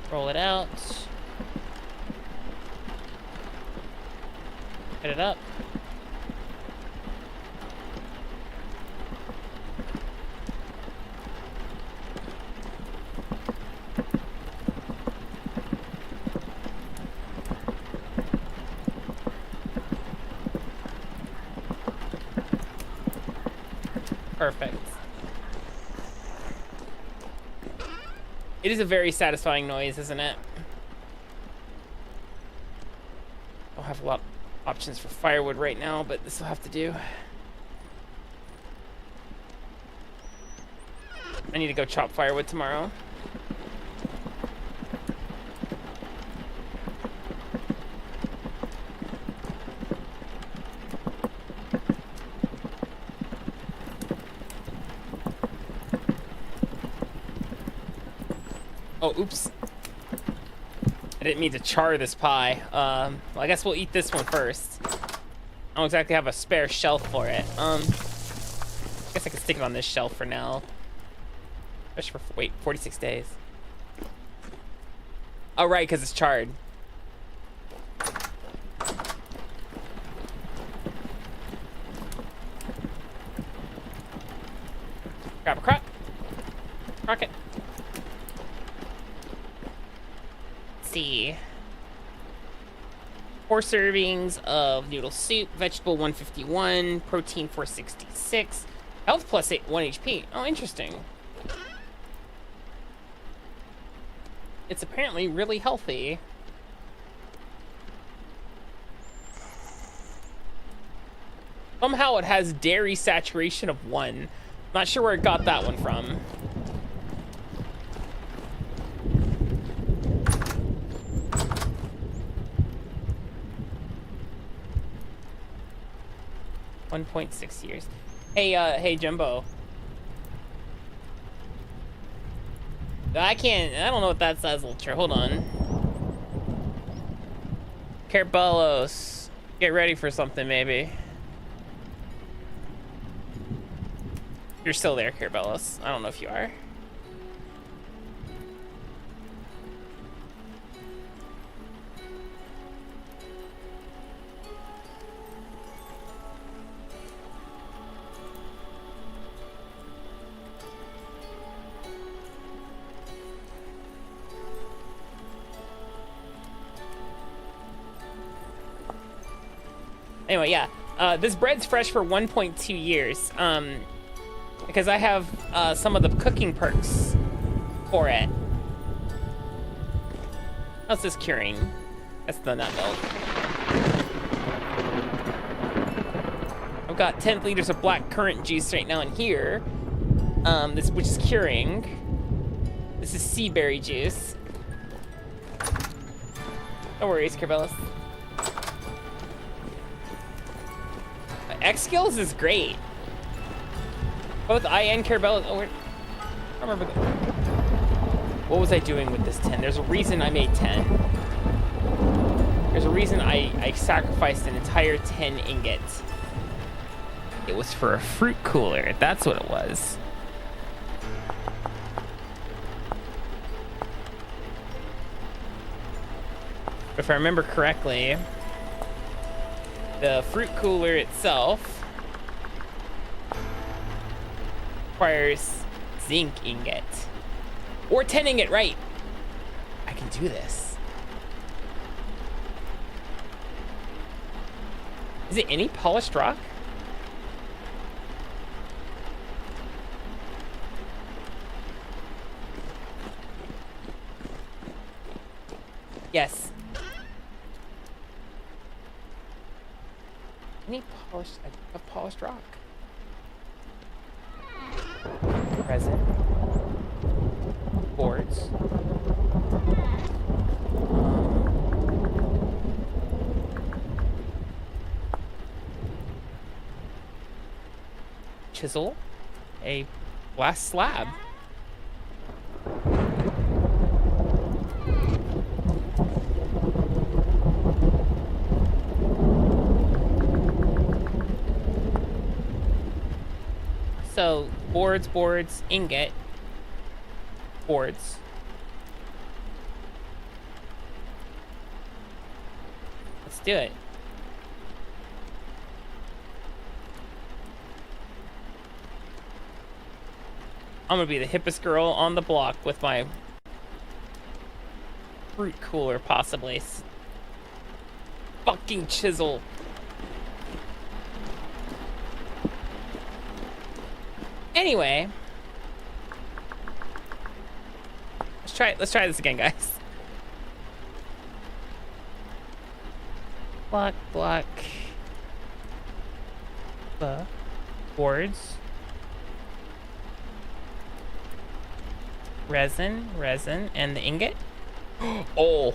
Speaker 3: Roll it out. Put it up. Perfect. It is a very satisfying noise, isn't it? I don't have a lot of options for firewood right now, but this will have to do. I need to go chop firewood tomorrow. Oh, oops. I didn't mean to char this pie. Well, I guess we'll eat this one first. I don't exactly have a spare shelf for it. I guess I can stick it on this shelf for now. Especially for, wait, 46 days. Oh, right, because it's charred. Grab a crock. Crock it. Let's see. 4 servings of noodle soup, vegetable 151, protein 466, health plus 1 HP. Oh, interesting. It's apparently really healthy. Somehow it has dairy saturation of 1. Not sure where it got that one from. $1.6 years. Hey, hey, Jumbo. I don't know what that says, Ultra. Hold on. Carbelos. Get ready for something, maybe. You're still there, Carbelos. I don't know if you are. Anyway, yeah, this bread's fresh for 1.2 years, because I have some of the cooking perks for it. How's this curing? That's the nut milk. I've got 10 liters of black currant juice right now in here, which is curing. This is sea berry juice. No worries, Carbelis. X skills is great. Both I and Carabella. Oh, I don't remember. What was I doing with this 10? There's a reason I made 10. There's a reason I sacrificed an entire 10 ingot. It was for a fruit cooler. That's what it was. If I remember correctly, the fruit cooler itself requires zinc ingot. Or 10 ingot, right? I can do this. Is it any polished rock? Yes. Any polished, a polished rock. Resin. Boards. Chisel. A glass slab. So, boards, ingot, boards. Let's do it. I'm gonna be the hippest girl on the block with my fruit cooler, possibly. Fucking chisel. Anyway, let's try this again, guys. Block, the boards, resin, and the ingot. Oh,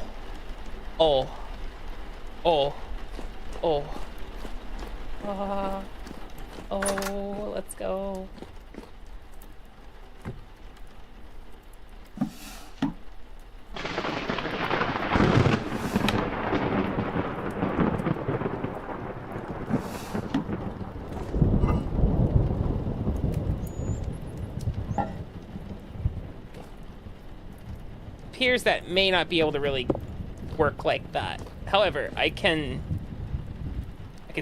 Speaker 3: let's go. appears that may not be able to really work like that. However, I can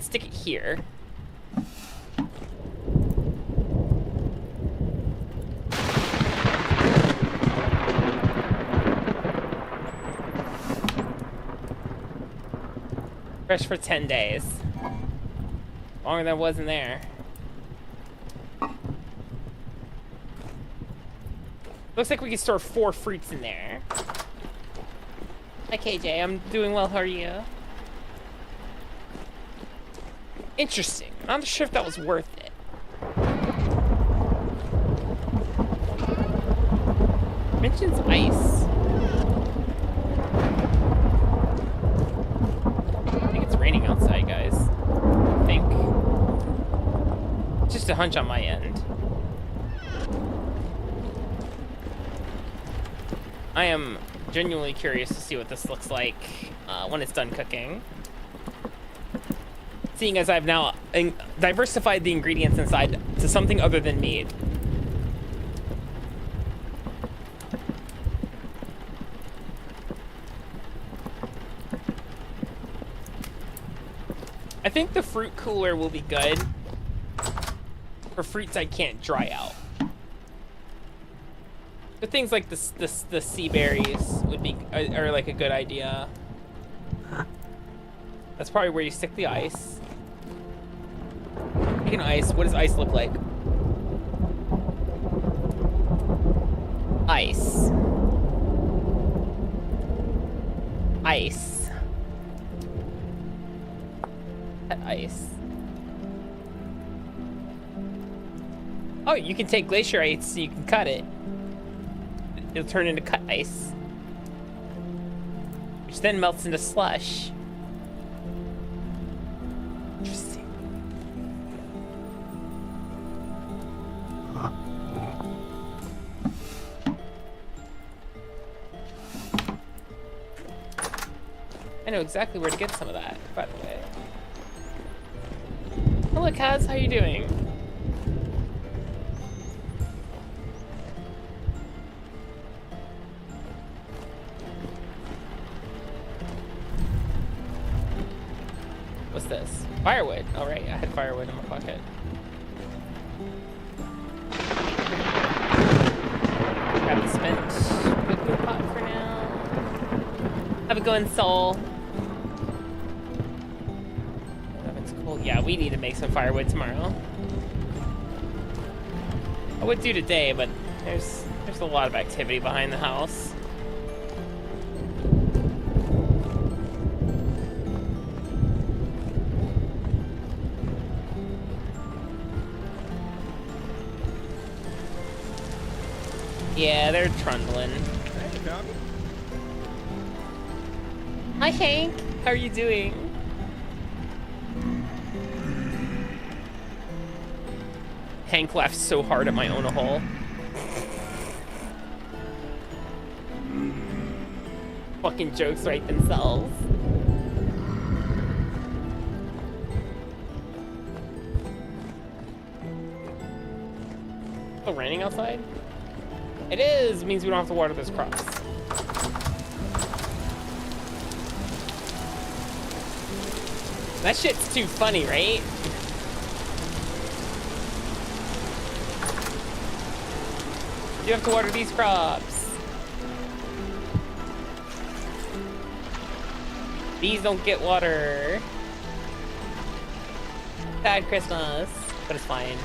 Speaker 3: stick it here. Fresh for 10 days. Longer than it was in there. Looks like we can store 4 fruits in there. Hi KJ, I'm doing well, how are you? Interesting. I'm not sure if that was worth it. Mentions ice. I think it's raining outside, guys. I think. It's just a hunch on my end. I am genuinely curious to see what this looks like when it's done cooking. Seeing as I've now diversified the ingredients inside to something other than meat. I think the fruit cooler will be good for fruits I can't dry out. But things like the sea berries would be are like a good idea. That's probably where you stick the ice. Speaking of ice, what does ice look like? Ice. Ice. Cut ice. Oh, you can take glacier ice so you can cut it. It'll turn into cut ice, which then melts into slush. Interesting. I know exactly where to get some of that, by the way. Hello, Kaz. How are you doing? What's this? Firewood. All right, I had firewood in my pocket. Grab the spent cooking pot for now. Have a go in Soul. It's cold. Yeah, we need to make some firewood tomorrow. I would do today, but there's a lot of activity behind the house. Yeah, they're trundling.
Speaker 2: Hey, Akami.
Speaker 3: Hi, Hank. How are you doing? Hank laughed so hard at my own hole. Fucking jokes write themselves. Still raining outside? It is! It means we don't have to water those crops. That shit's too funny, right? You have to water these crops. These don't get water. Sad Christmas, but it's fine.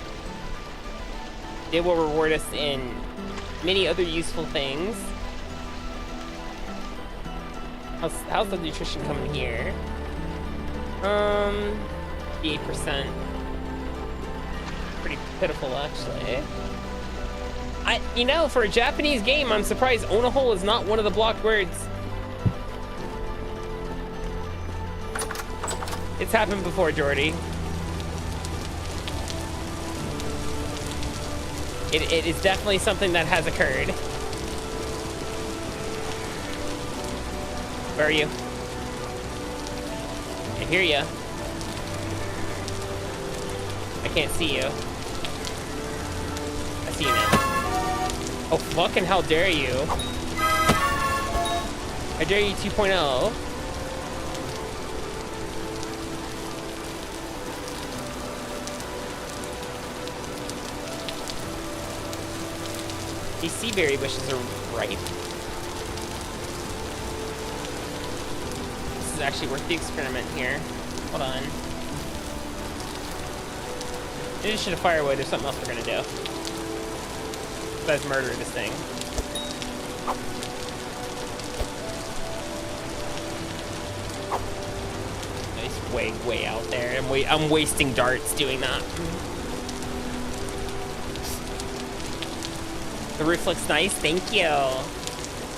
Speaker 3: They will reward us in many other useful things. How's the nutrition coming here? 8%. Pretty pitiful, actually. You know, for a Japanese game, I'm surprised own a hole is not one of the blocked words. It's happened before, Jordy. It is definitely something that has occurred. Where are you? I hear you. I can't see you. I see you now. Oh, fucking how dare you. I dare you 2.0. These sea berry bushes are ripe. This is actually worth the experiment here. Hold on. In addition to firewood, there's something else we're gonna do. Besides murder this thing. It's way out there. I'm wasting darts doing that. The roof looks nice, thank you.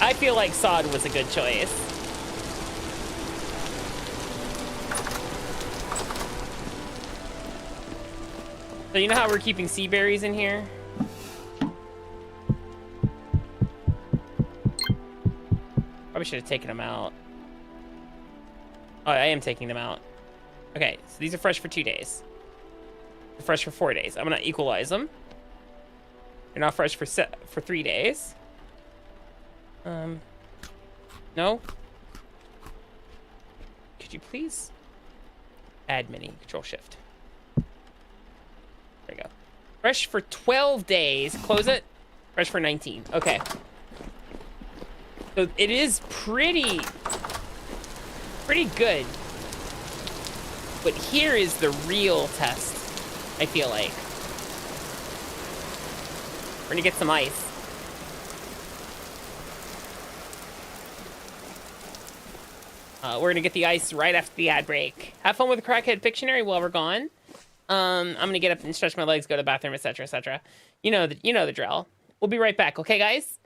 Speaker 3: I feel like sod was a good choice. So you know how we're keeping sea berries in here? Probably should have taken them out. Oh, I am taking them out. Okay, so these are fresh for 2 days. They're fresh for 4 days. I'm gonna equalize them. They're not fresh for 3 days. No. Could you please add mini? Control Shift. There we go. Fresh for 12 days. Close it. Fresh for 19. Okay. So it is pretty good. But here is the real test, I feel like. We're gonna get some ice. We're gonna get the ice right after the ad break. Have fun with the Crackhead Pictionary while we're gone. I'm gonna get up and stretch my legs, go to the bathroom, etc., etc. You know the drill. We'll be right back, okay, guys?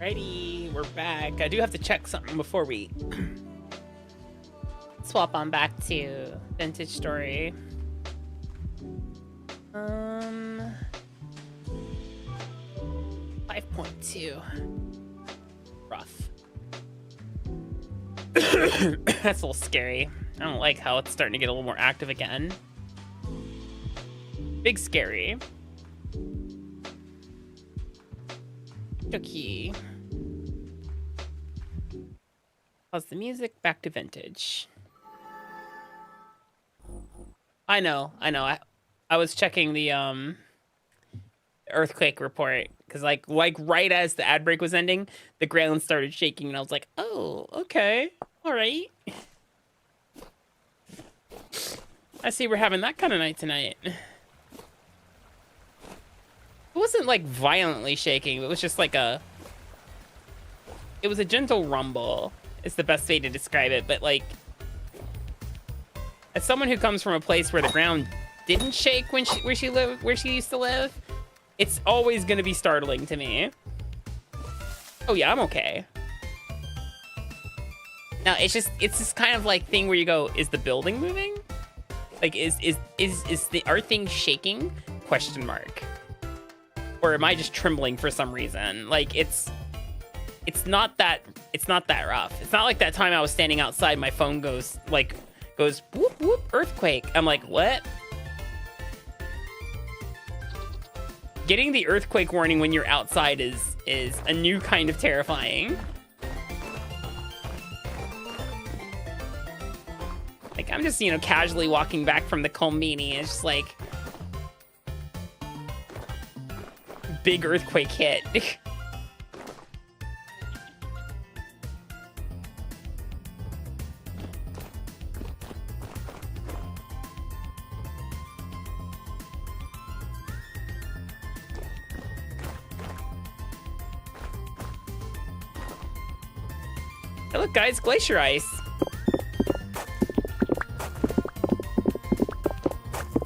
Speaker 3: Righty, we're back. I do have to check something before we swap on back to Vintage Story. 5.2. Rough. That's a little scary. I don't like how it's starting to get a little more active again. Big scary. Okay. Pause the music, back to Vintage. I know. I was checking the earthquake report because like right as the ad break was ending, the ground started shaking and I was like, oh, okay, all right. I see we're having that kind of night tonight. It wasn't like violently shaking, it was just like it was a gentle rumble. It's the best way to describe it, but like as someone who comes from a place where the ground didn't shake where she used to live, it's always gonna be startling to me. Oh yeah, I'm okay. Now it's this kind of like thing where you go, is the building moving? Like are things shaking? Question mark. Or am I just trembling for some reason? Like it's not that rough. It's not like that time I was standing outside, my phone goes whoop whoop earthquake. I'm like, what? Getting the earthquake warning when you're outside is a new kind of terrifying. Like I'm just, casually walking back from the Combini. It's just like big earthquake hit. Hey, look, guys, glacier ice.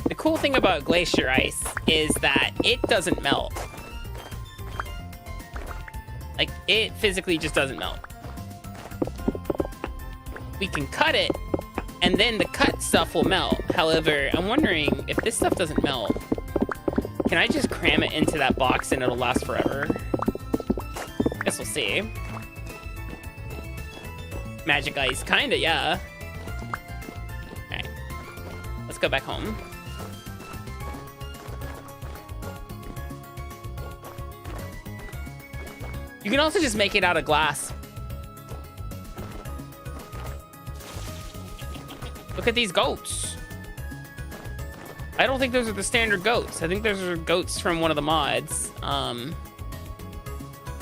Speaker 3: The cool thing about glacier ice is that it doesn't melt. Like, it physically just doesn't melt. We can cut it, and then the cut stuff will melt. However, I'm wondering if this stuff doesn't melt, can I just cram it into that box and it'll last forever? Guess we'll see. Magic ice, kinda, yeah. Alright. Let's go back home. You can also just make it out of glass. Look at these goats. I don't think those are the standard goats. I think those are goats from one of the mods.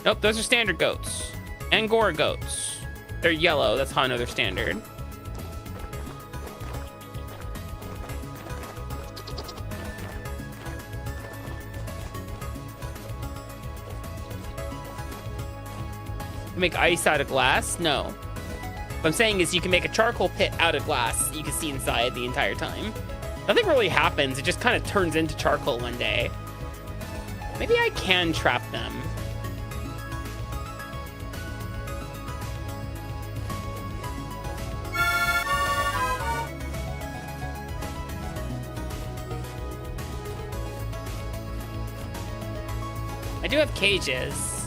Speaker 3: Nope, those are standard goats. Angora goats. They're yellow, that's how I know they're standard. Make ice out of glass? No. What I'm saying is you can make a charcoal pit out of glass that you can see inside the entire time. Nothing really happens, it just kind of turns into charcoal one day. Maybe I can trap them. I do have cages.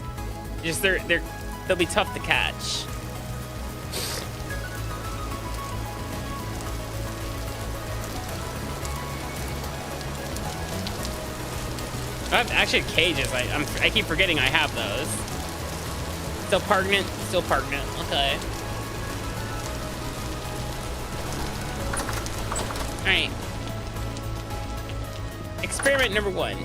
Speaker 3: Just they'll be tough to catch. I have actually cages. I keep forgetting I have those. Still pregnant. Still pregnant. Okay. All right. Experiment number 1.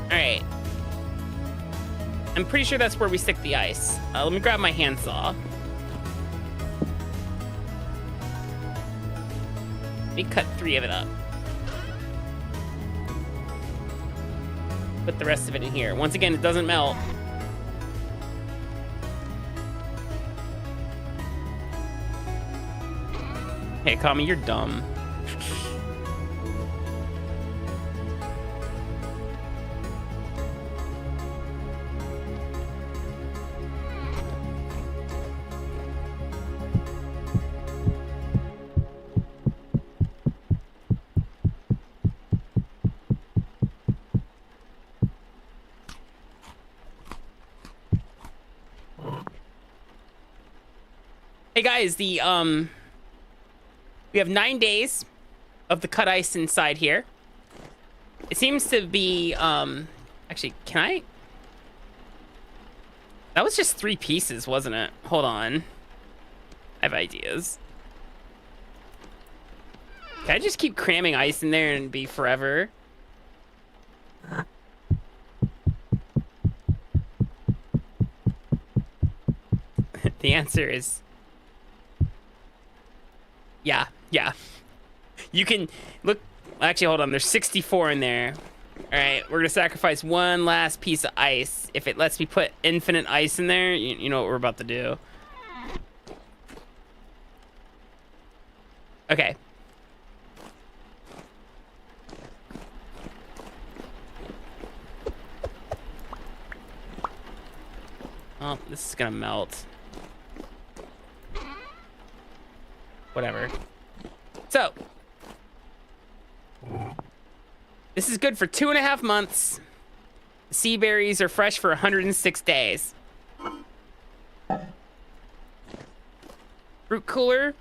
Speaker 3: Alright. I'm pretty sure that's where we stick the ice. Let me grab my handsaw. Let me cut 3 of it up. Put the rest of it in here. Once again, it doesn't melt. Hey, Akami, you're dumb. Hey guys, we have 9 days of the cut ice inside here. It seems to be actually, can I? That was just 3 pieces, wasn't it? Hold on. I have ideas. Can I just keep cramming ice in there and be forever? The answer is yeah. You can look. Actually, hold on. There's 64 in there. All right, we're gonna sacrifice one last piece of ice. If it lets me put infinite ice in there, you know what we're about to do. Okay. Oh, this is gonna melt. Whatever. So, this is good for 2.5 months. The sea berries are fresh for 106 days. Fruit cooler,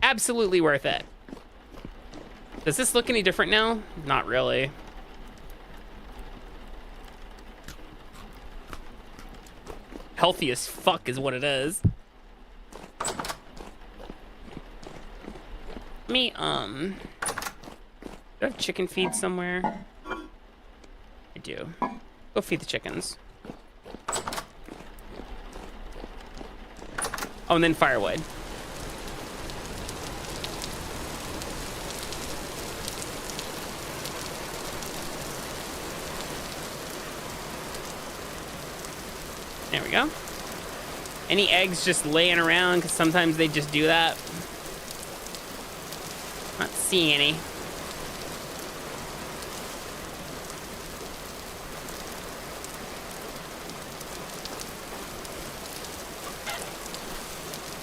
Speaker 3: absolutely worth it. Does this look any different now? Not really. Healthy as fuck is what it is. Me, do I have chicken feed somewhere? I do. Go feed the chickens. Oh, and then firewood. There we go. Any eggs just laying around? Because sometimes they just do that. Not seeing any.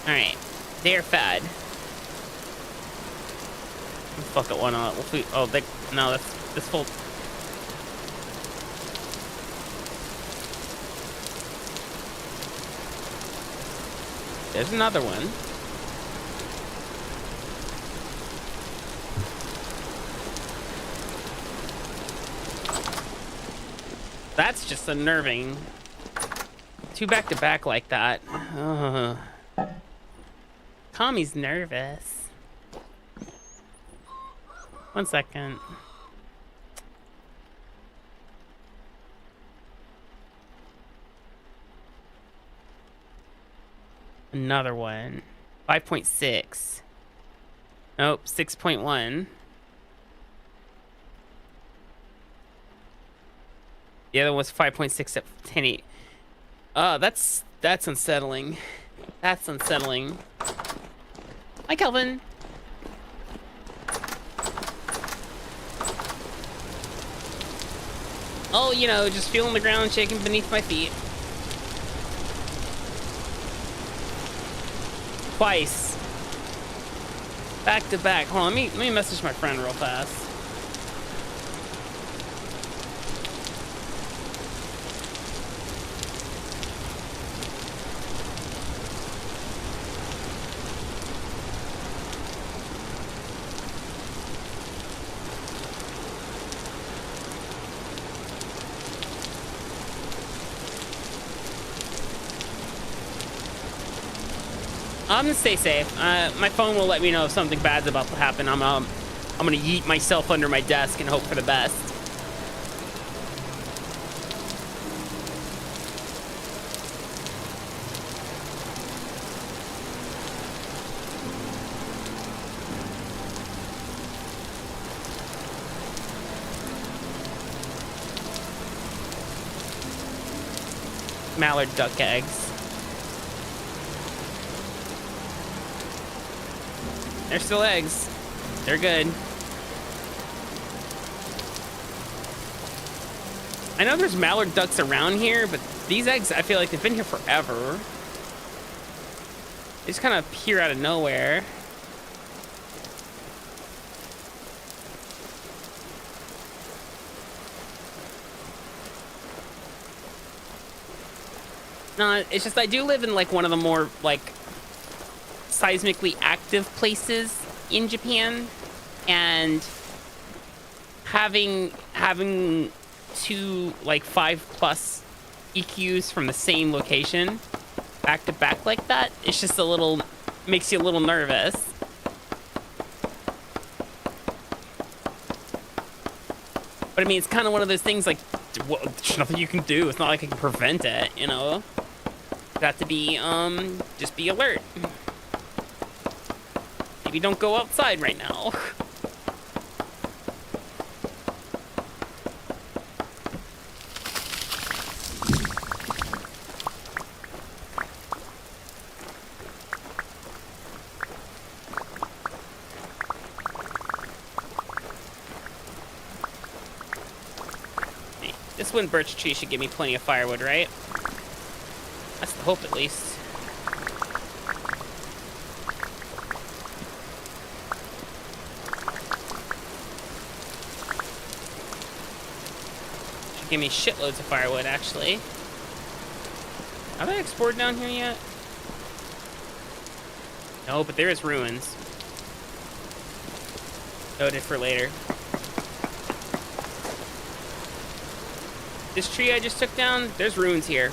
Speaker 3: Alright. They're fed. Fuck it, why not? Oh, no, that's this whole. There's another one. That's just unnerving. 2 back-to-back like that. Ugh. Tommy's nervous. 1 second. Another one. 5.6. Nope, 6.1. The other one was 5.6 at 10.8. Oh, that's unsettling. That's unsettling. Hi, Kelvin. Oh, you know, just feeling the ground shaking beneath my feet. Twice. Back to back. Hold on, let me message my friend real fast. I'm gonna stay safe. My phone will let me know if something bad's about to happen. I'm gonna yeet myself under my desk and hope for the best. Mallard duck eggs. They're still eggs. They're good. I know there's mallard ducks around here, but these eggs, I feel like they've been here forever. They just kind of appear out of nowhere. No, it's just I do live in like one of the more like seismically active places in Japan, and having 2 like 5+ EQs from the same location back to back like that, it's just a little, makes you a little nervous. But I mean, it's kind of one of those things like, well, there's nothing you can do. It's not like I can prevent it, you know? You have to be, just be alert. Maybe don't go outside right now. This one birch tree should give me plenty of firewood, right? That's the hope, at least. Should give me shitloads of firewood, actually. Have I explored down here yet? No, but there is ruins. Noted for later. This tree I just took down, there's ruins here.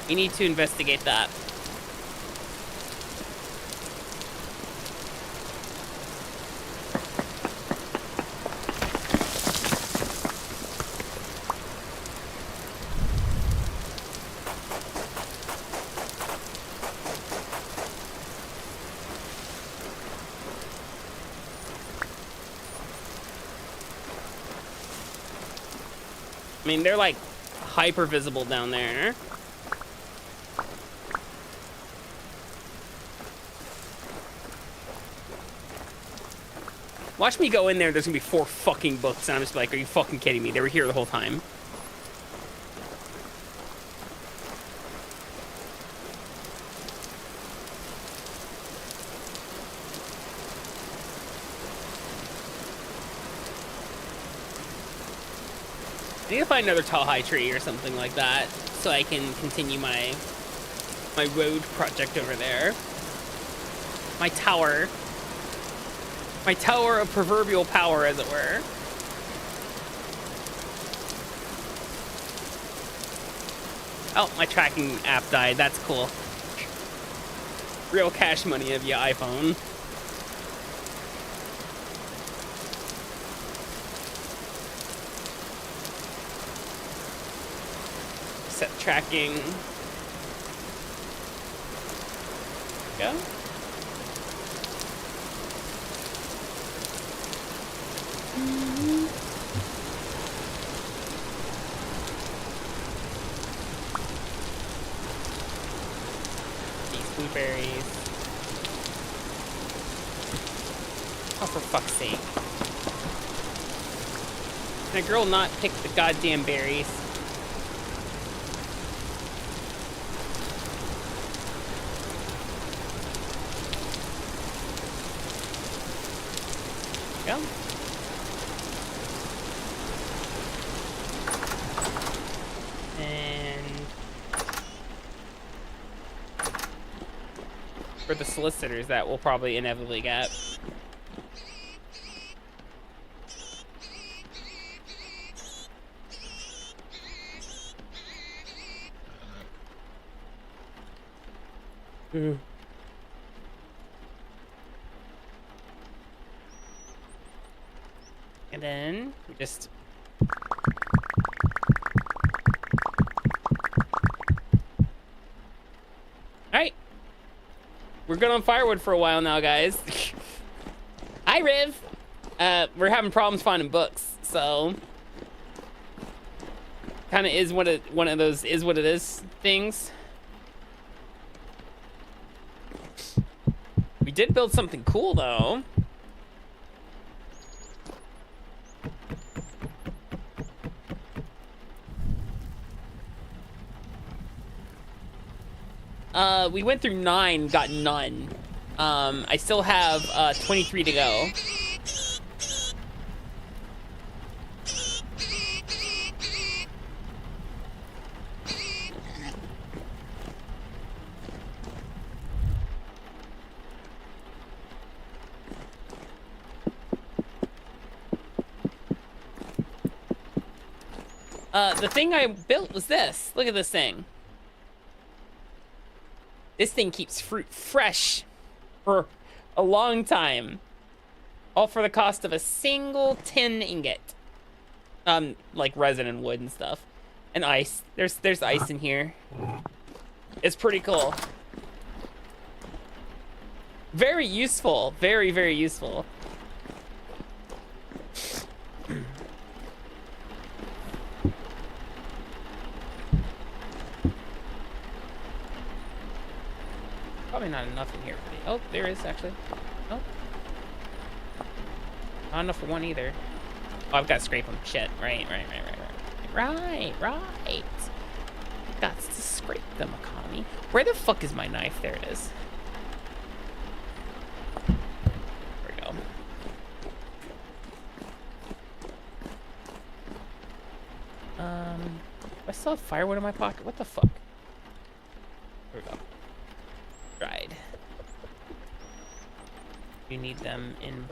Speaker 3: We need to investigate that. I mean, they're like hyper visible down there. Watch me go in there, there's gonna be 4 fucking books, and I'm just like, are you fucking kidding me? They were here the whole time. I need to find another tall high tree or something like that, so I can continue my road project over there. My tower. My tower of proverbial power, as it were. Oh, my tracking app died. That's cool. Real cash money of your iPhone. Set tracking. Go. These blueberries. Oh, for fuck's sake. Can a girl not pick the goddamn berries? Go. And for the solicitors that we'll probably inevitably get. And then we just alright. We're good on firewood for a while now, guys. Hi, Riv. We're having problems finding books, so kind of is one of those is what it is things. We did build something cool, though. We went through 9, got none. I still have 23 to go. The thing I built was this. Look at this thing. This thing keeps fruit fresh for a long time. All for the cost of a single tin ingot. Like resin and wood and stuff. And ice. There's ice in here. It's pretty cool. Very useful. Very, very useful. Probably not enough in here for the... Oh, there is actually. Oh. Not enough for one either. Oh, I've got to scrape them. Shit. Right. Got to scrape them, Akami. Where the fuck is my knife? There it is. There we go. I still have firewood in my pocket. What the fuck? There we go. Dried. You need them in.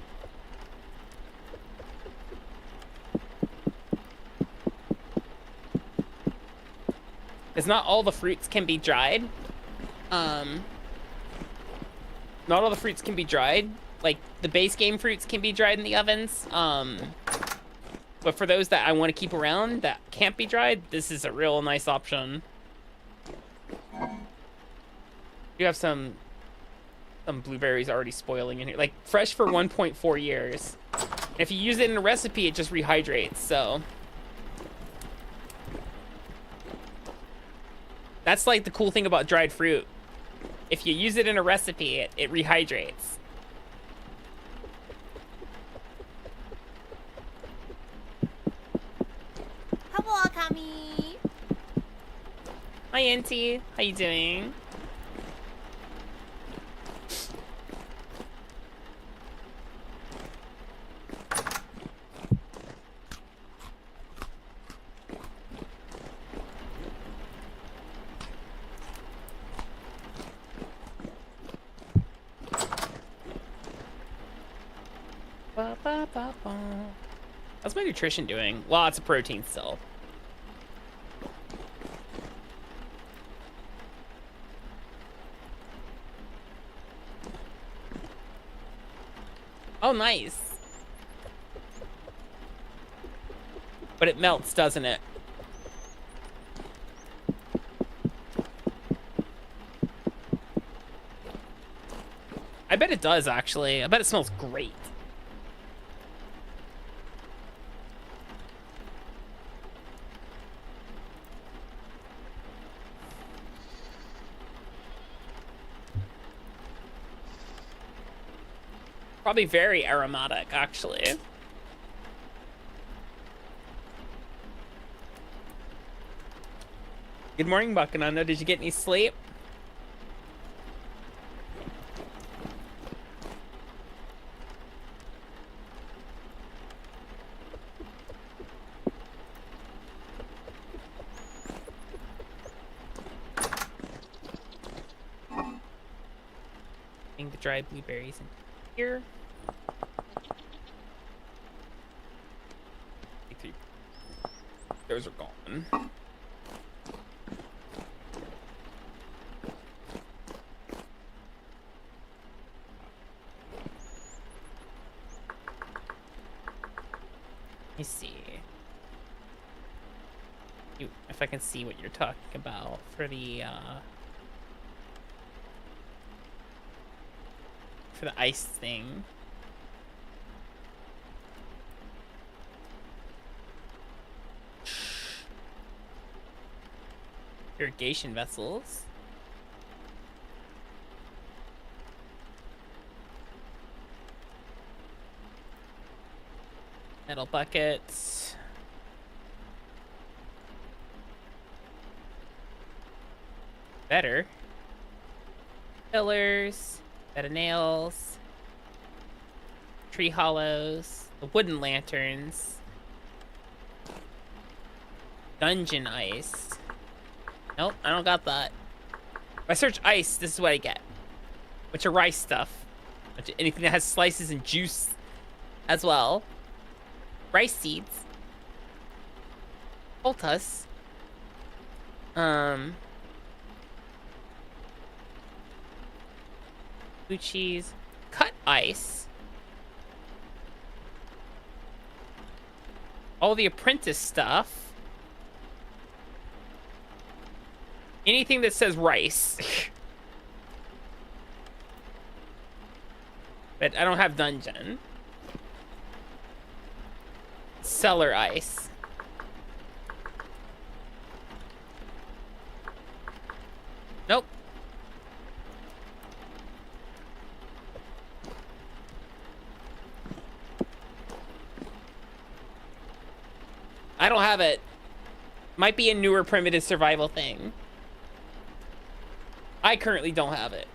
Speaker 3: Because not all the fruits can be dried. Not all the fruits can be dried. Like, the base game fruits can be dried in the ovens. But for those that I want to keep around that can't be dried, this is a real nice option. You have some blueberries already spoiling in here. Like, fresh for 1.4 years. If you use it in a recipe, it just rehydrates, so... That's like the cool thing about dried fruit. If you use it in a recipe, it rehydrates.
Speaker 1: Hello, Akami.
Speaker 3: Hi, Auntie. How you doing? How's my nutrition doing? Lots of protein still. Oh, nice. But it melts, doesn't it? I bet it does, actually. I bet it smells great. Probably very aromatic, actually. Good morning, Bakananda. Did you get any sleep? The dried blueberries in here. Those are gone. Let me see. If I can see what you're talking about for the ice thing. Irrigation vessels. Metal buckets. Better. Pillars. Bed of nails. Tree hollows. The wooden lanterns. Dungeon ice. Nope, I don't got that. If I search ice, this is what I get. Bunch of rice stuff. Anything that has slices and juice as well. Rice seeds. Poultice. Blue cheese. Cut ice. All the apprentice stuff. Anything that says rice. But I don't have dungeon. Cellar ice. Nope. I don't have it. Might be a newer primitive survival thing. I currently don't have it.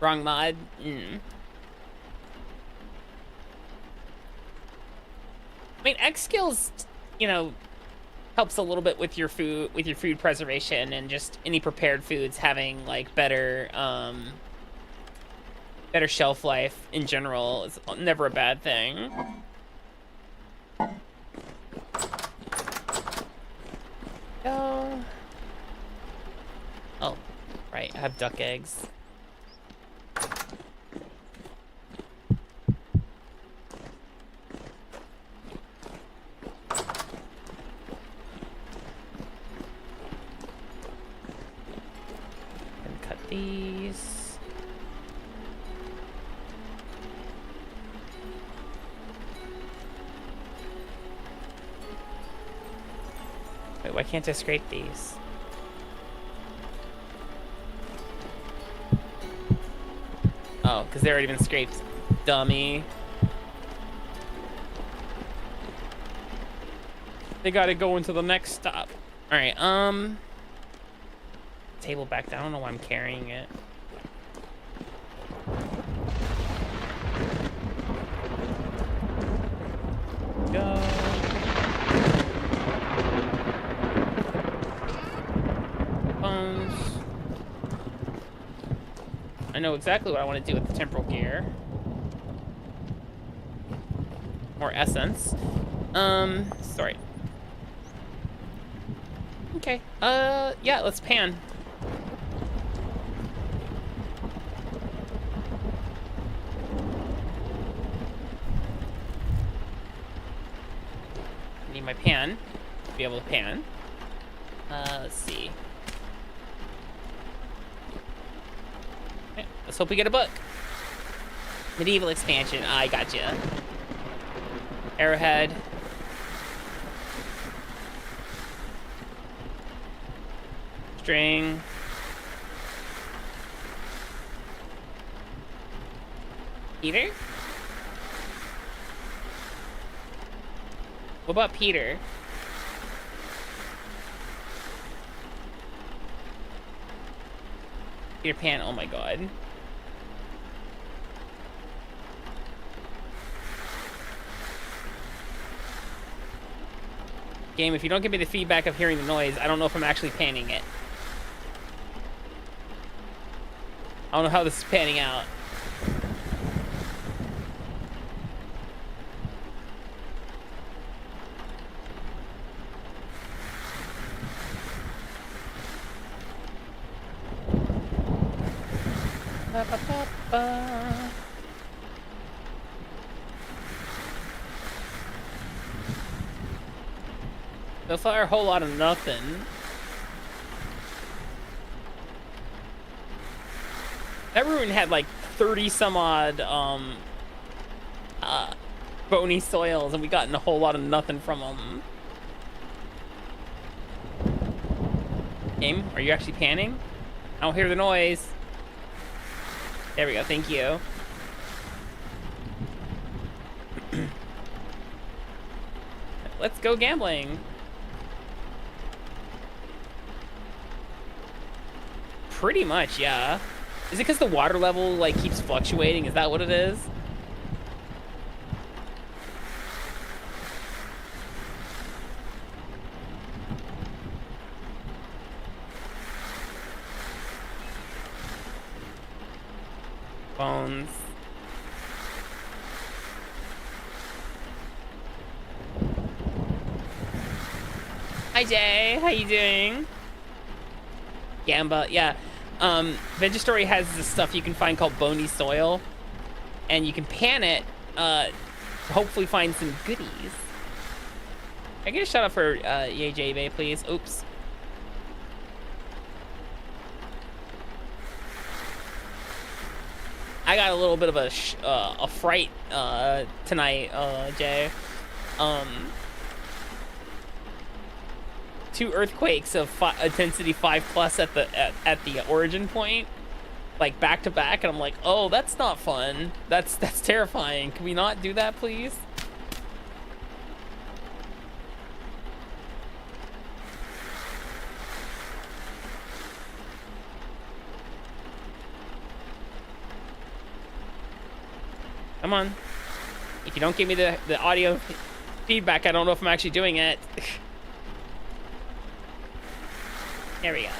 Speaker 3: Wrong mod. I mean, X skills, you know, helps a little bit with your food preservation and just any prepared foods having like better shelf life in general is never a bad thing. Oh, right, I have duck eggs. And cut these. Wait, why can't I scrape these? Oh, because they've already been scraped. Dummy. They gotta go into the next stop. Alright, table back down. I don't know why I'm carrying it. Go. Bones. I know exactly what I want to do with the temporal gear. More essence. Sorry. Okay. Yeah, let's pan. I need my pan to be able to pan. Let's see. Okay, let's hope we get a book. Medieval expansion. I gotcha. Arrowhead. String. Peter? What about Peter? Peter Pan, oh my god. Game, if you don't give me the feedback of hearing the noise, I don't know if I'm actually panning it. I don't know how this is panning out. Ba, ba, ba, ba. So far, a whole lot of nothing. That ruin had like 30 some odd bony soils, and we gotten a whole lot of nothing from them. Game, are you actually panning? I don't hear the noise. There we go, thank you. Let's go gambling. Pretty much, yeah. Is it because the water level like keeps fluctuating? Is that what it is? Bones. Hi Jay, how you doing? Gamba, yeah. Vegestory has this stuff you can find called bony soil, and you can pan it to hopefully find some goodies. Can I get a shout out for Yay J Bay, please? Oops. I got a little bit of a fright tonight, Jay. 2 earthquakes of intensity 5+ at the origin point, like back to back, and I'm like, oh, that's not fun. That's terrifying. Can we not do that, please? Come on. If you don't give me the audio feedback, I don't know if I'm actually doing it. There we go.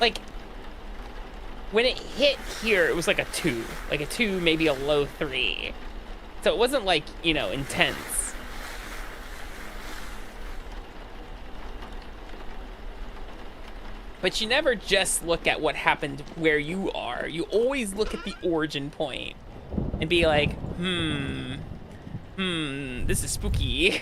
Speaker 3: Like, when it hit here, it was like a 2. Like a 2, maybe a low 3. So it wasn't like, you know, intense. But you never just look at what happened where you are. You always look at the origin point and be like, this is spooky.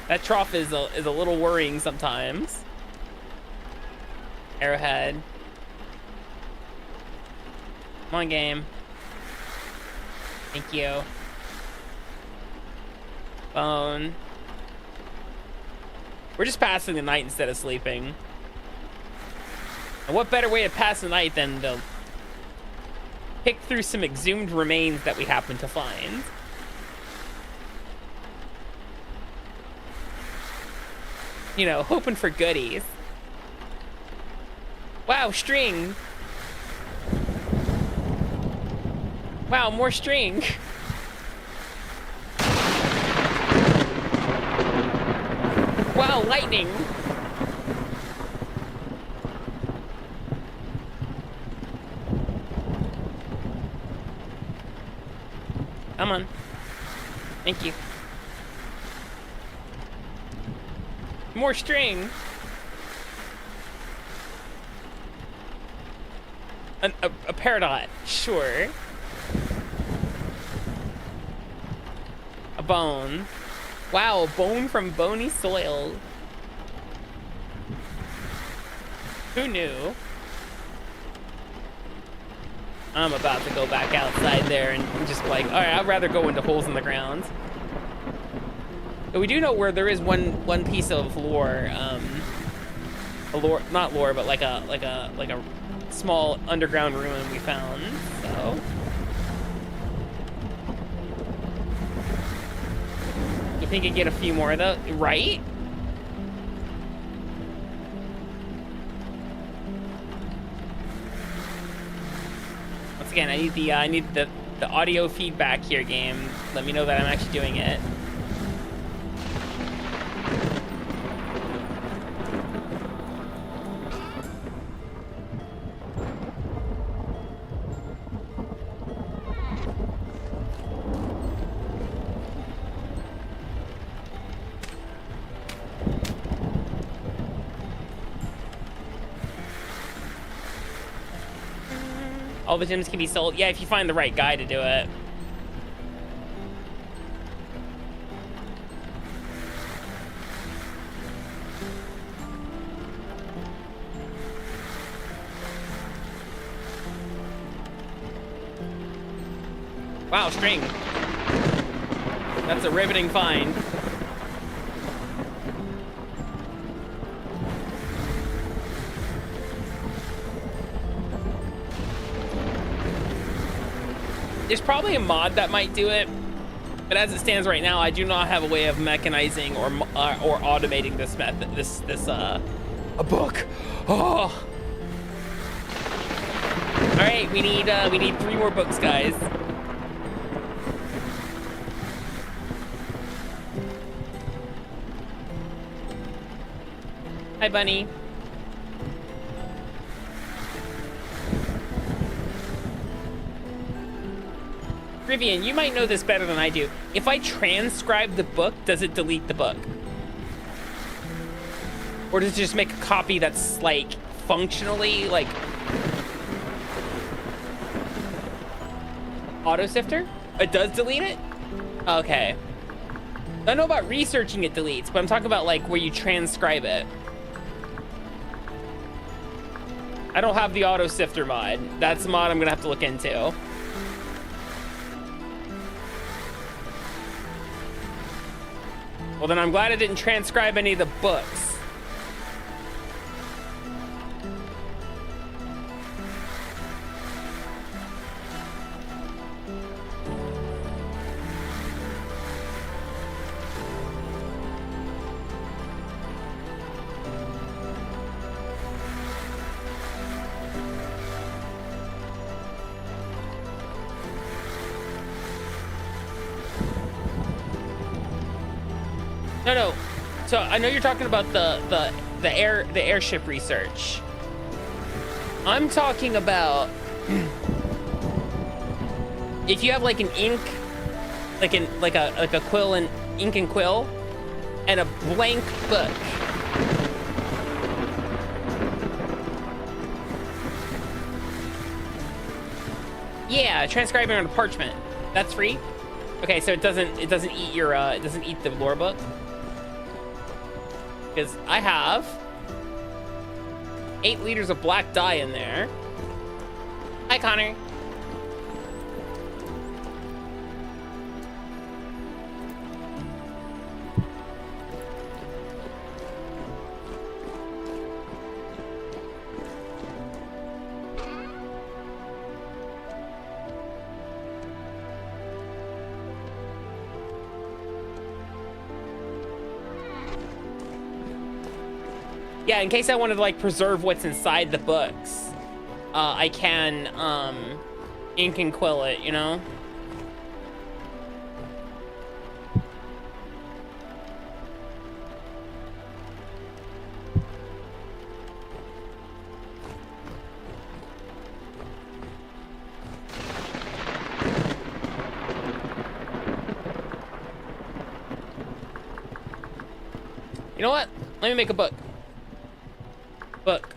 Speaker 3: That trough is a little worrying sometimes. Arrowhead. Come on, game. Thank you. Bone. We're just passing the night instead of sleeping. And what better way to pass the night than to pick through some exhumed remains that we happen to find? You know, hoping for goodies. Wow, string. Wow, more string. Wow, lightning. Come on. Thank you. More string. A peridot, sure. A bone. Wow, a bone from bony soil. Who knew? I'm about to go back outside there and just like, all right, I'd rather go into holes in the ground. But we do know where there is one piece of lore, not lore, but like a small underground ruin we found. So you think you'd get a few more of those, right? Once again, I need the audio feedback here, game. Let me know that I'm actually doing it. All the gems can be sold. Yeah, if you find the right guy to do it. Wow, string. That's a riveting find. There's probably a mod that might do it, but as it stands right now, I do not have a way of mechanizing or automating this method. A book. Oh. All right, we need 3 more books, guys. Hi, Bunny. Rivian, you might know this better than I do. If I transcribe the book, does it delete the book? Or does it just make a copy that's like functionally like auto sifter? It does delete it? Okay. I don't know about researching it deletes, but I'm talking about like where you transcribe it. I don't have the auto sifter mod. That's a mod I'm gonna have to look into. Well, then I'm glad I didn't transcribe any of the books. No. So I know you're talking about the airship research. I'm talking about if you have like an ink, like a quill and ink and quill, and a blank book. Yeah, transcribing on a parchment. That's free. Okay, so it doesn't eat your it doesn't eat the lore book. Because I have 8 liters of black dye in there. Hi, Connor. Yeah, in case I wanted to like preserve what's inside the books, I can ink and quill it, you know? You know what? Let me make a book. Book.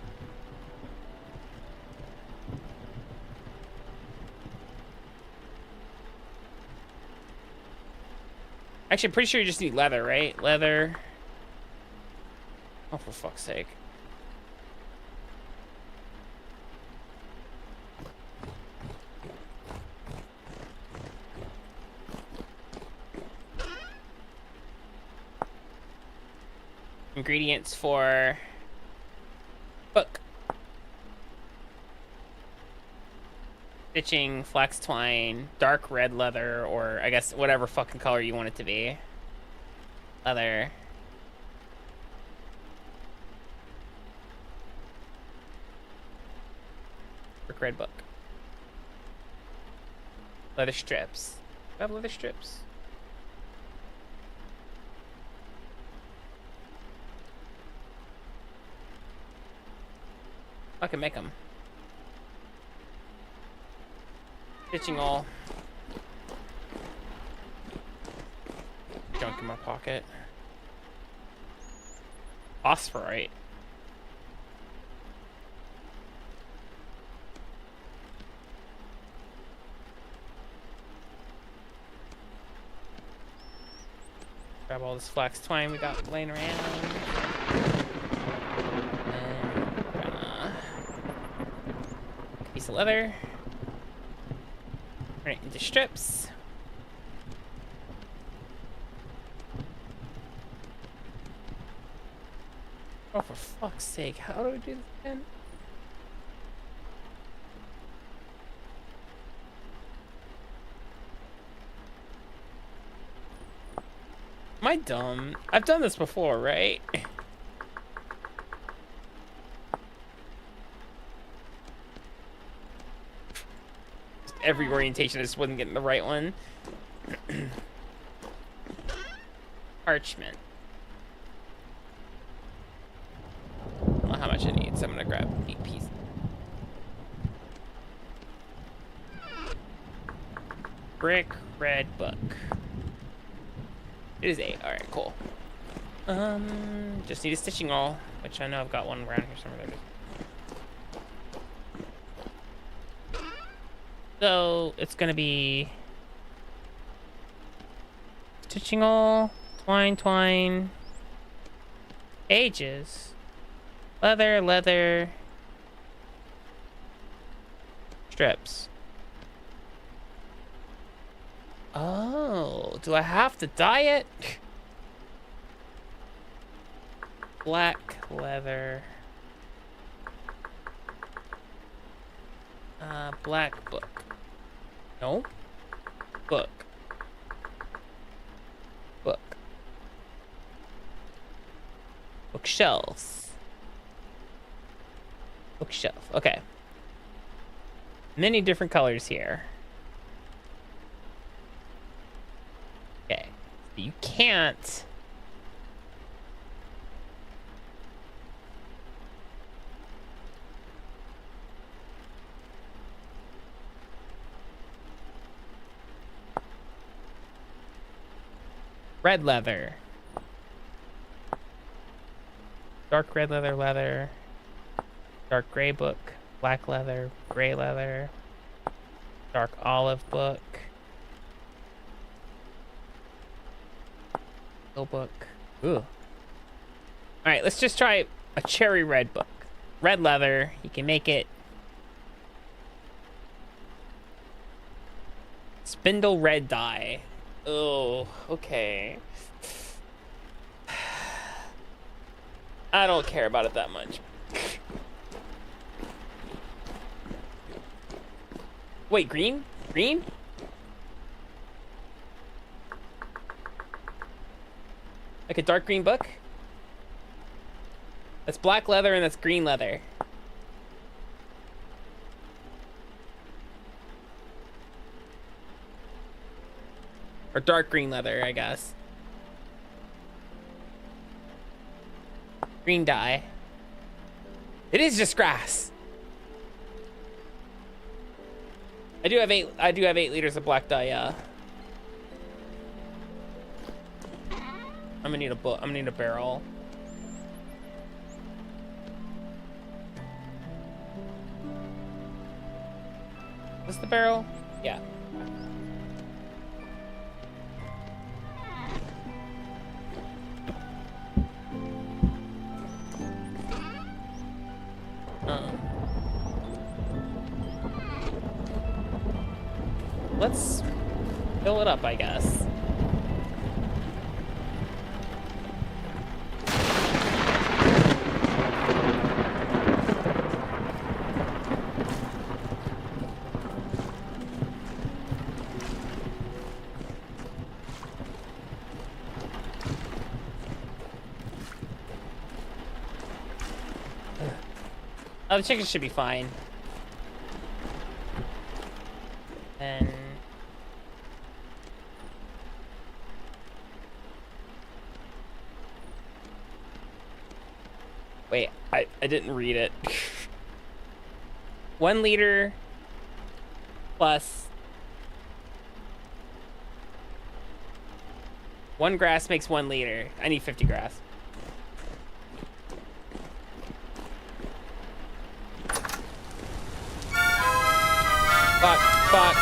Speaker 3: Actually, I'm pretty sure you just need leather, right? Leather. Oh, for fuck's sake. Ingredients for book. Stitching, flax twine, dark red leather, or I guess whatever fucking color you want it to be. Leather. Dark red book. Leather strips. Do I have leather strips? I can make them. Stitching all. Junk in my pocket. Phosphorite. Grab all this flax twine we got laying around. Piece of leather. Turn it into strips. Oh, for fuck's sake, how do I do this again? Am I dumb? I've done this before, right? Every orientation, I just wasn't getting the right one. Parchment. I don't know how much I need, so I'm gonna grab 8 pieces. Brick, red book. It is 8. Alright, cool. Just need a stitching awl, which I know I've got one around here somewhere. There it is. So it's gonna be stitching awl, twine, pages, leather, strips. Oh, do I have to dye it? Black leather. Black book. No. Book. Bookshelves. Bookshelf. Okay. Many different colors here. Okay. So you can't. Red leather. Dark red leather. Dark gray book. Black leather. Gray leather. Dark olive book. Teal book. Ooh. Alright, let's just try a cherry red book. Red leather. You can make it spindle red dye. Oh, okay. I don't care about it that much. Wait, green? Green? Like a dark green book? That's black leather and that's green leather. Or dark green leather, I guess. Green dye. It is just grass. I do have 8 liters of black dye, yeah. I'm gonna need a book. I'm gonna need a barrel. Is this the barrel? Yeah. Let's fill it up, I guess. Oh, the chicken should be fine. And wait, I didn't read it. 1 liter plus 1 grass makes 1 liter. I need 50 grass. Fuck.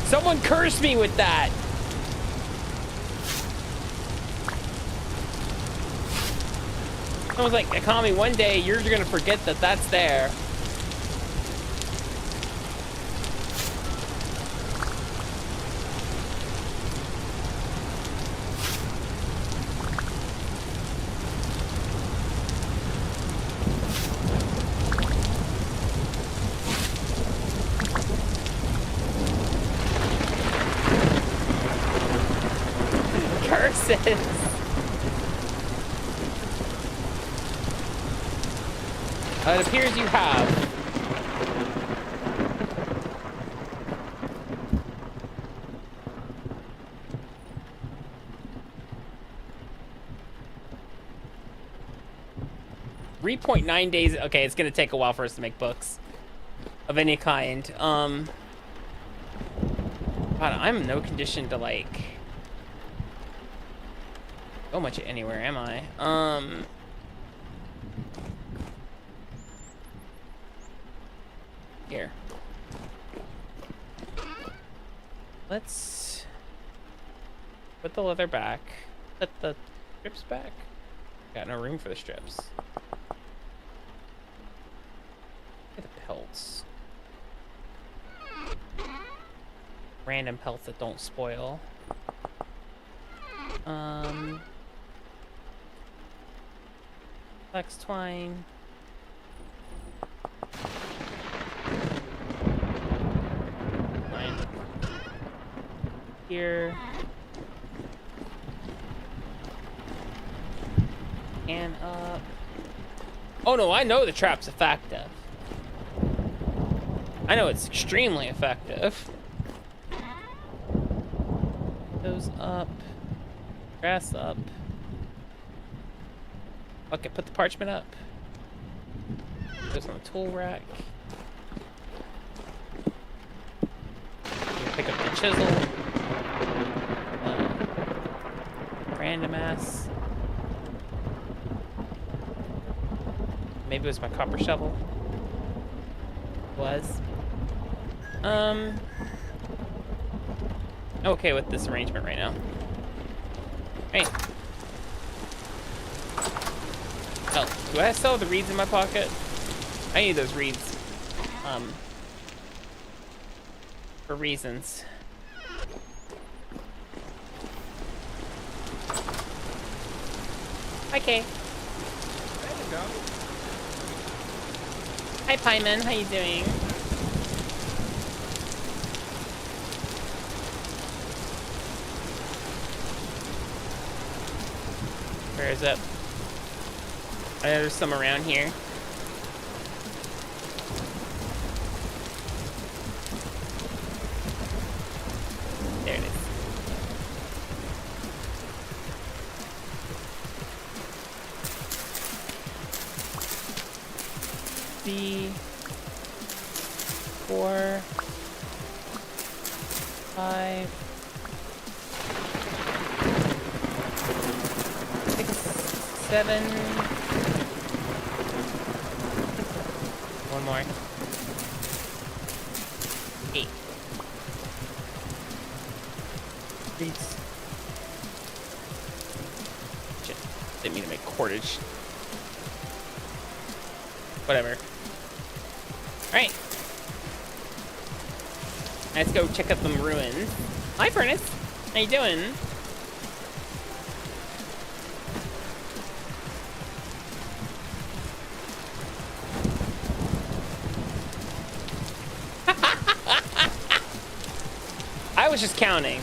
Speaker 3: Someone cursed me with that. I was like, Akami, one day you're gonna forget that that's there. Curses. It appears you have. .9 days. Okay, it's gonna take a while for us to make books of any kind. God, I'm in no condition to like go much anywhere, am I? Here. Let's put the leather back. Put the strips back. Got no room for the strips. Look at the pelts. Random pelts that don't spoil. Flex twine. Here. And up. Oh no, I know the trap's effective. I know it's extremely effective. Those up. Grass up. Okay, put the parchment up. Goes on the tool rack. Pick up the chisel. Random ass. Maybe it was my copper shovel. Was. Okay with this arrangement right now. Hey. Oh, do I still have the reeds in my pocket? I need those reeds. For reasons. Okay.
Speaker 2: There you go.
Speaker 3: Hi, Pieman. How you doing? Where is it? I know there's some around here. There it is. C 4 5 6 7. One more. 8. Please. Shit. Didn't mean to make cordage. Whatever. Alright. Let's go check out them ruins. Hi, Furnace. How you doing? I was just counting.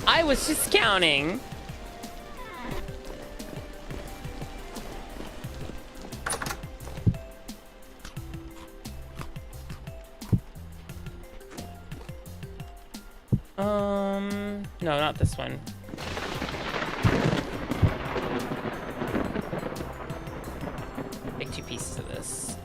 Speaker 3: I was just counting. No, not this one. Take 2 pieces of this.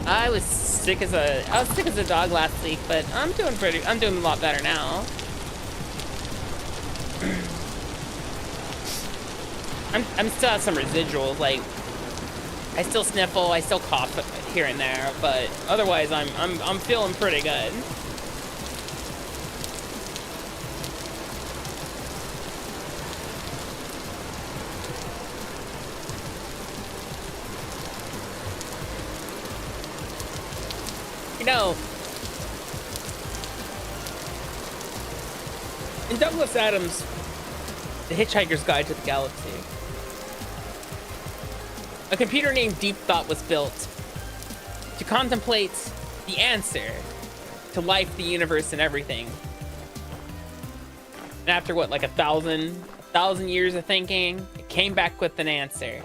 Speaker 3: I was sick as a dog last week, but I'm doing a lot better now. I'm still have some residuals, like I still sniffle, I still cough here and there, but otherwise I'm feeling pretty good. You know, in Douglas Adams' The Hitchhiker's Guide to the Galaxy, a computer named Deep Thought was built to contemplate the answer to life, the universe, and everything. And after what, like a thousand years of thinking, it came back with an answer.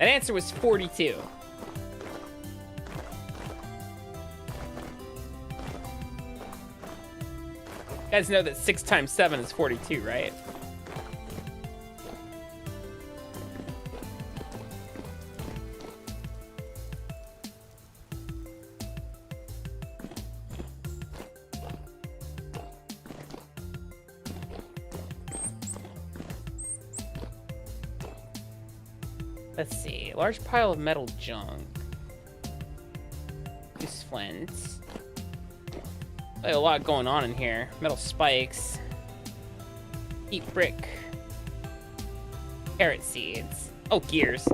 Speaker 3: That answer was 42. You guys know that 6 times 7 is 42, right? Let's see. Large pile of metal junk. Use flint. A lot going on in here. Metal spikes. Heat brick. Carrot seeds. Oh, gears.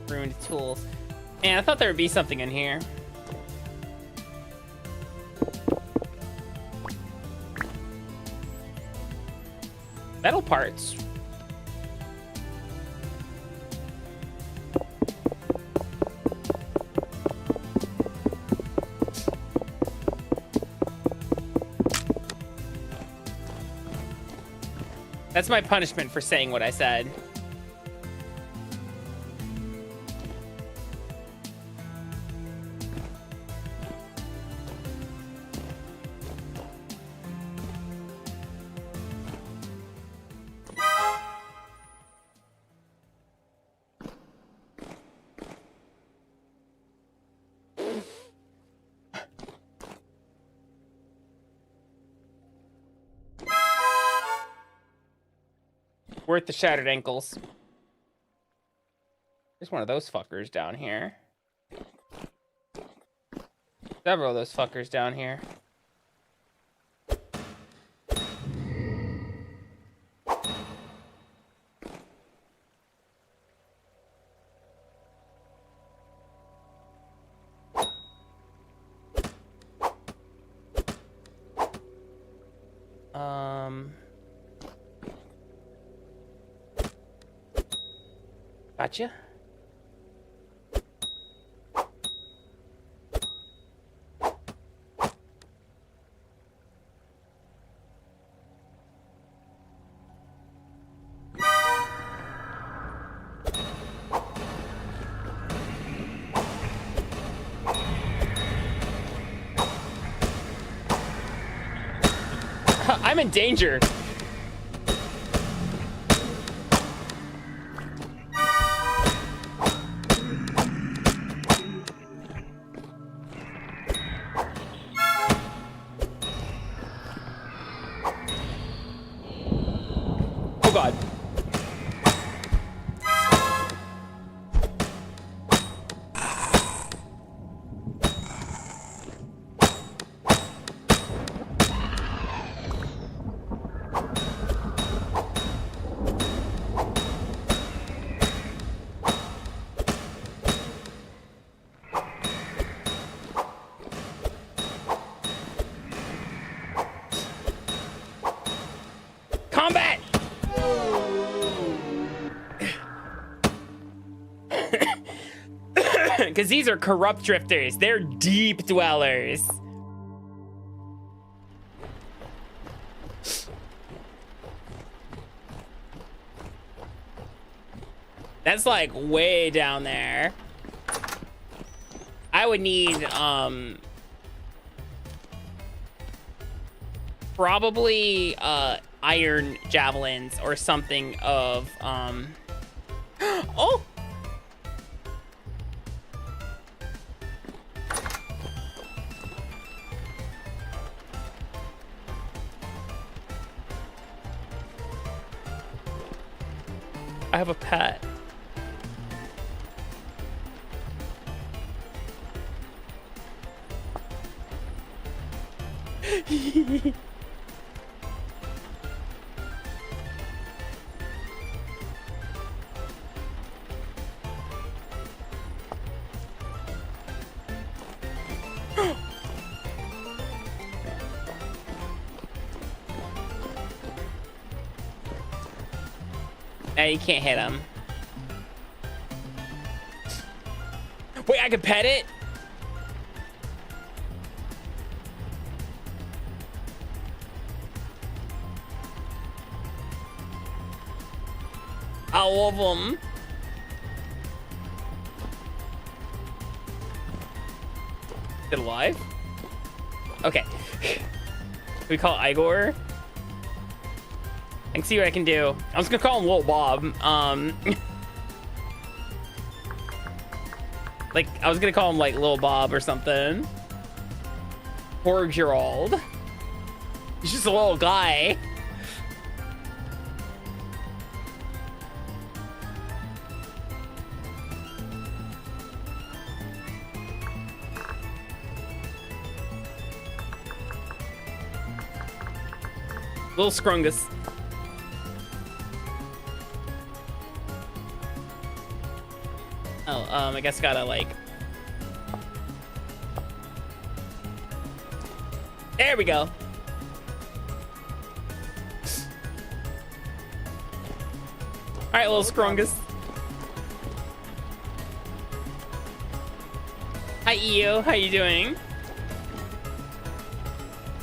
Speaker 3: Ruined tools. Man, I thought there would be something in here. Metal parts. That's my punishment for saying what I said. Worth the shattered ankles. There's one of those fuckers down here. Several of those fuckers down here. Gotcha. I'm in danger. Oh God. Combat! Because these are corrupt drifters. They're deep dwellers. That's like way down there. I would need probably iron javelins or something of oh, I have a pet. Nah, you can't hit him. Wait, I can pet it? All of them. Is it alive? Okay. We call it Igor. I can see what I can do. I was gonna call him Little Bob. Like, I was gonna call him like Little Bob or something. Poor Gerald. He's just a little guy. Little Scrungus. Oh, I guess gotta like. There we go. All right, little Scrungus. Hi, EO. How you doing?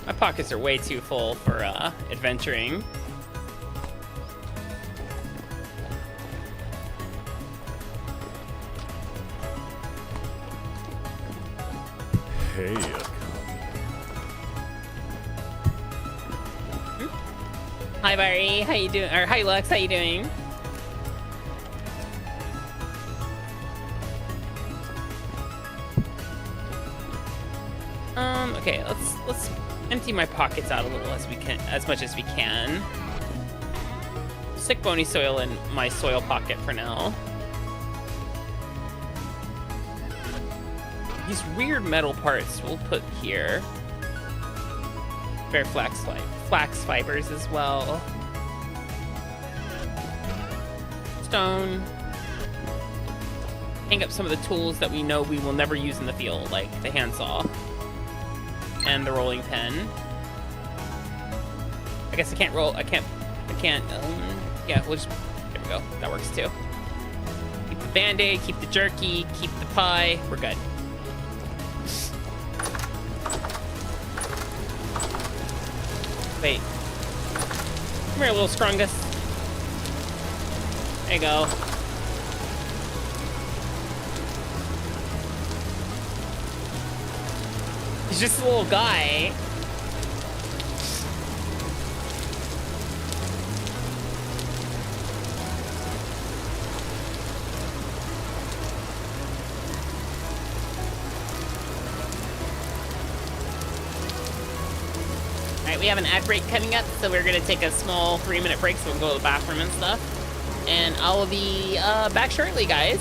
Speaker 3: My pockets are way too full for adventuring.
Speaker 2: Hey,
Speaker 3: Hi, Barry. How you doing? Or hi, Lux. How you doing? Okay. Let's empty my pockets out a little as much as we can. Stick bony soil in my soil pocket for now. These weird metal parts we'll put here. Fair flax fibers as well. Stone. Hang up some of the tools that we know we will never use in the field, like the handsaw and the rolling pin. I guess I can't roll. I can't. Yeah, we'll just. There we go. That works too. Keep the band-aid. Keep the jerky. Keep the pie. We're good. Wait. Come here, little Scrungus. There you go. He's just a little guy. We have an ad break coming up, so we're gonna take a small 3-minute break so we can go to the bathroom and stuff. And I will be back shortly, guys.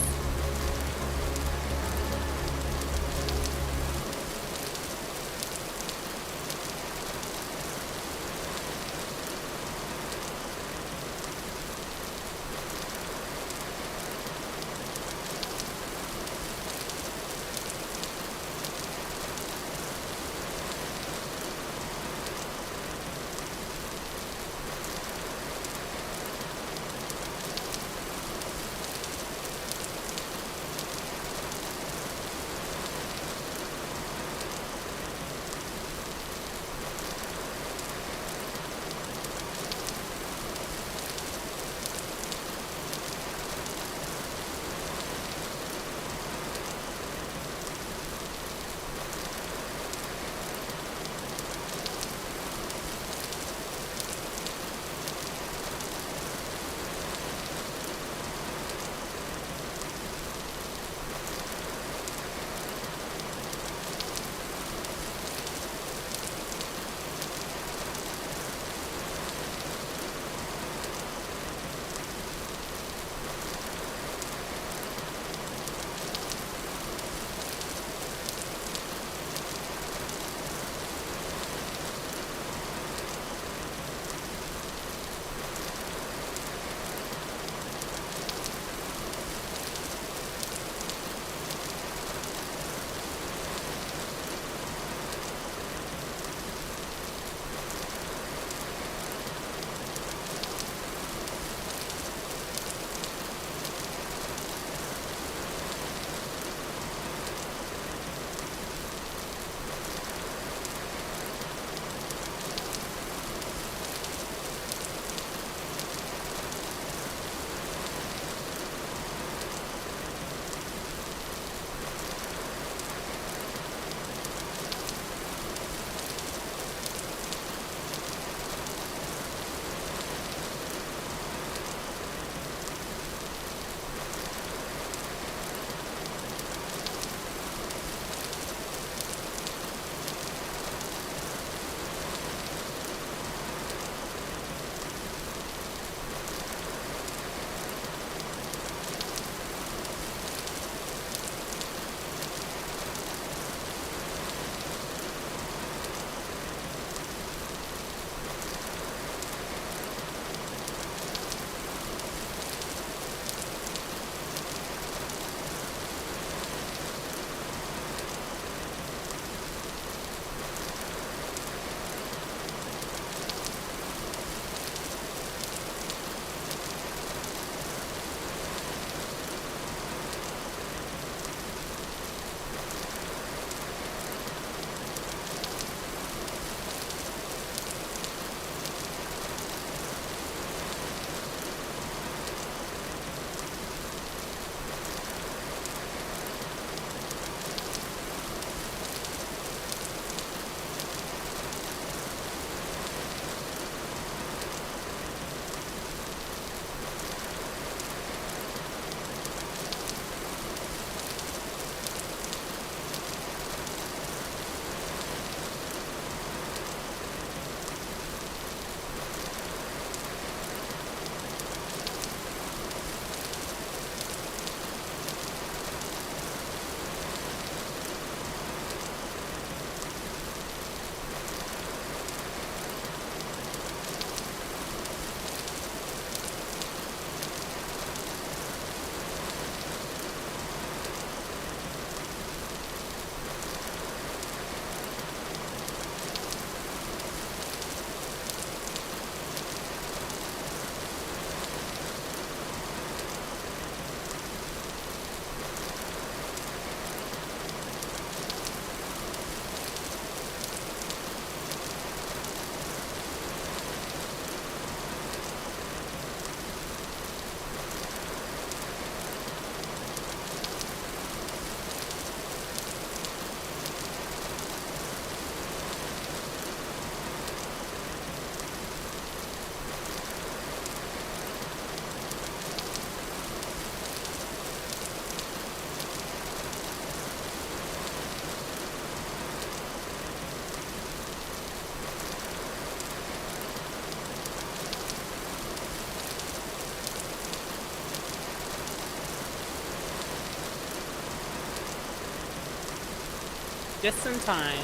Speaker 3: Just in time.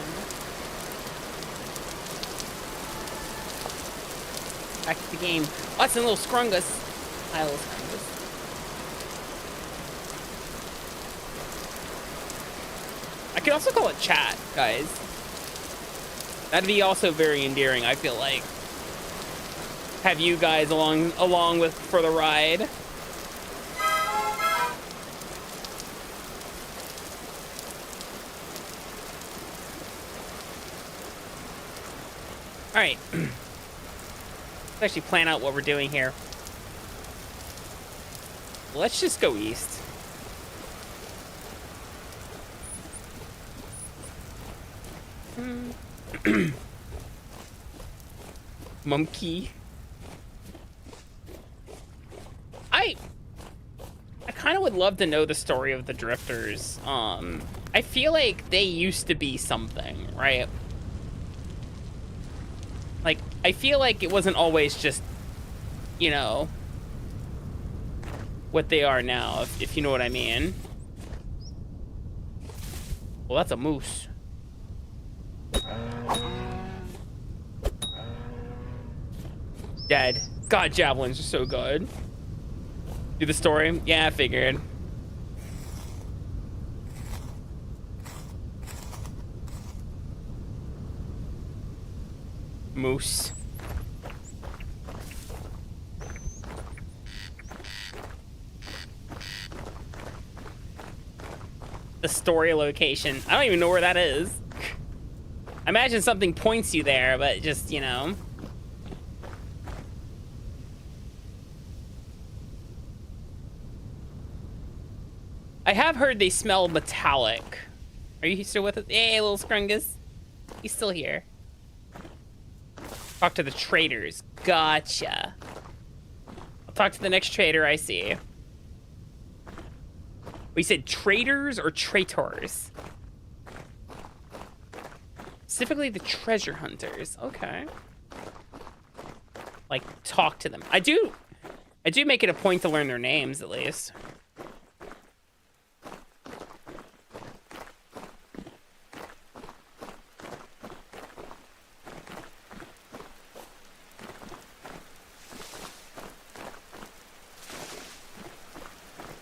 Speaker 3: Back to the game. Oh, that's a little scrungus. Hi, little scrungus. I could also call it chat, guys. That'd be also very endearing, I feel like. Have you guys along with for the ride. All right. Let's actually plan out what we're doing here. Let's just go east. Monkey. I kind of would love to know the story of the Drifters. I feel like they used to be something, right? Like, I feel like it wasn't always just, you know, what they are now, if you know what I mean. Well, that's a moose. Dead. God, javelins are so good. Do the story? Yeah, I figured. Moose. The story location. I don't even know where that is. I imagine something points you there, but just, you know. I have heard they smell metallic. Are you still with us? Hey, little Scrungus. He's still here. Talk to the traders. Gotcha. I'll talk to the next trader I see. We said traders or traitors? Specifically the treasure hunters. Okay. Like, talk to them. I do make it a point to learn their names, at least.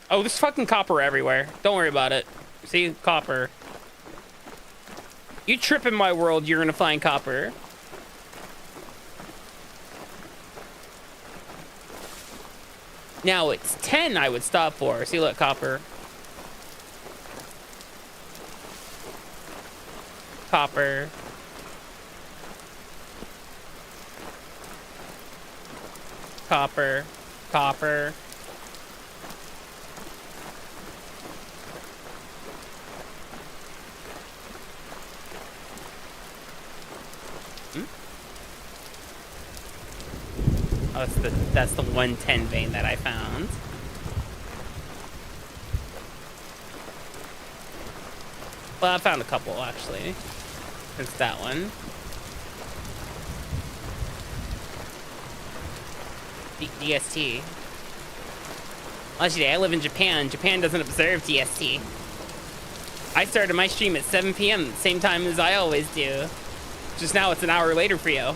Speaker 3: Oh, there's fucking copper everywhere. Don't worry about it. See, copper. You trip in my world, you're gonna find copper. Now it's 10 I would stop for. See, look, copper. Copper. Copper. Copper. Oh, that's the 110 vein that I found. Well, I found a couple actually. There's that one. DST. Actually, I live in Japan. Japan doesn't observe DST. I started my stream at 7 p.m. same time as I always do. Just now it's an hour later for you.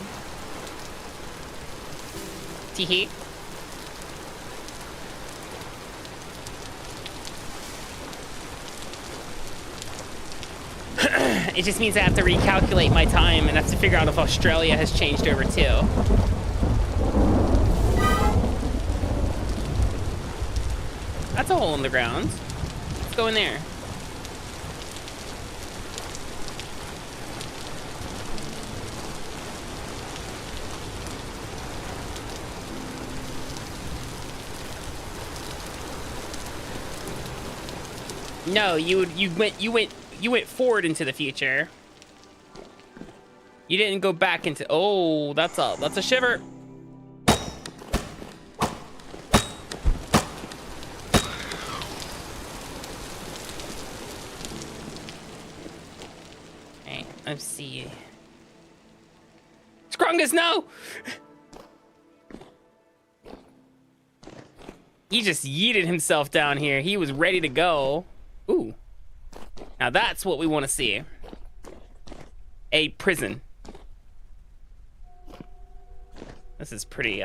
Speaker 3: Teehee. It just means I have to recalculate my time and have to figure out if Australia has changed over too. That's a hole in the ground. Let's go in there. No, you went forward into the future. You didn't go back into. Oh, that's a shiver. Okay, let's see. Scrungus, no! He just yeeted himself down here. He was ready to go. Ooh. Now that's what we want to see. a prison. This is pretty,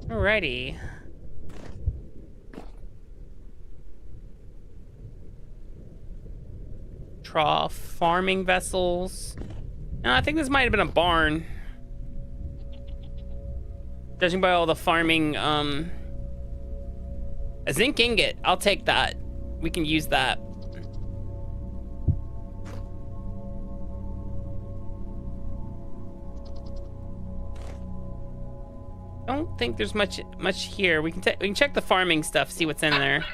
Speaker 3: Alrighty. Trough, farming vessels. No, I think this might have been a barn. Judging by all the farming, a zinc ingot. I'll take that. We can use that. Don't think there's much here. We can check the farming stuff, see what's in there.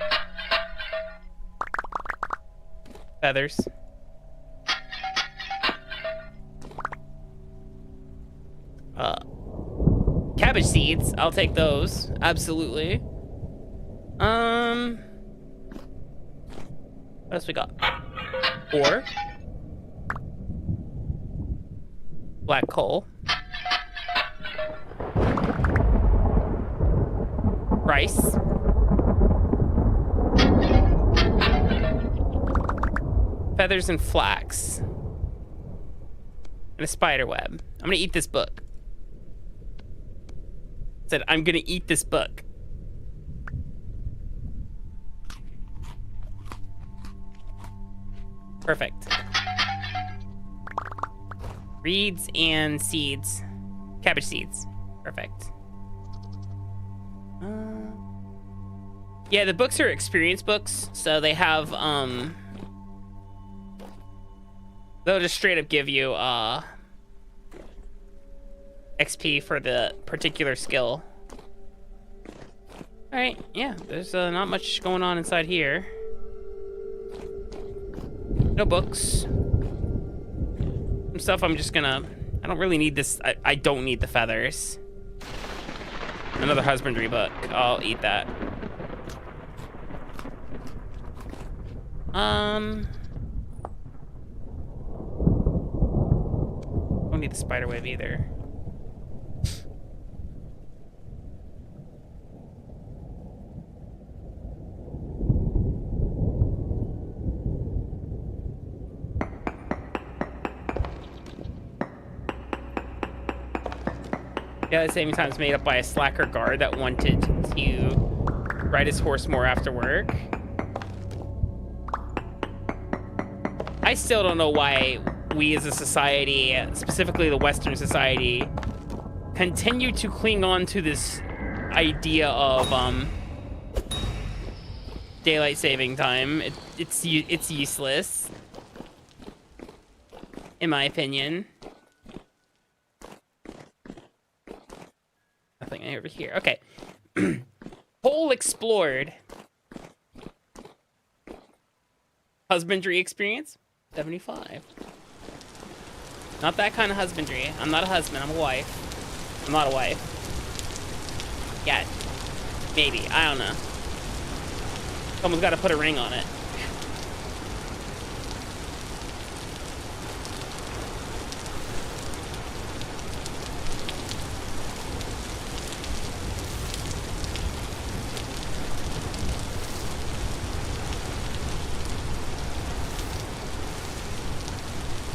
Speaker 3: Feathers. Cabbage seeds. I'll take those. Absolutely. What else we got? Ore. Black coal. Rice. Feathers and flax. And a spider web. I'm gonna eat this book. Said I'm gonna eat this book. Perfect. Reeds and seeds. Cabbage seeds. Perfect. Yeah, the books are experience books, so they have, they'll just straight up give you, XP for the particular skill. Alright, yeah, there's not much going on inside here. No books. Some stuff I'm just gonna... I don't really need this. I don't need the feathers. Another husbandry book. I'll eat that. Don't need the spider web either. Yeah, the same time's made up by a slacker guard that wanted to ride his horse more after work. I still don't know why we as a society, specifically the Western society, continue to cling on to this idea of daylight saving time. It's useless, in my opinion. Nothing over here. Okay. Hole explored. Husbandry experience? 75. Not that kind of husbandry. I'm not a husband, I'm a wife. I'm not a wife. Yet. Maybe. I don't know. Someone's got to put a ring on it.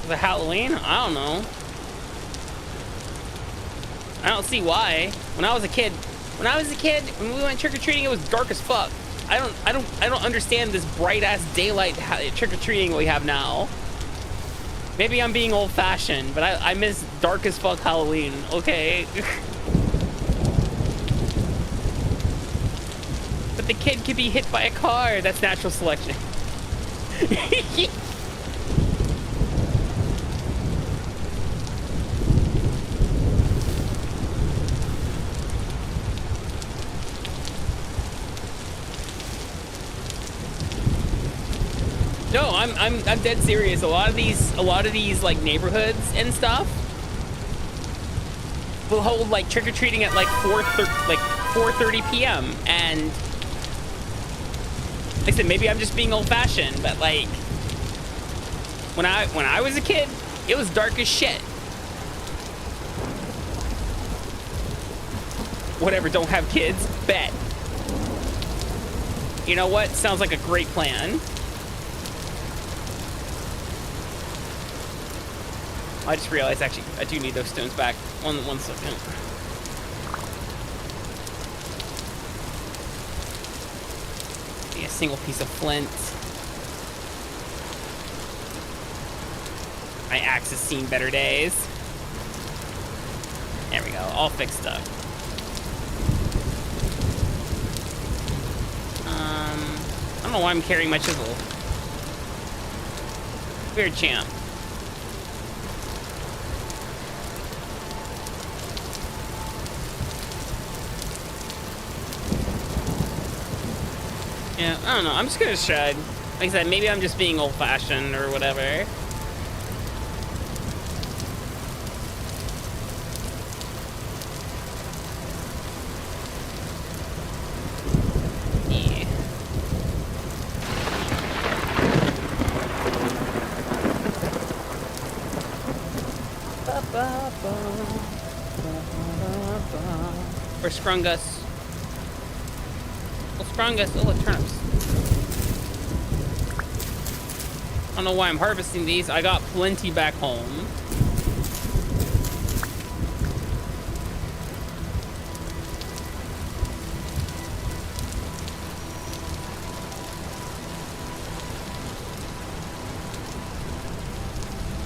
Speaker 3: The Halloween? I don't know. I don't see why. When I was a kid, when we went trick-or-treating, it was dark as fuck. I don't understand this bright-ass daylight trick-or-treating we have now. Maybe I'm being old-fashioned, but I miss dark as fuck Halloween, okay? But the kid could be hit by a car. That's natural selection. No, I'm dead serious. A lot of these like neighborhoods and stuff will hold like trick-or-treating at like 4:30 p.m. and like I said, maybe I'm just being old-fashioned, but like when I was a kid, it was dark as shit. whatever, don't have kids. Bet. You know what? Sounds like a great plan. I just realized, actually, I do need those stones back. One second. A single piece of flint. My axe has seen better days. There we go, all fixed up. I don't know why I'm carrying my chisel. Weird champ. Yeah, I don't know. I'm just gonna shed. Like I said, maybe I'm just being old-fashioned or whatever. Yeah. Or Sprungus. Sprungus. Oh, look, turnips. I don't know why I'm harvesting these. I got plenty back home.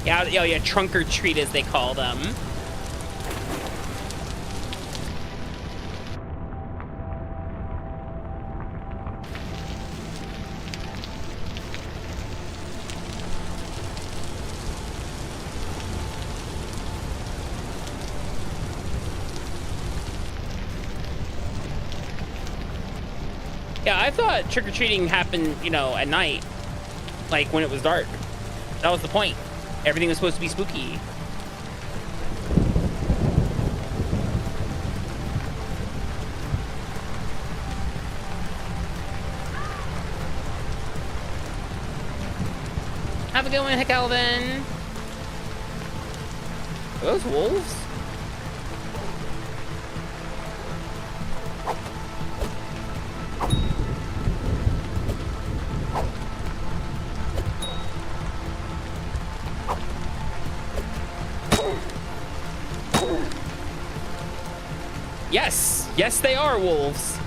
Speaker 3: Yeah, oh yeah, trunk or treat as they call them. Yeah, I thought trick-or-treating happened, you know, at night. Like, when it was dark. That was the point. Everything was supposed to be spooky. Have a good one, Calvin. Are those wolves? Yes! Yes, they are wolves.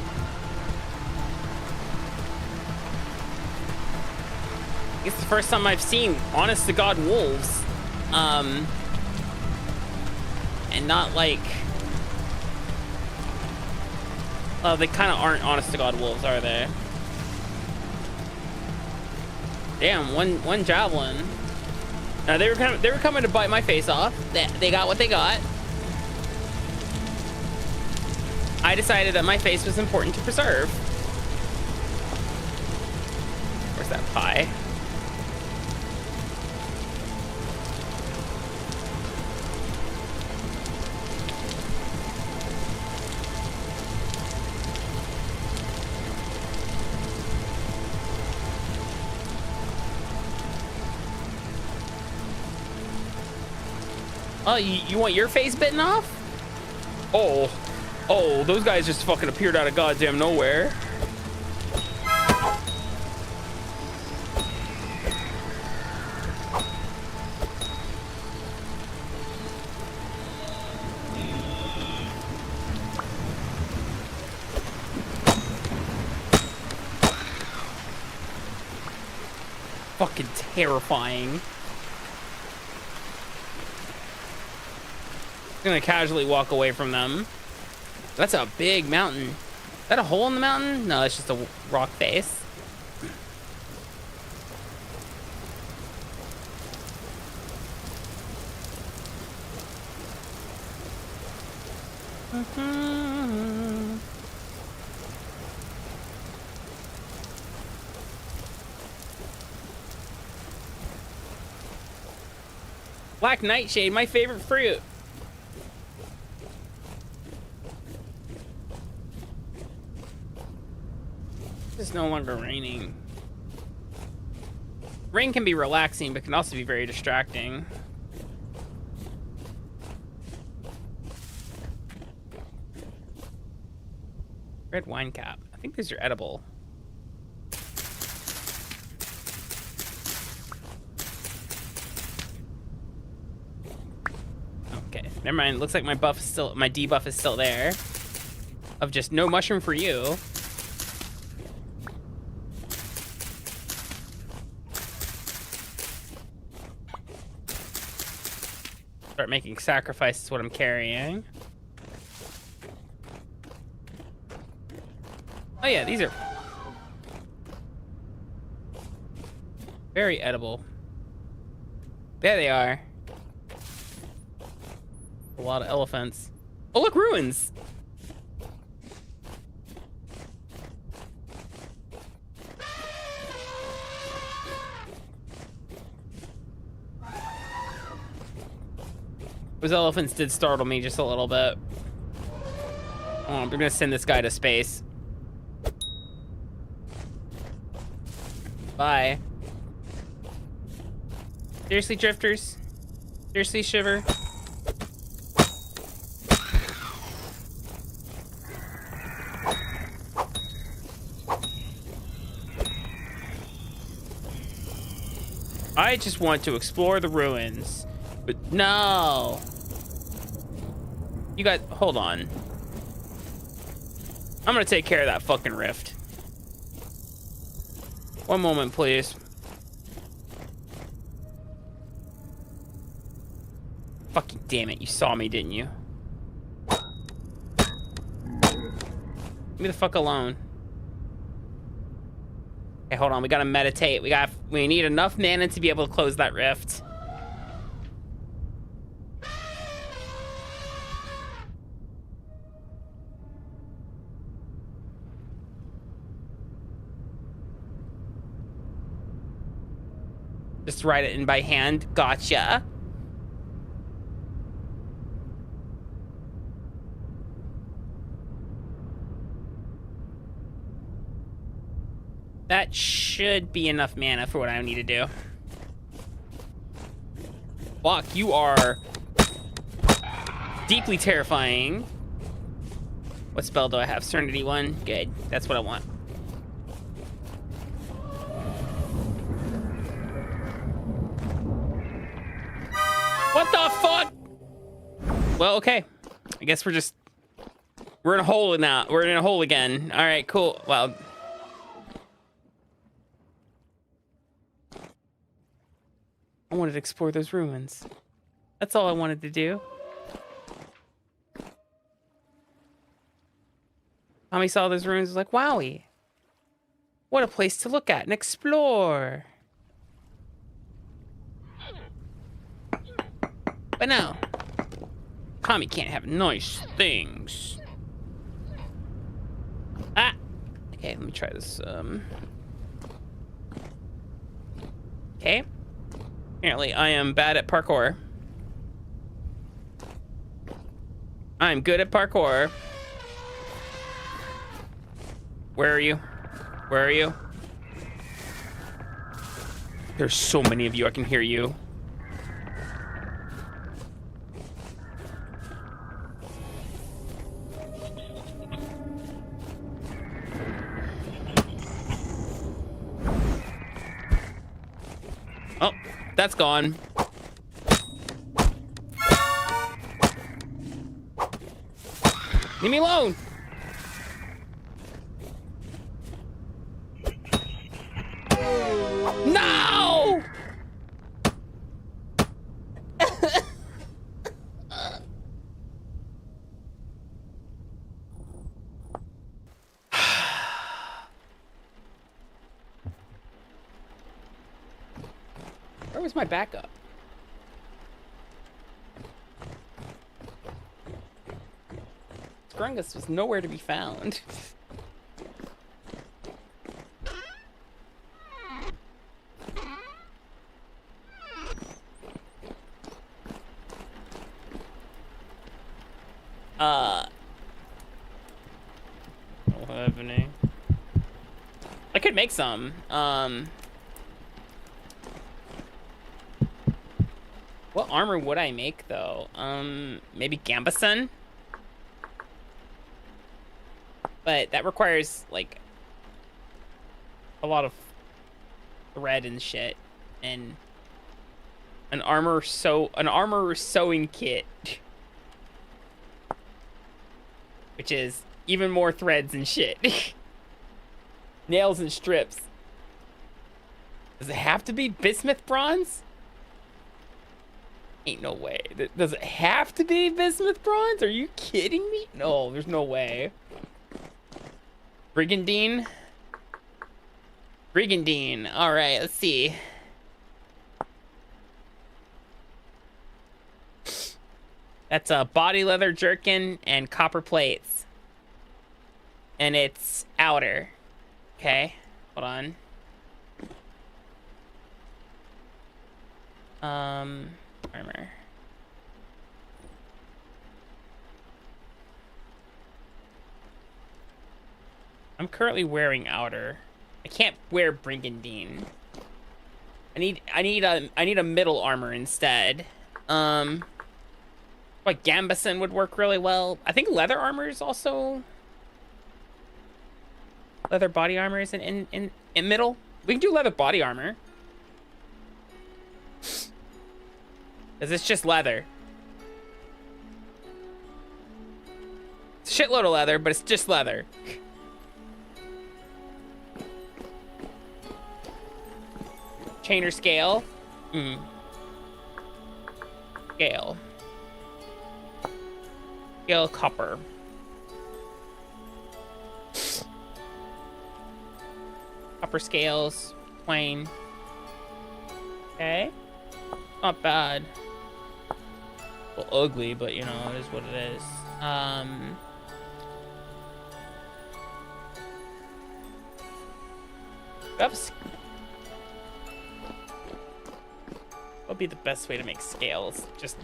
Speaker 3: It's the first time I've seen honest to God wolves. And not like... Oh, they kind of aren't honest to God wolves, are they? Damn, one javelin. They were coming to bite my face off. They got what they got. I decided that my face was important to preserve. Where's that pie? Oh, you want your face bitten off? Oh, those guys just fucking appeared out of goddamn nowhere. Fucking terrifying. I'm gonna casually walk away from them. That's a big mountain. Is that a hole in the mountain? No, it's just a rock face. Black nightshade, my favorite fruit. It's no longer raining. Rain can be relaxing, but can also be very distracting. Red wine cap. I think these are edible. Okay, never mind. Looks like my debuff is still there. Of just no mushroom for you. Start making sacrifices. What I'm carrying. Oh yeah, these are very edible. There they are. A lot of elephants. Oh look, ruins. Those elephants did startle me just a little bit. Oh, we're gonna send this guy to space. Bye. Seriously, drifters? Seriously, Shiver? I just want to explore the ruins. But no! You got... Hold on. I'm gonna take care of that fucking rift. One moment, please. Fucking damn it, you saw me, didn't you? Leave me the fuck alone. Okay, hold on, we gotta meditate. We need enough mana to be able to close that rift. Just write it in by hand. Gotcha. That should be enough mana for what I need to do. Fuck, you are deeply terrifying. What spell do I have? Serenity 1? Good. That's what I want. What the fuck? Well, okay. I guess we're in a hole now. We're in a hole again. All right, cool. Well, I wanted to explore those ruins. That's all I wanted to do. Tommy saw those ruins, was like, wowie. What a place to look at and explore. But no, Tommy can't have nice things. Ah! Okay, let me try this. Okay. Apparently, I am bad at parkour. I'm good at parkour. Where are you? Where are you? There's so many of you, I can hear you. Oh, that's gone. Leave me alone. No! Where was my backup? Grungus was nowhere to be found. Don't have any. I could make some. What armor would I make though? Maybe Gambeson? but that requires like a lot of thread and shit, and an armor sewing kit, which is even more threads and shit. Nails and strips. Does it have to be bismuth bronze? Ain't no way. Does it have to be bismuth bronze? Are you kidding me? No, there's no way. Brigandine. All right, let's see. That's a body leather jerkin and copper plates. And it's outer. Okay, hold on. Armor. I'm currently wearing outer. I can't wear brigandine. I need a middle armor instead. Like Gambison would work really well. I think leather armor is also leather body armor is in middle. We can do leather body armor. Cause it's just leather. It's a shitload of leather, but it's just leather. Chainer scale. Scale. Scale copper. Copper scales. Plain. Okay. Not bad. A little ugly, but you know, it is what it is. Oops. What'll be the best way to make scales? Just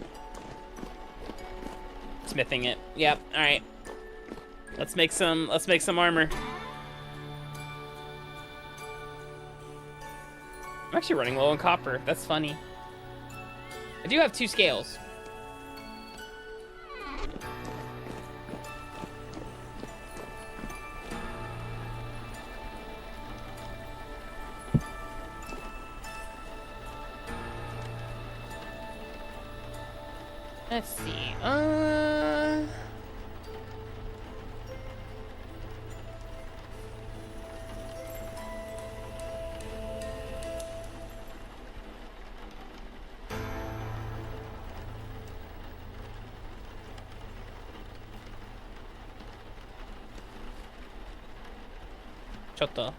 Speaker 3: smithing it. Yep. All right. Let's make some armor. I'm actually running low on copper. That's funny. I do have 2 scales. Let's see. Chotto.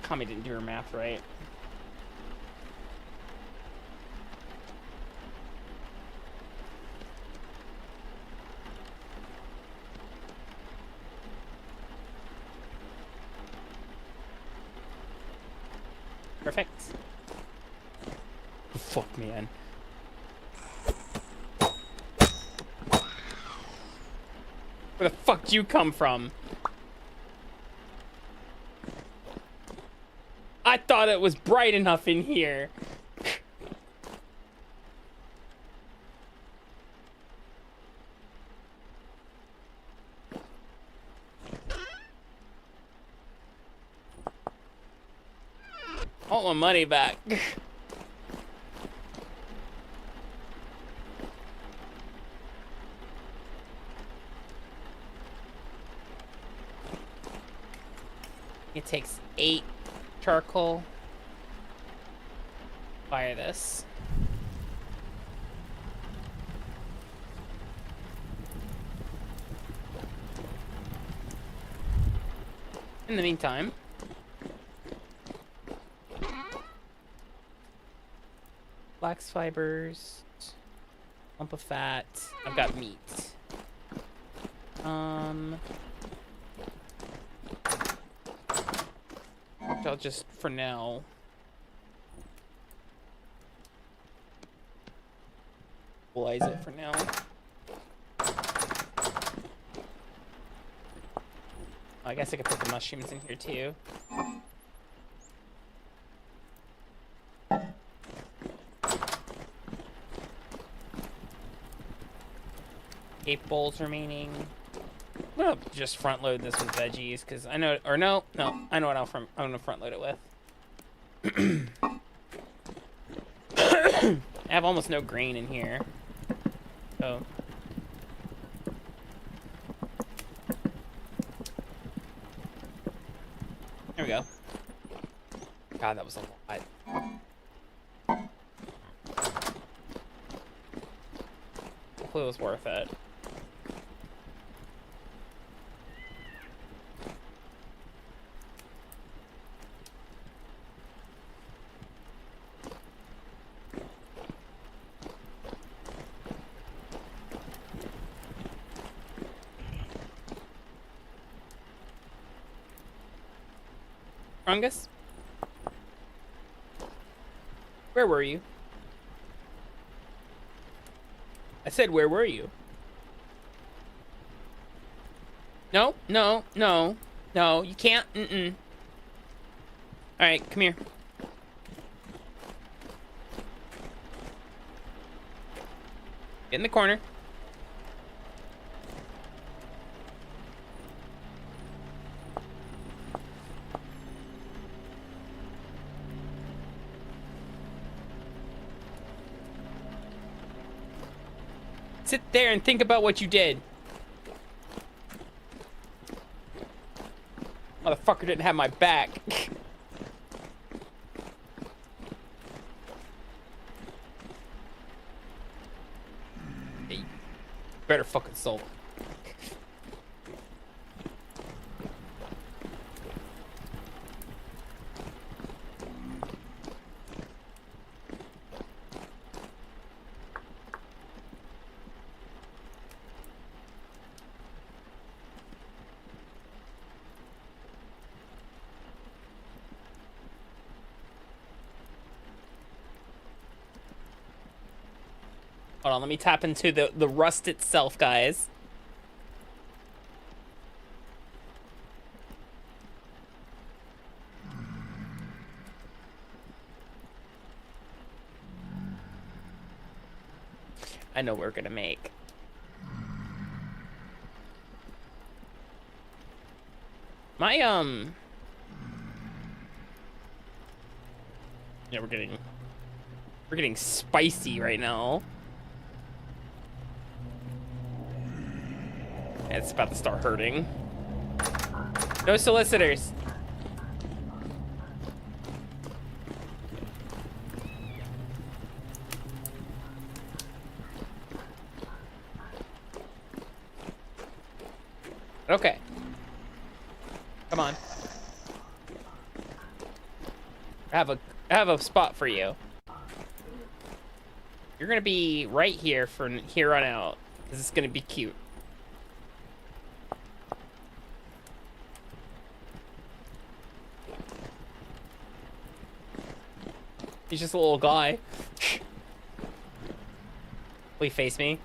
Speaker 3: Akami didn't do her math right. Perfect. Fuck, man. Where the fuck do you come from? I thought it was bright enough in here. I want my money back. It takes 8 charcoal. Fire this. In the meantime, flax fibers, lump of fat. I've got meat. I'll just, for now, equalize it for now. I guess I could put the mushrooms in here too. 8 bowls remaining. I'm gonna just front load this with veggies because I know, or no, I know what I'm gonna front load it with. I have almost no grain in here. So. There we go. God, that was a lot. Hopefully it was worth it. Rungus? Where were you? I said, where were you? No, no, no, no, you can't. All right, come here. Get in the corner. Sit there and think about what you did. Motherfucker didn't have my back. Hey, better fucking soul. Hold on, let me tap into the rust itself, guys. I know what we're gonna make. My, yeah, we're getting spicy right now. It's about to start hurting. No solicitors. Okay. Come on. I have a spot for you. You're gonna be right here from here on out. This is gonna be cute. He's just a little guy. Will he face me?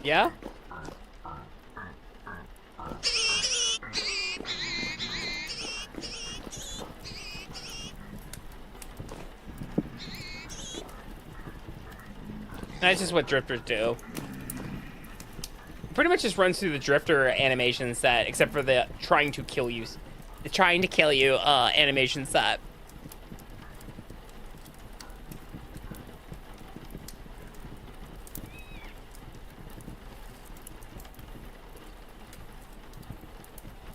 Speaker 3: Yeah? That's just what drifters do. Pretty much just runs through the drifter animation set, except for the trying to kill you animation set.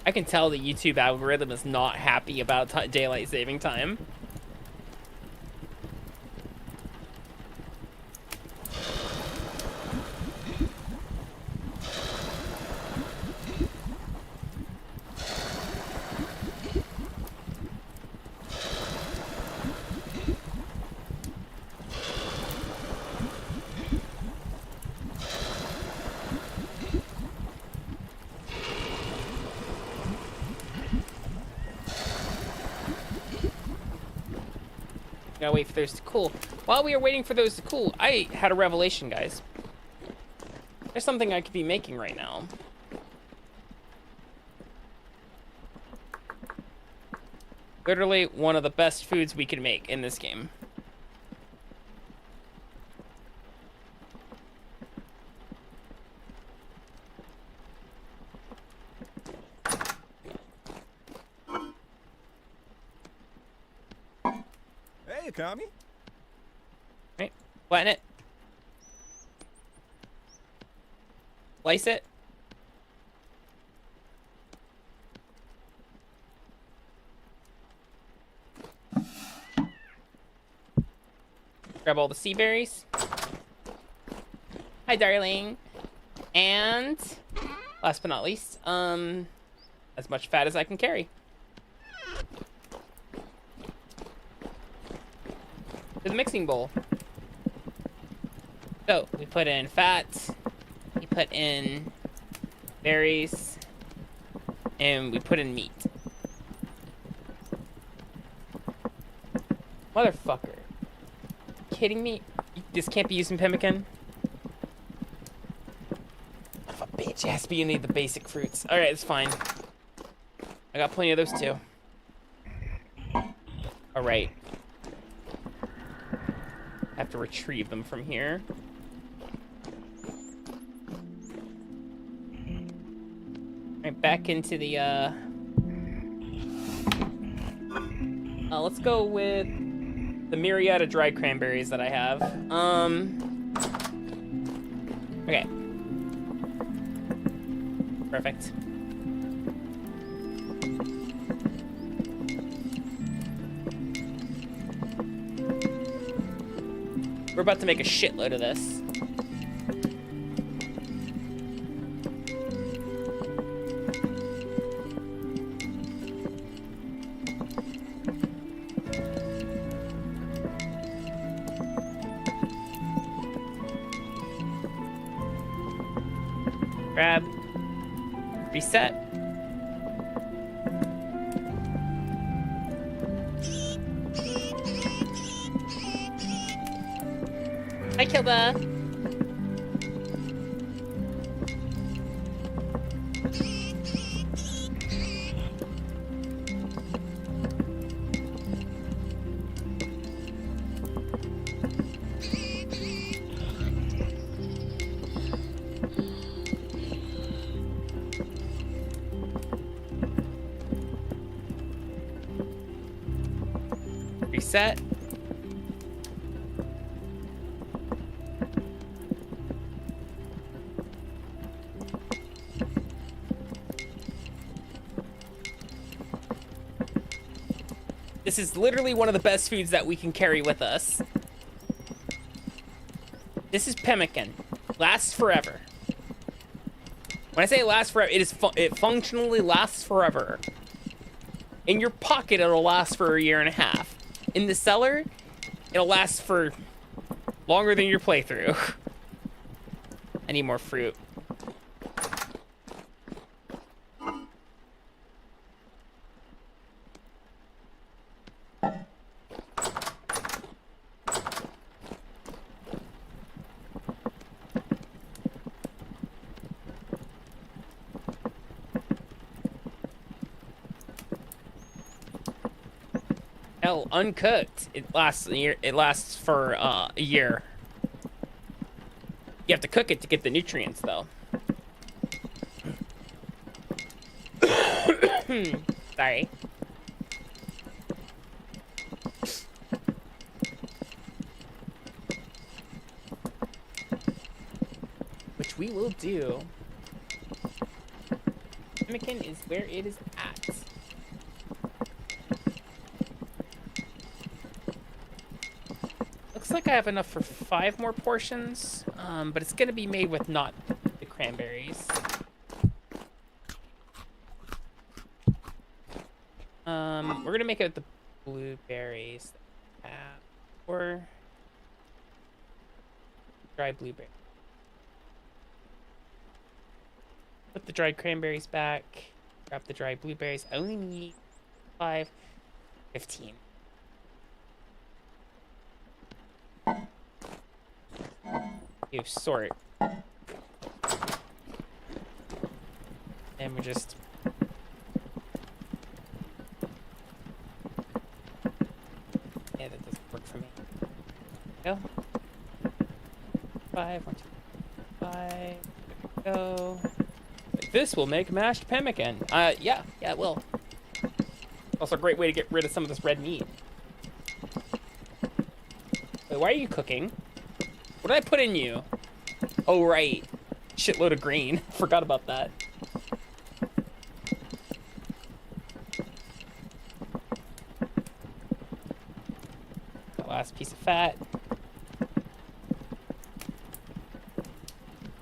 Speaker 3: I can tell the YouTube algorithm is not happy about daylight saving time. Gotta wait for those to cool. While we are waiting for those to cool, I had a revelation, guys. There's something I could be making right now. Literally one of the best foods we can make in this game.
Speaker 2: Hey, Akami.
Speaker 3: Right, flatten it. Slice it. Grab all the sea berries. Hi, darling. And last but not least, as much fat as I can carry. To the mixing bowl. So we put in fat, we put in berries, and we put in meat. Motherfucker. Kidding me? This can't be using pemmican? Son of a bitch, it has to be any of the basic fruits. Alright, it's fine. I got plenty of those too. Alright. Have to retrieve them from here. Alright, back into the let's go with the myriad of dried cranberries that I have. Okay. Perfect. We're about to make a shitload of this. Grab, reset. Hi, Kilda. Reset. This is literally one of the best foods that we can carry with us. This is pemmican. Lasts forever. When I say lasts forever, it functionally lasts forever. In your pocket, it'll last for a year and a half. In the cellar, it'll last for longer than your playthrough. I need more fruit. Hell, uncooked. It lasts a year. It lasts for a year. You have to cook it to get the nutrients, though. Sorry. Which we will do. Pemmican is where it is at. Looks like I have enough for 5 more portions, but it's gonna be made with not the cranberries. We're gonna make it with the blueberries, or dried blueberry. Put the dried cranberries back. Grab the dried blueberries. I only need 15. You sort. And we're just... Yeah, that doesn't work for me. Go. 5, 1, 2, 5. There we go. This will make mashed pemmican. Yeah, it will. Also a great way to get rid of some of this red meat. Wait, why are you cooking? What did I put in you? Oh, right. Shitload of grain. Forgot about that. The last piece of fat.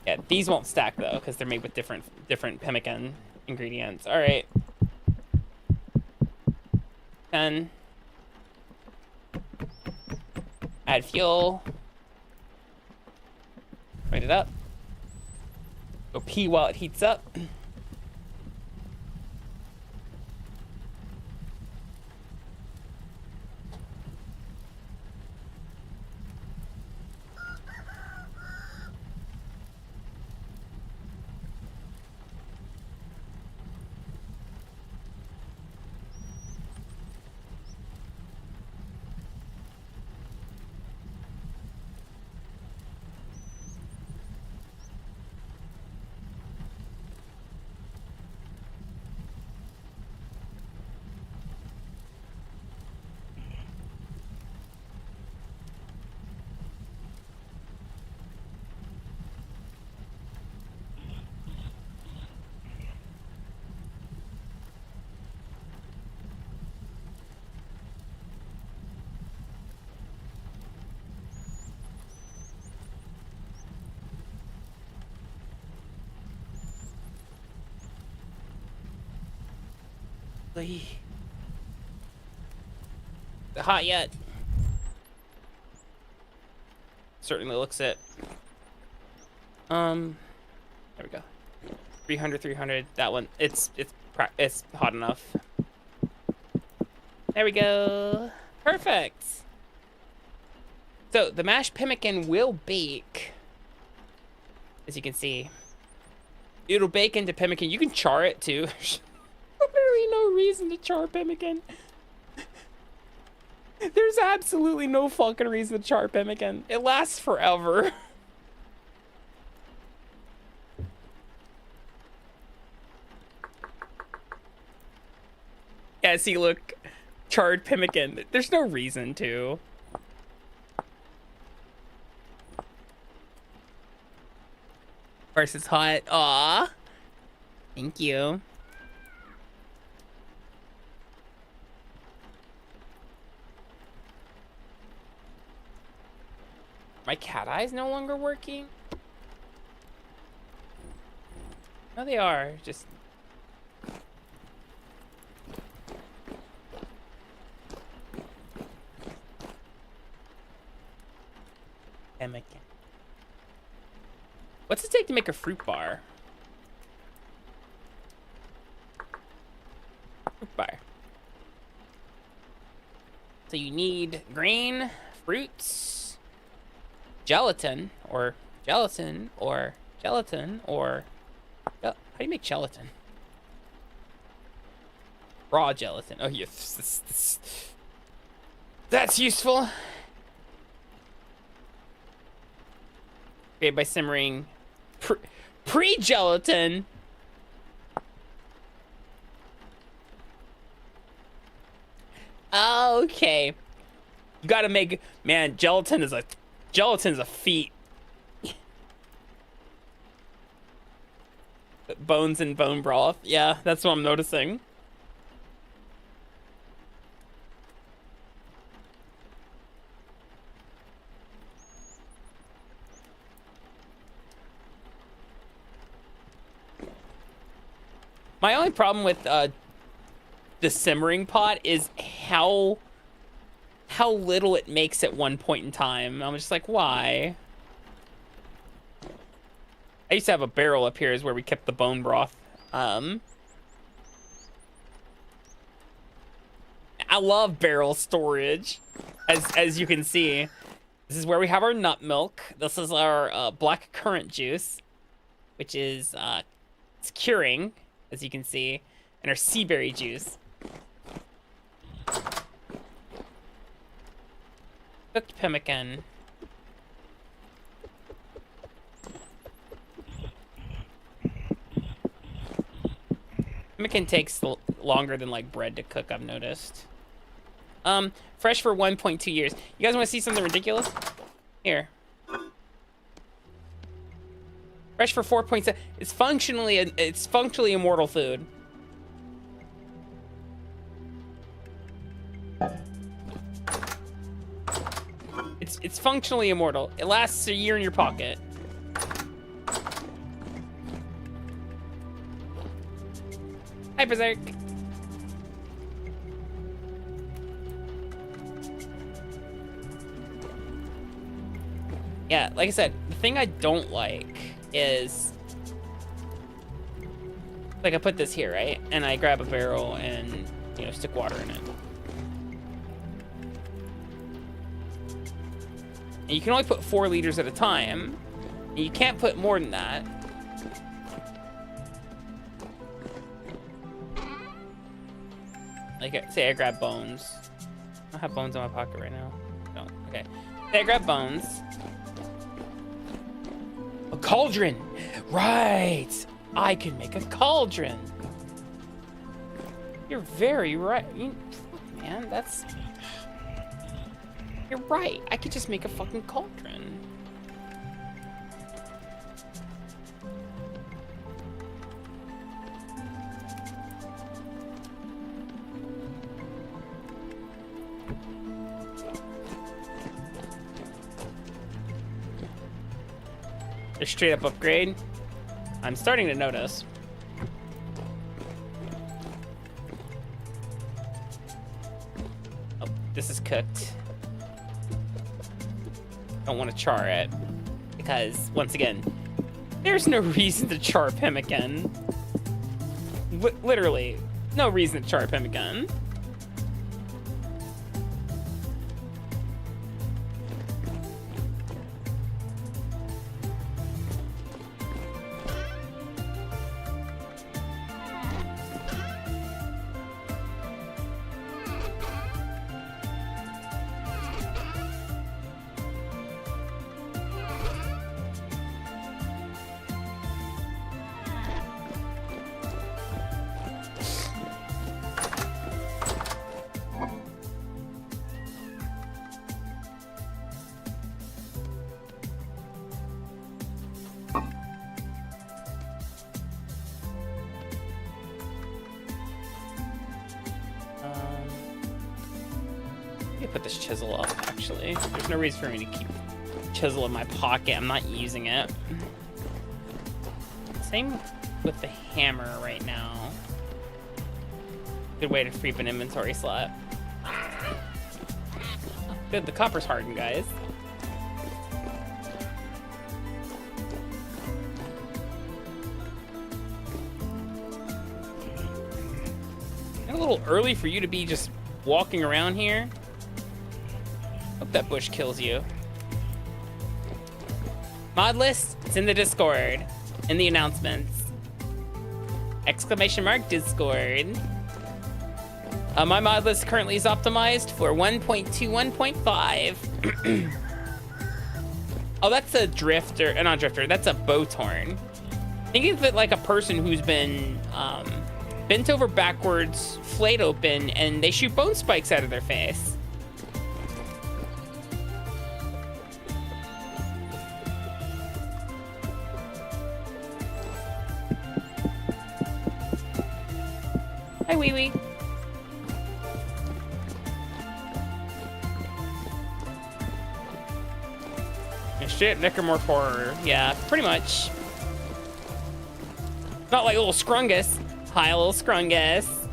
Speaker 3: Yeah, these won't stack though, because they're made with different pemmican ingredients. All right. 10. Add fuel. Light it up. Go pee while it heats up. Hot yet? Certainly looks it. There we go. 300, 300. That one. It's hot enough. There we go. Perfect. So the mashed pemmican will bake. As you can see, it'll bake into pemmican. You can char it too. Literally no reason to char pemmican. There's absolutely no fucking reason to char pemmican. It lasts forever. Yeah, see, look. Charred pemmican. There's no reason to. Of course it's hot. Aw. Thank you. My cat eyes no longer working? No, they are. Just... pemmican. What's it take to make a fruit bar? Fruit bar. So you need grain, fruits, gelatin, or gelatin, or gelatin, or... How do you make gelatin? Raw gelatin. Oh, yes. That's useful. Okay, by simmering pre-gelatin. Okay. You gotta make... Man, gelatin is a feat. Bones and bone broth. Yeah, that's what I'm noticing. My only problem with the simmering pot is how little it makes at one point in time. I'm just like, why? I used to have a barrel up here is where we kept the bone broth. I love barrel storage, as you can see. This is where we have our nut milk. This is our black currant juice, which is it's curing, as you can see, and our sea berry juice. Cooked pemmican. Pemmican takes longer than like bread to cook, I've noticed. Fresh for 1.2 years. You guys want to see something ridiculous? Here. Fresh for 4.7. It's functionally immortal food. It's functionally immortal. It lasts a year in your pocket. Hi, Berserk. Yeah, like I said, the thing I don't like is, like, I put this here, right? And I grab a barrel and, you know, stick water in it. And you can only put 4 liters at a time. And you can't put more than that. Like, say I grab bones. I don't have bones in my pocket right now. No, okay. Say I grab bones. A cauldron! Right! I can make a cauldron! You're very right. Man, that's... You're right. I could just make a fucking cauldron. A straight up upgrade. I'm starting to notice. Oh, this is cooked. Don't want to char it because, once again, there's no reason to char pemmican. Literally, no reason to char pemmican. Put this chisel up, actually. There's no reason for me to keep chisel in my pocket. I'm not using it. Same with the hammer right now. Good way to free up an inventory slot. Good, the copper's hardened, guys. A little early for you to be just walking around here. Hope that bush kills you. Mod list, it's in the Discord. In the announcements. Exclamation mark Discord. My mod list currently is optimized for 1.21.5. Oh, that's a drifter, not a drifter, that's a boathorn. Think of it like a person who's been bent over backwards, flayed open, and they shoot bone spikes out of their face. Hi, Wee Wee. Shit, necromorph horror. Yeah, pretty much. Not like little Scrungus. Hi, little Scrungus.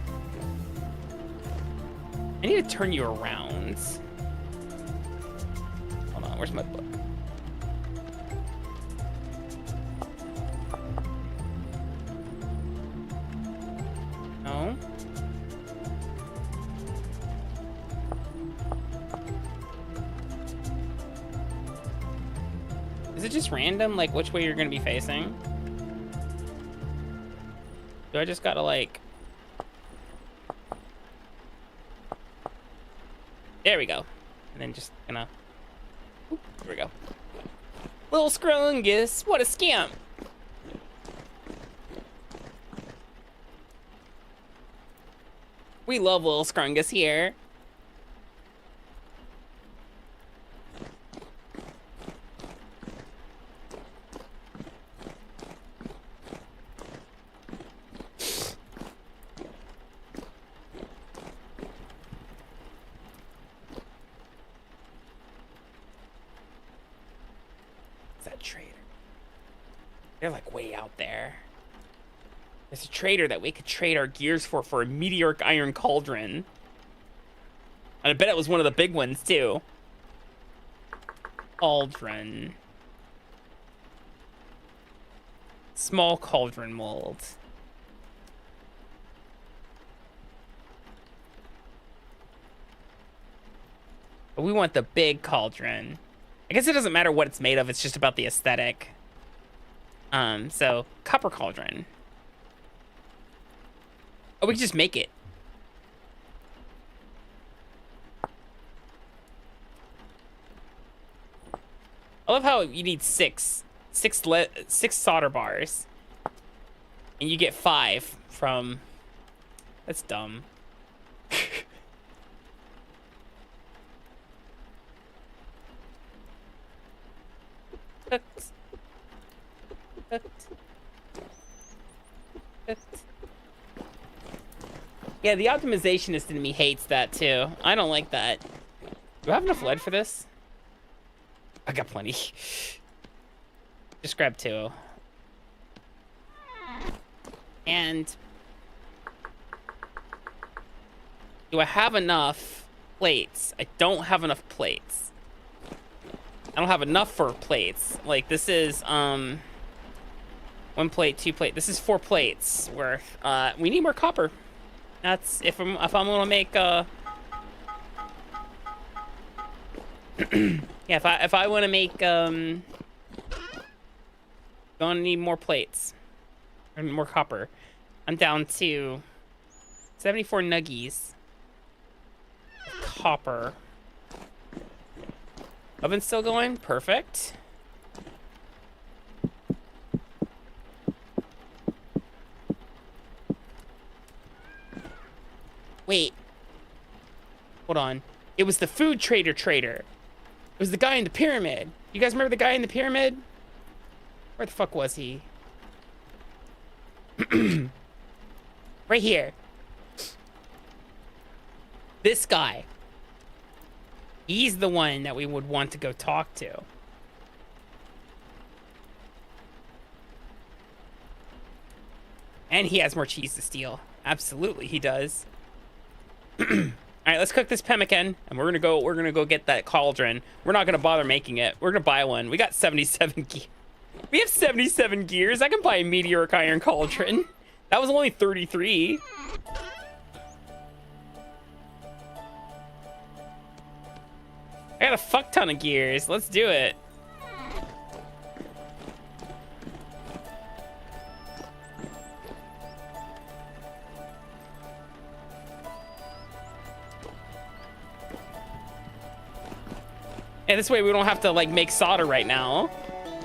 Speaker 3: I need to turn you around. Hold on, where's my book? No. Is it just random, like, which way you're gonna be facing? Do I just gotta, like... There we go. And then just gonna... Oop, there we go. Little Scrungus, what a scamp! We love Little Scrungus here. They're like way out there. There's a trader that we could trade our gears for a meteoric iron cauldron. And I bet it was one of the big ones too. Cauldron. Small cauldron mold. But we want the big cauldron. I guess it doesn't matter what it's made of, it's just about the aesthetic. So copper cauldron. Oh, we can just make it. I love how you need six solder bars, and you get 5 from. That's dumb. Cooked. Yeah, the optimizationist in me hates that too. I don't like that. Do I have enough lead for this? I got plenty. Just grab 2. And do I have enough plates? I don't have enough plates. I don't have enough for plates. Like, this is 1 plate, 2 plate. This is 4 plates worth. We need more copper. That's if I'm gonna make yeah, if I want to make gonna need more plates or more copper. I'm down to 74 nuggies. Copper. Oven's still going? Perfect. Wait. Hold on. It was the food trader. It was the guy in the pyramid. You guys remember the guy in the pyramid? Where the fuck was he? Right here. This guy. He's the one that we would want to go talk to. And he has more cheese to steal. Absolutely, he does. All right, let's cook this pemmican, and we're gonna go get that cauldron. We're not gonna bother making it. We're gonna buy one. We got 77 gears. We have 77 gears. I can buy a meteoric iron cauldron. That was only 33. I got a fuck ton of gears. Let's do it. And this way we don't have to like make solder right now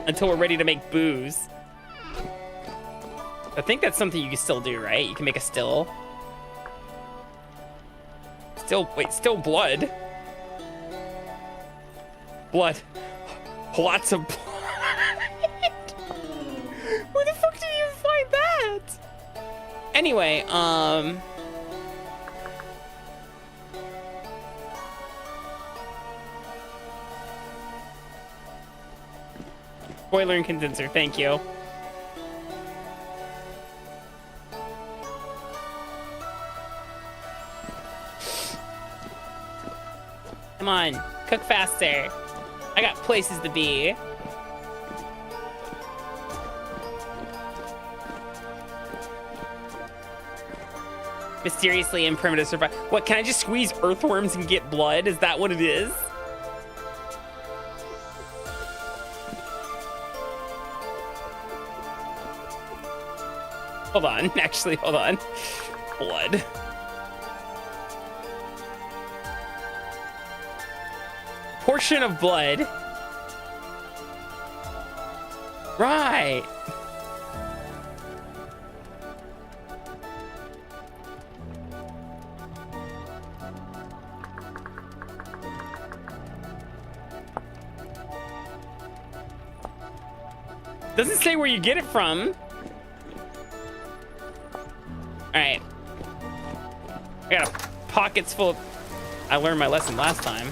Speaker 3: until we're ready to make booze. I think that's something you can still do, right? You can make a still. Still blood. Blood. Lots of blood. Where the fuck did you even find that? Anyway, boiler and condenser, thank you. Come on, cook faster. I got places to be. Mysteriously and primitive survival. What, can I just squeeze earthworms and get blood? Is that what it is? Hold on, actually, hold on. Blood. Portion of blood. Right. Doesn't say where you get it from. All right. I got pockets full of... I learned my lesson last time.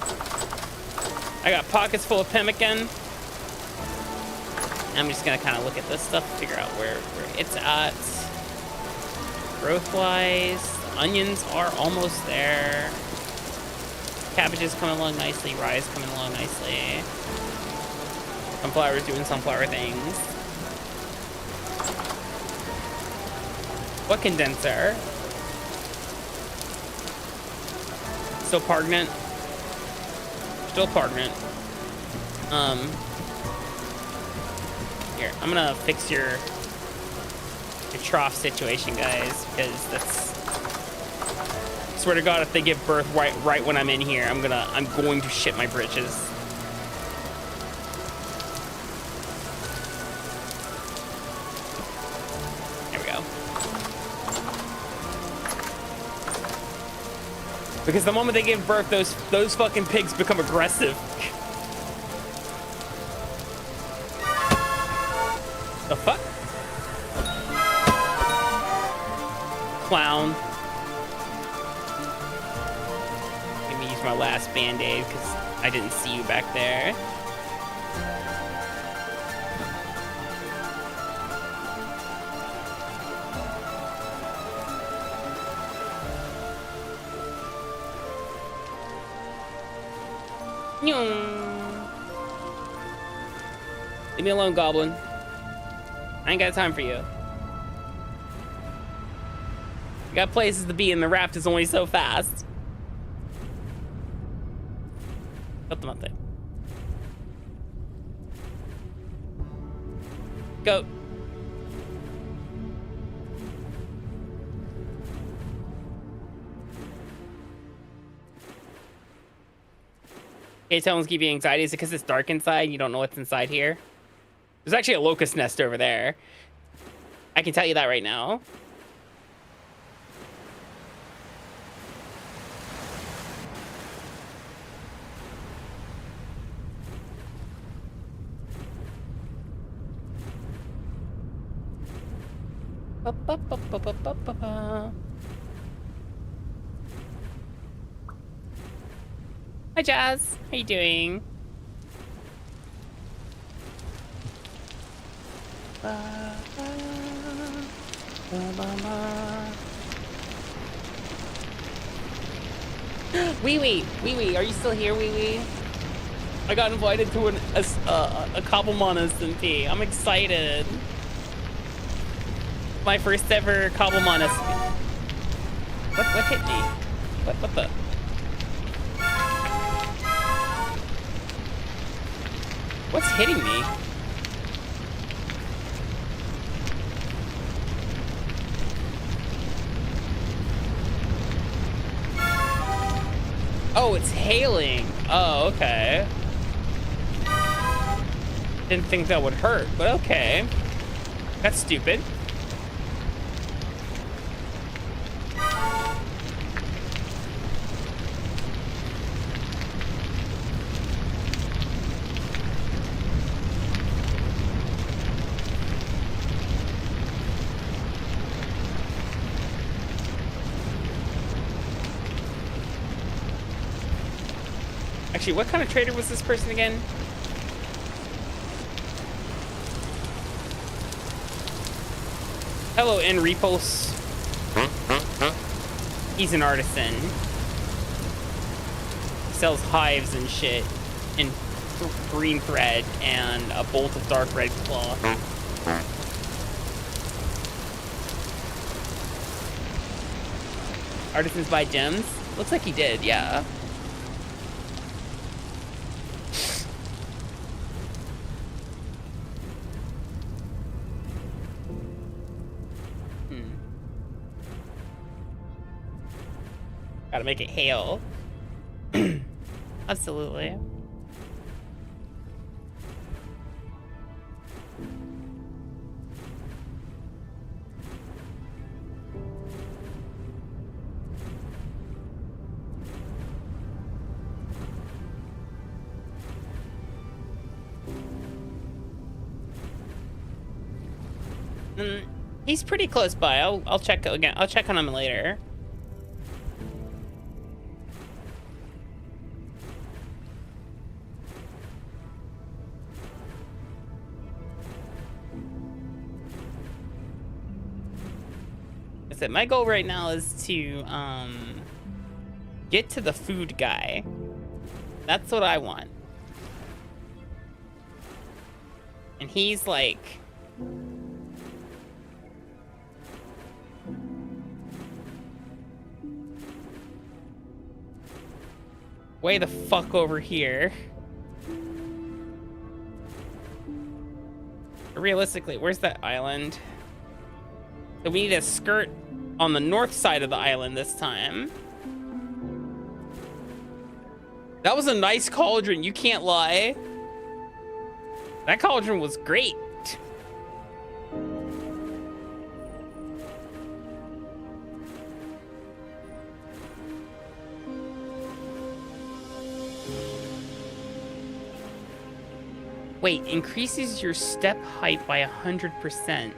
Speaker 3: I got pockets full of pemmican. I'm just gonna kind of look at this stuff, figure out where it's at. Growth-wise, the onions are almost there. Cabbage is coming along nicely. Rye is coming along nicely. Sunflower is doing sunflower things. What condenser? Still pargnant. Still pargnant. Here, I'm gonna fix your trough situation, guys, because that's... Swear to God, if they give birth right when I'm in here, I'm going to shit my britches. There we go. Because the moment they give birth, those fucking pigs become aggressive. The fuck? Clown. Let me use my last band-aid because I didn't see you back there. Leave me alone, Goblin. I ain't got time for you. I got places to be and the raft is only so fast. Cut them up there. Go. Okay, someone's giving you anxiety. Is it because it's dark inside? You don't know what's inside here? There's actually a locust nest over there. I can tell you that right now. Hi, Jazz. How you doing? Wee Wee, are you still here, Wee Wee? I got invited to a Cobblemon SMP. I'm excited. My first ever Cobblemon SMP. What hit me? What the? What's hitting me? Oh, it's hailing. Oh, okay. Didn't think that would hurt, but okay. That's stupid. Actually, what kind of trader was this person again? Hello, N Repulse. He's an artisan. He sells hives and shit, and green thread, and a bolt of dark red cloth. Artisans buy gems? Looks like he did, yeah. Gotta make it hail. Absolutely. He's pretty close by. I'll check again. I'll check on him later. I said my goal right now is to get to the food guy. That's what I want. And he's like way the fuck over here. Realistically, where's that island? So we need a skirt on the north side of the island this time. That was a nice cauldron, you can't lie. That cauldron was great. Wait, increases your step height by 100%.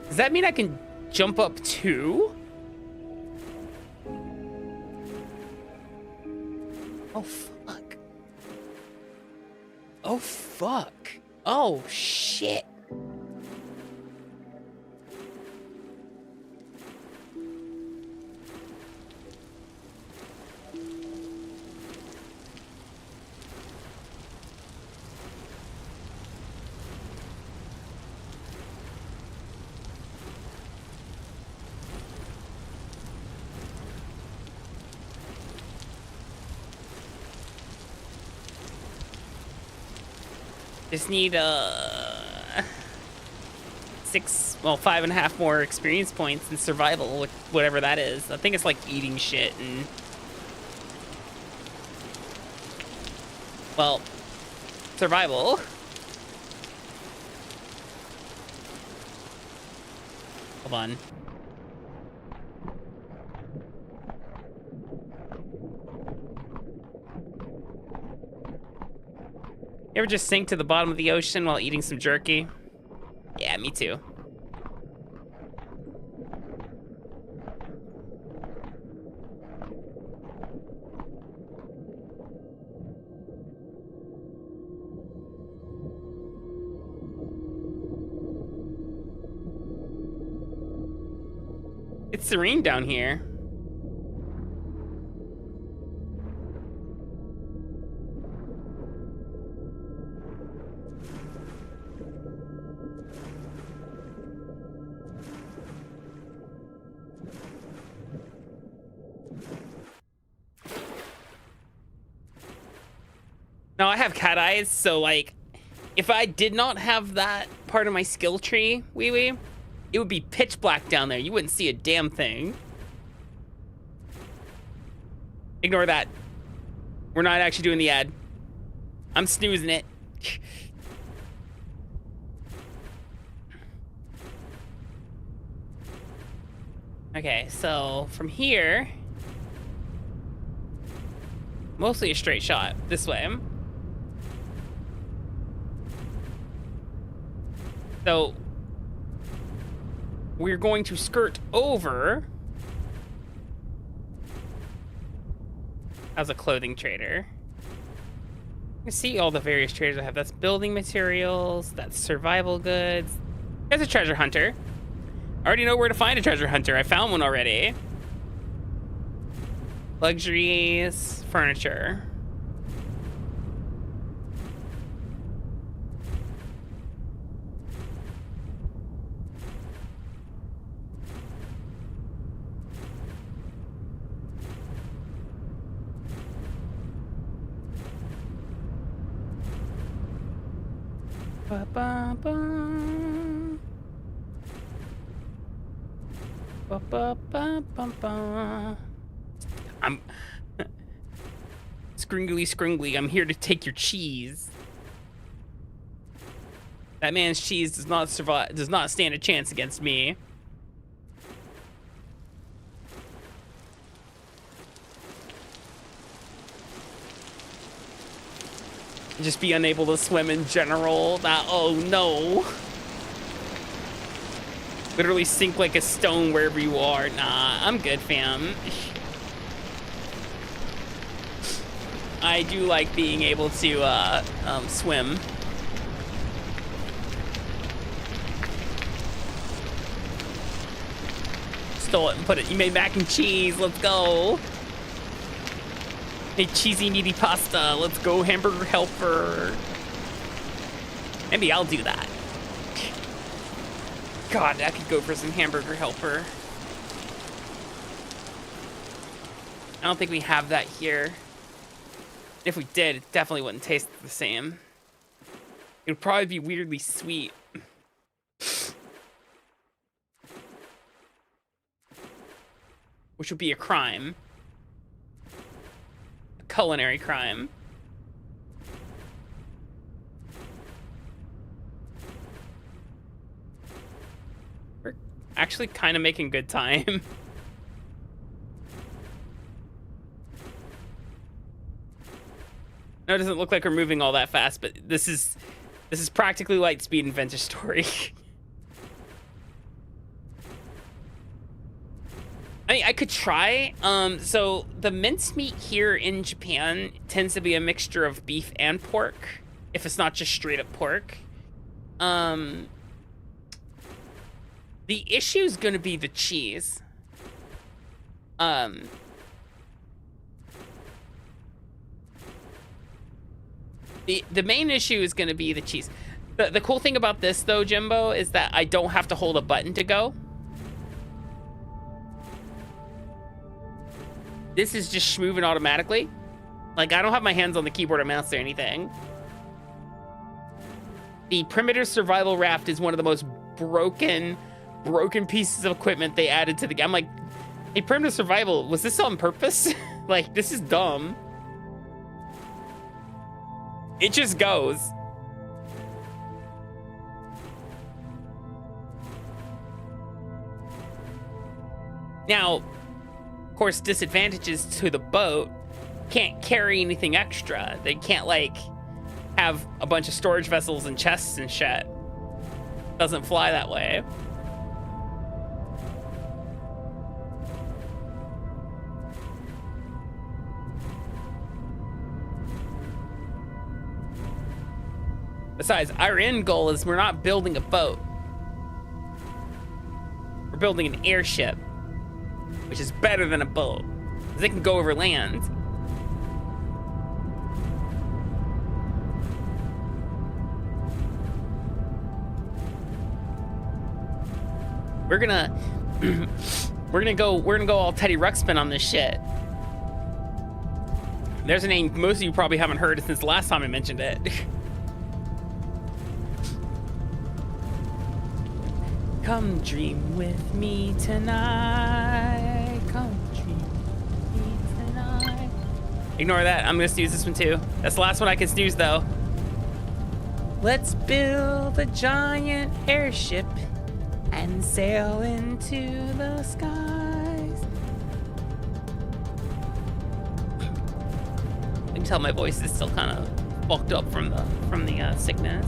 Speaker 3: Does that mean I can jump up too? Oh, fuck. Oh, fuck. Oh, shit. Just need 5.5 more experience points in survival, whatever that is. I think it's like eating shit and, well, survival. Hold on. You ever just sink to the bottom of the ocean while eating some jerky? Yeah, me too. It's serene down here. Now, I have cat eyes, so, like, if I did not have that part of my skill tree, it would be pitch black down there. You wouldn't see a damn thing. Ignore that. We're not actually doing the ad. I'm snoozing it. Okay, so from here, mostly a straight shot this way. So we're going to skirt over as a clothing trader. You can see all the various traders I have. That's building materials, that's survival goods. There's a treasure hunter. I already know where to find a treasure hunter. I found one already. Luxuries, furniture. Ba, ba, ba. I'm scringly. I'm here to take your cheese. That man's cheese does not survive. Does not stand a chance against me. Just be unable to swim in general. That, oh no. Literally sink like a stone wherever you are. Nah, I'm good, fam. I do like being able to swim. Stole it and put it. You made mac and cheese. Let's go. Hey, cheesy meaty pasta. Let's go, hamburger helper. Maybe I'll do that. God, I could go for some hamburger helper. I don't think we have that here. If we did, it definitely wouldn't taste the same. It would probably be weirdly sweet. Which would be a crime. A culinary crime. We're actually kind of making good time. No, it doesn't look like we're moving all that fast, but this is practically light speed adventure story. I mean, I could try. So the mincemeat here in Japan tends to be a mixture of beef and pork, if it's not just straight up pork. The issue is going to be the cheese. The main issue is going to be the cheese. The cool thing about this, though, Jimbo, is that I don't have to hold a button to go. This is just moving automatically. Like, I don't have my hands on the keyboard or mouse or anything. The primitive survival raft is one of the most broken pieces of equipment they added to the game. I'm like, hey, primitive survival, was this on purpose? Like, this is dumb. It just goes. Now, of course, disadvantages to the boat. Can't carry anything extra. They can't, like, have a bunch of storage vessels and chests and shit. Doesn't fly that way. Besides, our end goal is we're not building a boat. We're building an airship, which is better than a boat, because it can go over land. We're gonna go all Teddy Ruxpin on this shit. There's a name most of you probably haven't heard since the last time I mentioned it. Come dream with me tonight. Come dream with me tonight. Ignore that. I'm gonna snooze this one too. That's the last one I can snooze though. Let's build a giant airship and sail into the skies. I can tell my voice is still kind of fucked up from the sickness.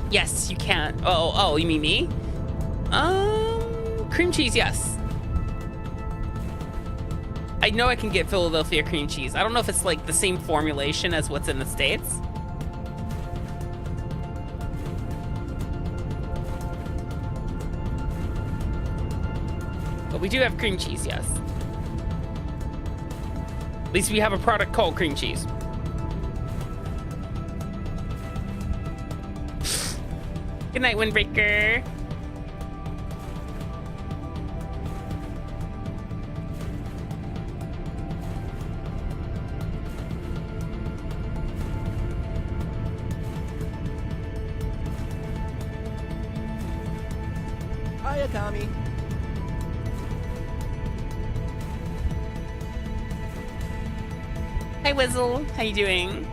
Speaker 3: Yes, you can. Oh, you mean me? Cream cheese, yes. I know I can get Philadelphia cream cheese. I don't know if it's like the same formulation as what's in the States. But we do have cream cheese, yes. At least we have a product called cream cheese. Good night, Windbreaker.
Speaker 6: Akami.
Speaker 3: Hi, Wizzle. How you doing?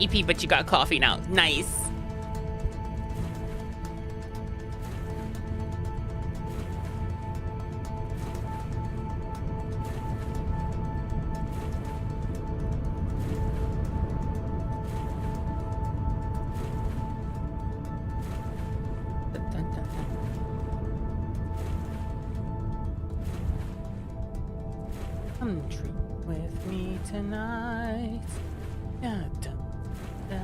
Speaker 3: EP, but you got coffee now. Nice. Come drink with me tonight. Da, da, da, da.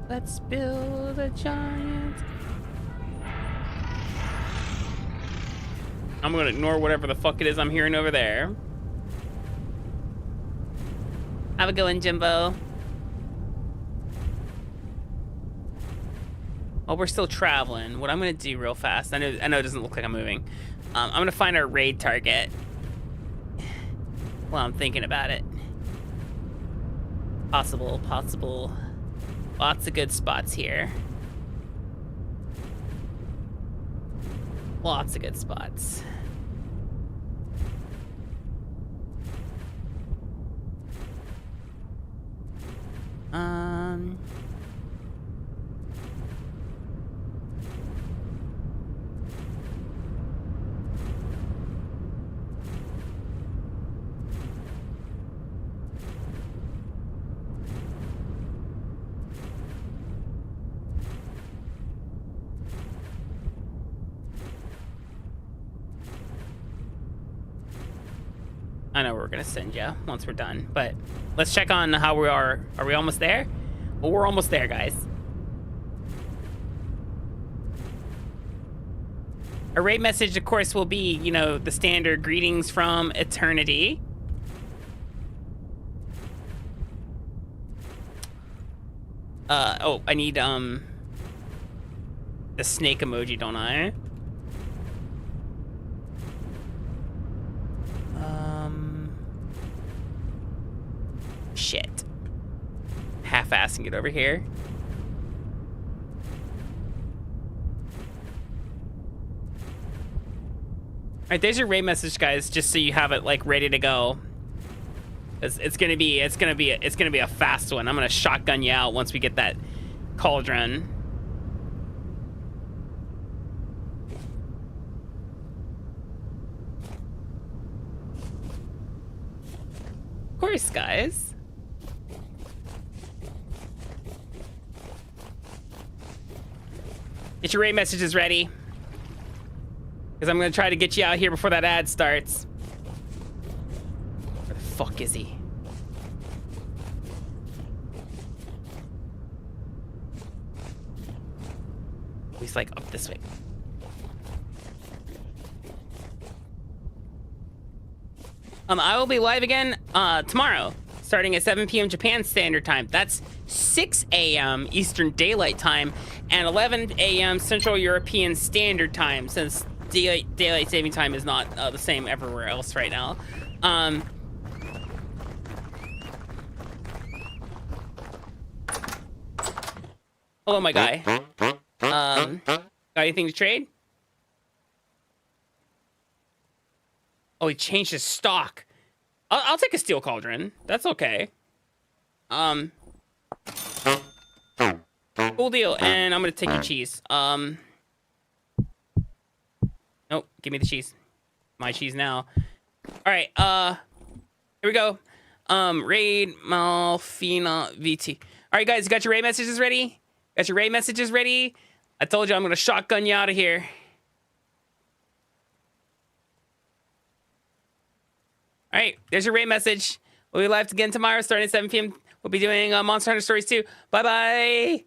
Speaker 3: Let's build a giant. I'm gonna ignore whatever the fuck it is I'm hearing over there. Have a good one, Jimbo. While we're still traveling, what I'm gonna do real fast, I know it doesn't look like I'm moving. I'm gonna find our raid target. Well, I'm thinking about it. Possible. Lots of good spots here. Lots of good spots. I know where we're gonna send you once we're done, but let's check on how we are. Are we almost there? Well, we're almost there, guys. Our raid message, of course, will be, you know, the standard greetings from eternity. Oh, I need, the snake emoji, don't I? Shit. Half-assing it over here. Alright, there's your raid message, guys, just so you have it like ready to go. It's gonna be a fast one. I'm gonna shotgun you out once we get that cauldron. Of course, guys. Get your raid messages ready. Because I'm going to try to get you out here before that ad starts. Where the fuck is he? He's like up this way. I will be live again tomorrow, starting at 7 p.m. Japan Standard Time. That's 6 a.m. Eastern Daylight Time and 11 a.m. Central European Standard Time, since daylight saving time is not the same everywhere else right now. Hello, my guy. Got anything to trade? Oh, he changed his stock. I'll take a steel cauldron. That's okay. Cool deal. And I'm gonna take your cheese. Nope. Give me the cheese. My cheese now. All right. Here we go. Raid Malfina VT. All right, guys. You got your raid messages ready? Got your raid messages ready? I told you I'm gonna shotgun you out of here. All right, there's your raid message. We'll be live again tomorrow starting at 7 p.m. We'll be doing Monster Hunter Stories 2. Bye-bye.